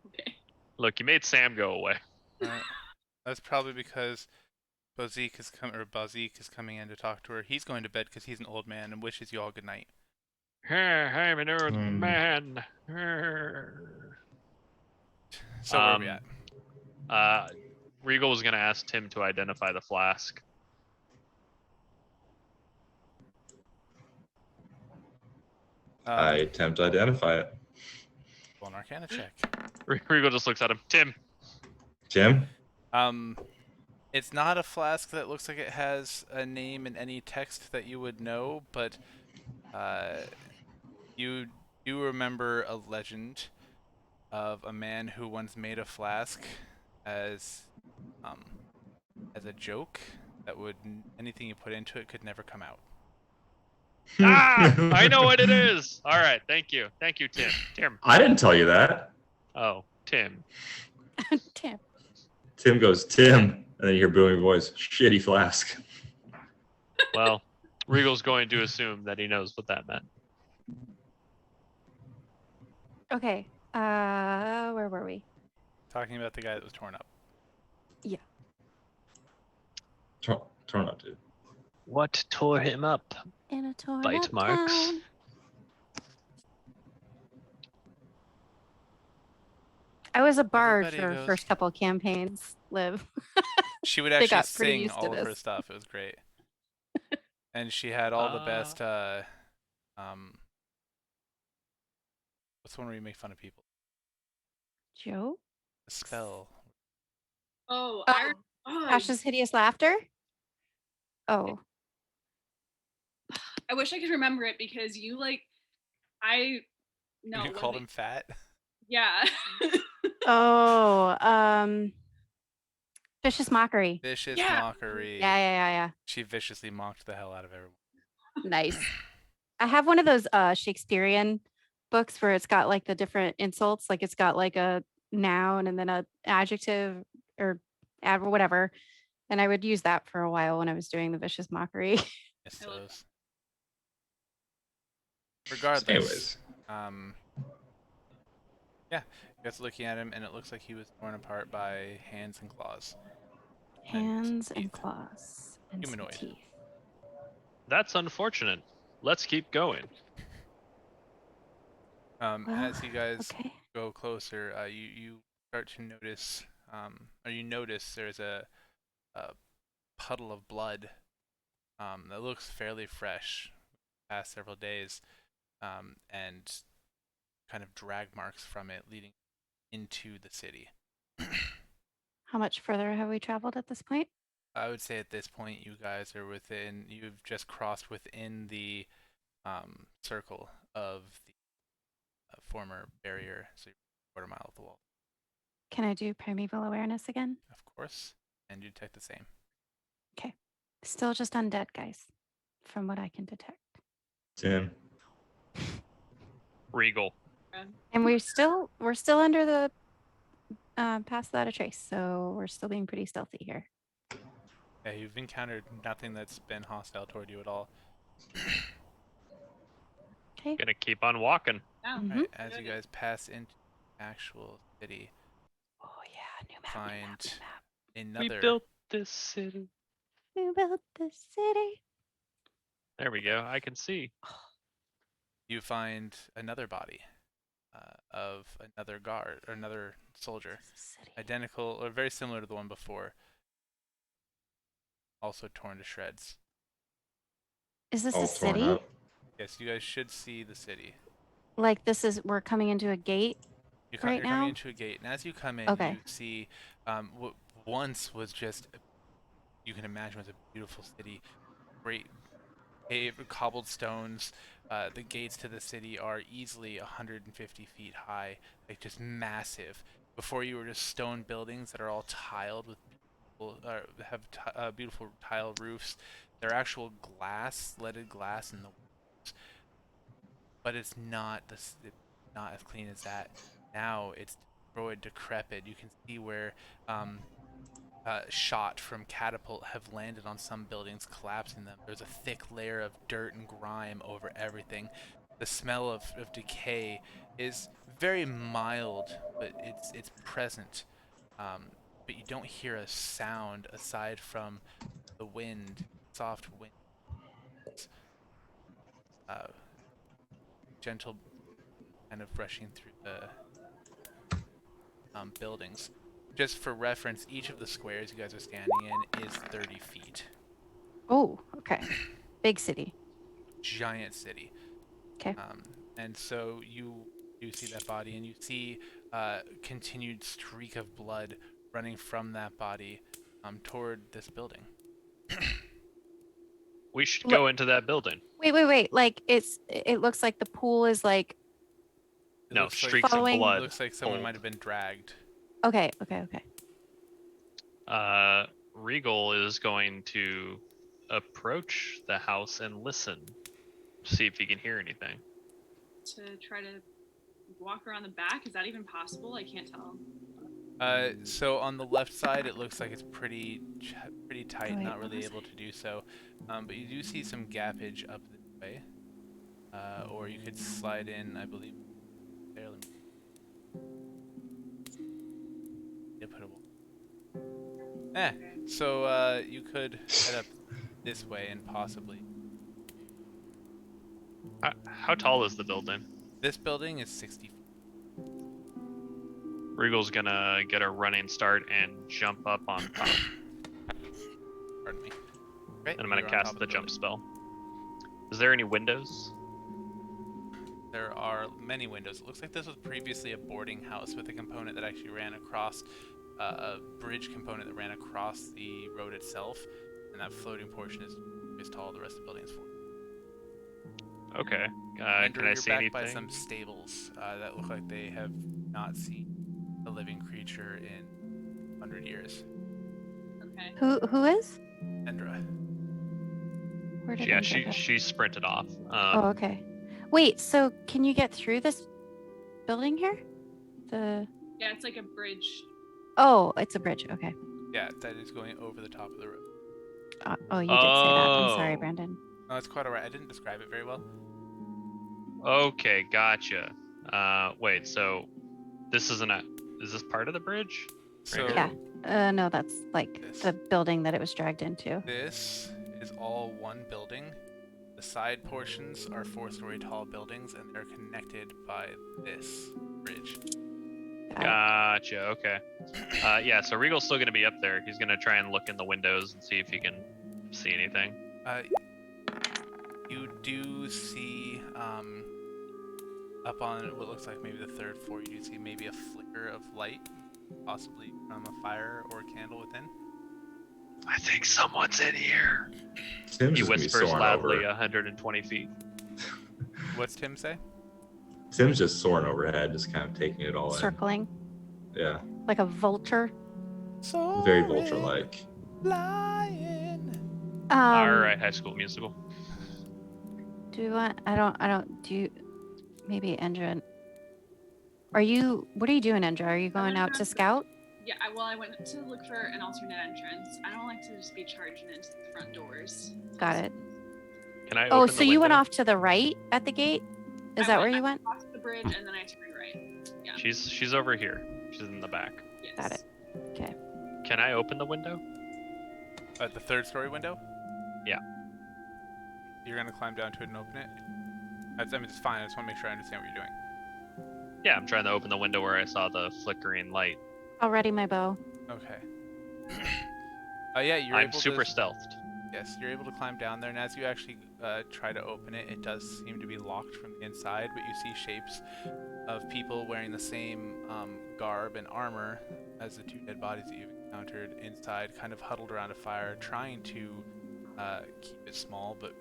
Okay. Look, you made Sam go away. That's probably because Bazik is coming in to talk to her. He's going to bed because he's an old man and wishes you all good night. Hey, I'm an old man. So where are we at? Regal was gonna ask Tim to identify the flask. I attempt to identify it. Roll an Arcana check. Regal just looks at him. Tim. Tim? It's not a flask that looks like it has a name in any text that you would know, but you do remember a legend of a man who once made a flask as a joke that would anything you put into it could never come out. I know what it is. All right, thank you, Tim. Tim. I didn't tell you that. Oh, Tim. Tim. Tim goes, Tim. And then you hear booming voice, shitty flask. Well, Regal's going to assume that he knows what that meant. Okay. Where were we? Talking about the guy that was torn up. Yeah. Torn up, dude. What tore him up? In a torn Bite up marks. town. I was a bard Everybody for her goes- first couple of campaigns, Liv. She would They actually got pretty sing used to all of her this. stuff. It was great. And she had all the best what's the one where you make fun of people? Joe? A spell. Oh, Tasha's hideous laughter? Oh. I wish I could remember it because you like, no. You called him fat? Yeah. Oh, vicious mockery. Vicious Yeah. mockery. Yeah. She viciously mocked the hell out of everyone. Nice. I have one of those Shakespearean books where it's got like the different insults, like it's got like a noun and then a adjective or whatever. And I would use that for a while when I was doing the vicious mockery. Yes, I love those. Regardless, Anyways. yeah, you guys looking at him, and it looks like he was torn apart by hands and claws. Hands and teeth. claws and some Humanoid. teeth. That's unfortunate. Let's keep going. As you guys Okay. go closer, you start to notice, or you notice there's a puddle of blood that looks fairly fresh, past several days, and kind of drag marks from it leading into the city. How much further have we traveled at this point? I would say at this point you guys are you've just crossed within the circle of the former barrier, so you're a quarter mile of the wall. Can I do primeval awareness again? Of course. And you detect the same. Okay. Still just undead, guys, from what I can detect. Tim. Regal. And we're still under the pass without a trace, so we're still being pretty stealthy here. Yeah, you've encountered nothing that's been hostile toward you at all. Okay. Gonna keep on walking. Yeah. Mhm. Right, as you guys pass into the actual city, Oh yeah, new map. find We another. built this city. We built the city. There we go. I can see. You find another body of another guard or another soldier, City. identical or very similar to the one before, also torn to shreds. Is this All a torn city? up. Yes, you guys should see the city. Like we're coming into a gate. You're Right coming now? into a gate, and as you come in, Okay. you see what once was just, you can imagine, was a beautiful city. Great paved cobblestones. The gates to the city are easily 150 feet high, like just massive. Before you were just stone buildings that are all tiled with beautiful tile roofs. They're actual glass, leaded glass in the walls, but it's not as clean as that. Now it's destroyed, decrepit. You can see where shot from catapult have landed on some buildings, collapsing them. There's a thick layer of dirt and grime over everything. The smell of decay is very mild, but it's present. But you don't hear a sound aside from the wind, soft wind, uh, gentle kind of rushing through the buildings. Just for reference, each of the squares you guys are standing in is 30 feet. Oh, okay. Big city. Giant city. Okay. And so you see that body, and you see continued streak of blood running from that body toward this building. We should go into that building. Wait. Like it looks like the pool is like. It No, looks streaks of blood. It looks like someone Hold. might have been dragged. Okay. Regal is going to approach the house and listen, see if he can hear anything. To try to walk around the back, is that even possible? I can't tell. So on the left side, it looks like it's pretty tight, Wait, not what really was able to do so. But you do see some gappage up this way. Or you could slide in, I believe. There, let me. Yeah, put a wall. So you could head up this way and possibly. How tall is the building? This building is 60 feet. Regal's gonna get a running start and jump up on top. Pardon me. Right, And I'm gonna you're on cast top of the the jump building. spell. Is there any windows? There are many windows. It looks like this was previously a boarding house with a component that actually ran across, a bridge component that ran across the road itself, and that floating portion is tall. The rest of the building is 40. Okay. And Can I you're see back anything? by some stables that look like they have not seen a living creature in 100 years. Okay. Who is? Endra. Where did Yeah, Andrea go? she sprinted off. Oh, okay. Wait, so can you get through this building here? Yeah, it's like a bridge. Oh, it's a bridge. Okay. Yeah, that is going over the top of the road. Oh, you did say that. I'm sorry, Oh. Brandon. No, it's quite alright. I didn't describe it very well. Okay, gotcha. Wait, so this is this part of the bridge? So Yeah. No, that's like This. the building that it was dragged into. this is all one building. The side portions are 4-story tall buildings, and they're connected by this bridge. Got Gotcha, okay. Yeah, so Regal's still gonna be up there. He's gonna try and look in the windows and see if he can see anything. You do see up on what looks like maybe the third floor, you do see maybe a flicker of light, possibly from a fire or a candle within. I think someone's in here. Tim's He just gonna be whispers soaring loudly over. 120 feet. What's Tim say? Tim's just soaring overhead, just kind of taking it all in. Circling. Yeah, Like a vulture. very vulture-like. Flying. All right, High School Musical. Do you want? Do you? Maybe Endra. What are you doing, Endra? Are you going out to scout? Yeah, I went to look for an alternate entrance. I don't like to just be charging into the front doors. Got it. Can I Oh, open so the you went window? off to the right at the gate? Is that where you went? Across the bridge and then I turned right. Yeah. She's over here. She's in the back. Yes. Got it. Okay. Can I open the window? At the third story window? Yeah. You're gonna climb down to it and open it? I mean, it's fine. I just want to make sure I understand what you're doing. Yeah, I'm trying to open the window where I saw the flickering light. I'll ready my bow. Okay. Yeah, you're I'm able super to... stealthed. Yes, you're able to climb down there, and as you actually try to open it, it does seem to be locked from the inside, but you see shapes of people wearing the same garb and armor as the two dead bodies that you've encountered inside, kind of huddled around a fire, trying to keep it small, but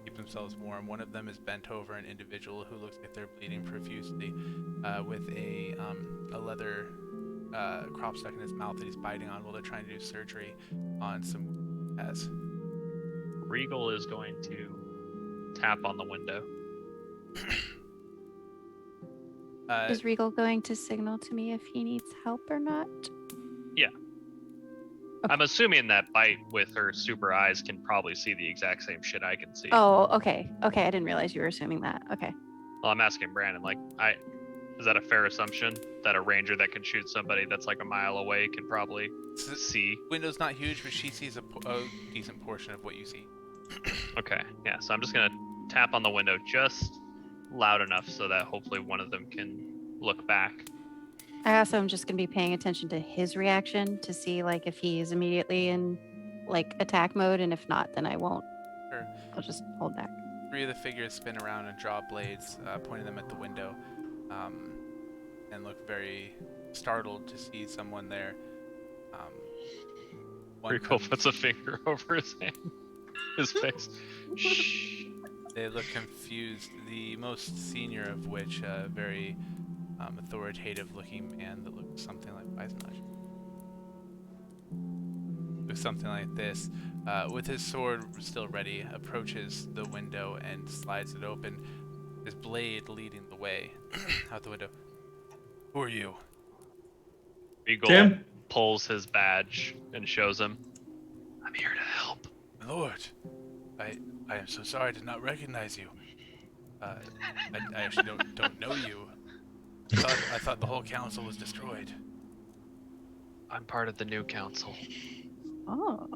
keep themselves warm. One of them is bent over an individual who looks like they're bleeding profusely with a leather crop stuck in his mouth that he's biting on while they're trying to do surgery on some as. Regal is going to tap on the window. Is Regal going to signal to me if he needs help or not? Yeah. Okay. I'm assuming that Bite with her super eyes can probably see the exact same shit I can see. Oh, okay. Okay, I didn't realize you were assuming that. Okay. Well, I'm asking Brandon, is that a fair assumption that a ranger that can shoot somebody that's like a mile away can probably see? Window's not huge, but she sees a decent portion of what you see. Okay, yeah, so I'm just gonna tap on the window just loud enough so that hopefully one of them can look back. I also am just going to be paying attention to his reaction to see like if he is immediately in like attack mode, and if not, then I won't. Sure. I'll just hold back. Three of the figures spin around and draw blades, pointing them at the window, and look very startled to see someone there. Rico puts a finger over his face. Shh. They look confused. The most senior of which, a very authoritative-looking man that looks something like Eisenach. Looks something like this, with his sword still ready, approaches the window and slides it open, his blade leading the way out the window. Who are you? Regal Tim? pulls his badge and shows him. I'm here to help. My lord, I am so sorry I did not recognize you. I actually don't know you. I thought the whole council was destroyed. I'm part of the new council. Oh.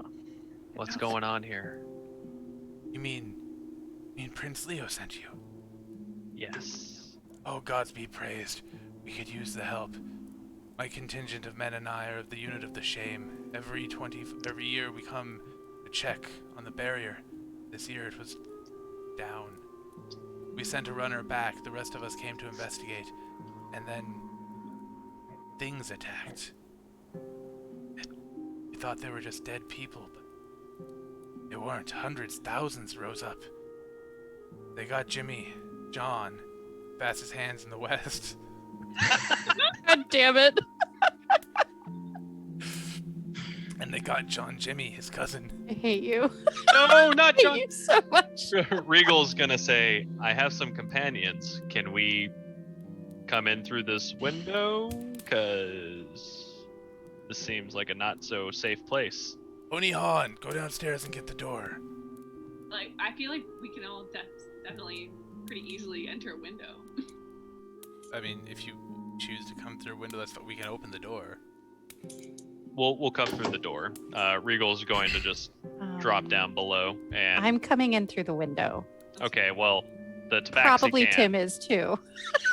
What's going on here? You mean Prince Leo sent you? Yes. Oh, gods be praised. We could use the help. My contingent of men and I are of the unit of the shame. Every year we come to check on the barrier. This year it was down. We sent a runner back. The rest of us came to investigate. And then things attacked. We thought they were just dead people, but they weren't. Hundreds, thousands rose up. They got Jimmy, John, fastest hands in the West. God damn it. And they got John Jimmy, his cousin. I hate you. No, not I John. hate you so much. Regal's gonna say, I have some companions. Can we come in through this window? Because this seems like a not so safe place. Oni Han, go downstairs and get the door. Like, I feel like we can all definitely pretty easily enter a window. I mean, if you choose to come through a window, that's we can open the door. We'll come through the door. Regal's going to just drop down below and I'm coming in through the window. okay, well, the tabaxi Probably can. Tim is too.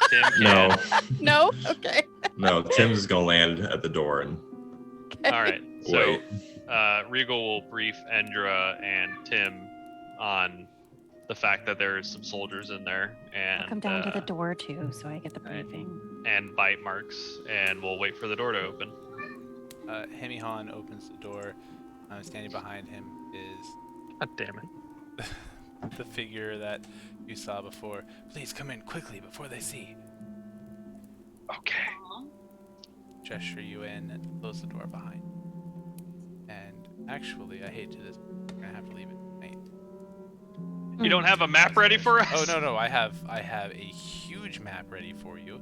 Tim can. No, No? Okay. no. Tim's is gonna land at the door and Okay. All right. So wait. Regal will brief Endra and Tim on the fact that there's some soldiers in there, and I'll come down to the door too, so I get the briefing. and bite marks, and we'll wait for the door to open. Hemi Han opens the door. Standing behind him is God damn it. the figure that you saw before. Please come in quickly before they see. Okay. Aw. gesture you in and close the door behind. And actually, I hate to do this. We're gonna have to leave it tonight. You don't have a map ready for us? Oh no, I have a huge map ready for you,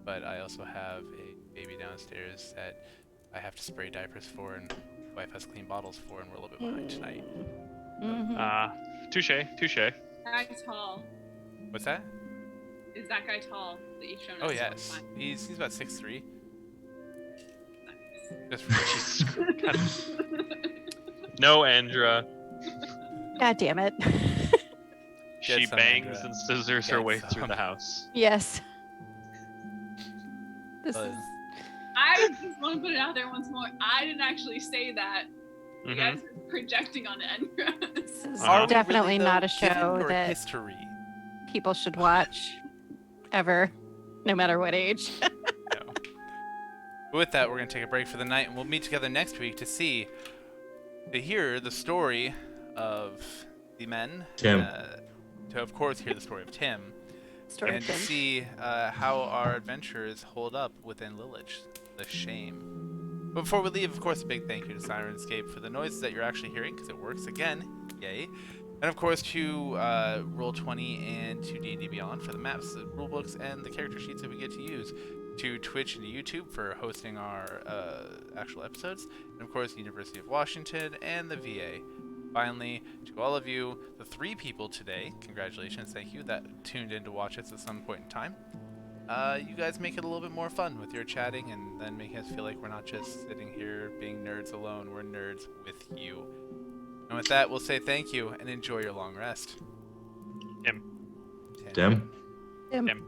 but I also have a baby downstairs that I have to spray diapers for, and my wife has clean bottles for, and we're a little bit behind tonight. Touche. Guy tall. What's that? Is that guy tall that you've shown us? Oh so yes, far? he's about 6'3". Nice. Just No, Andra. God damn it. She Get some, bangs Andra. and scissors her Get way through some. the house. Yes. This Uh, is I just want to put it out there once more. I didn't actually say that. You Mhm. guys are projecting on Endra. this is Are we definitely really, not though, a show given your that history. people should watch ever, no matter what age. No. But with that, we're going to take a break for the night, and we'll meet together next week to hear the story of the men. Tim. To, of course, hear the story of Tim. Story And of to Tim. see how our adventures hold up within Lilith, the shame. But before we leave, of course, a big thank you to Sirenscape for the noises that you're actually hearing, because it works again. Yay. And of course to Roll20 and to D&D Beyond for the maps, the rulebooks, and the character sheets that we get to use. To Twitch and to YouTube for hosting our actual episodes. And of course, University of Washington and the VA. Finally, to all of you, the 3 people today, congratulations, thank you, that tuned in to watch us at some point in time. You guys make it a little bit more fun with your chatting, and then making us feel like we're not just sitting here being nerds alone, we're nerds with you. And with that, we'll say thank you and enjoy your long rest. Tim. Tim? Tim. Tim.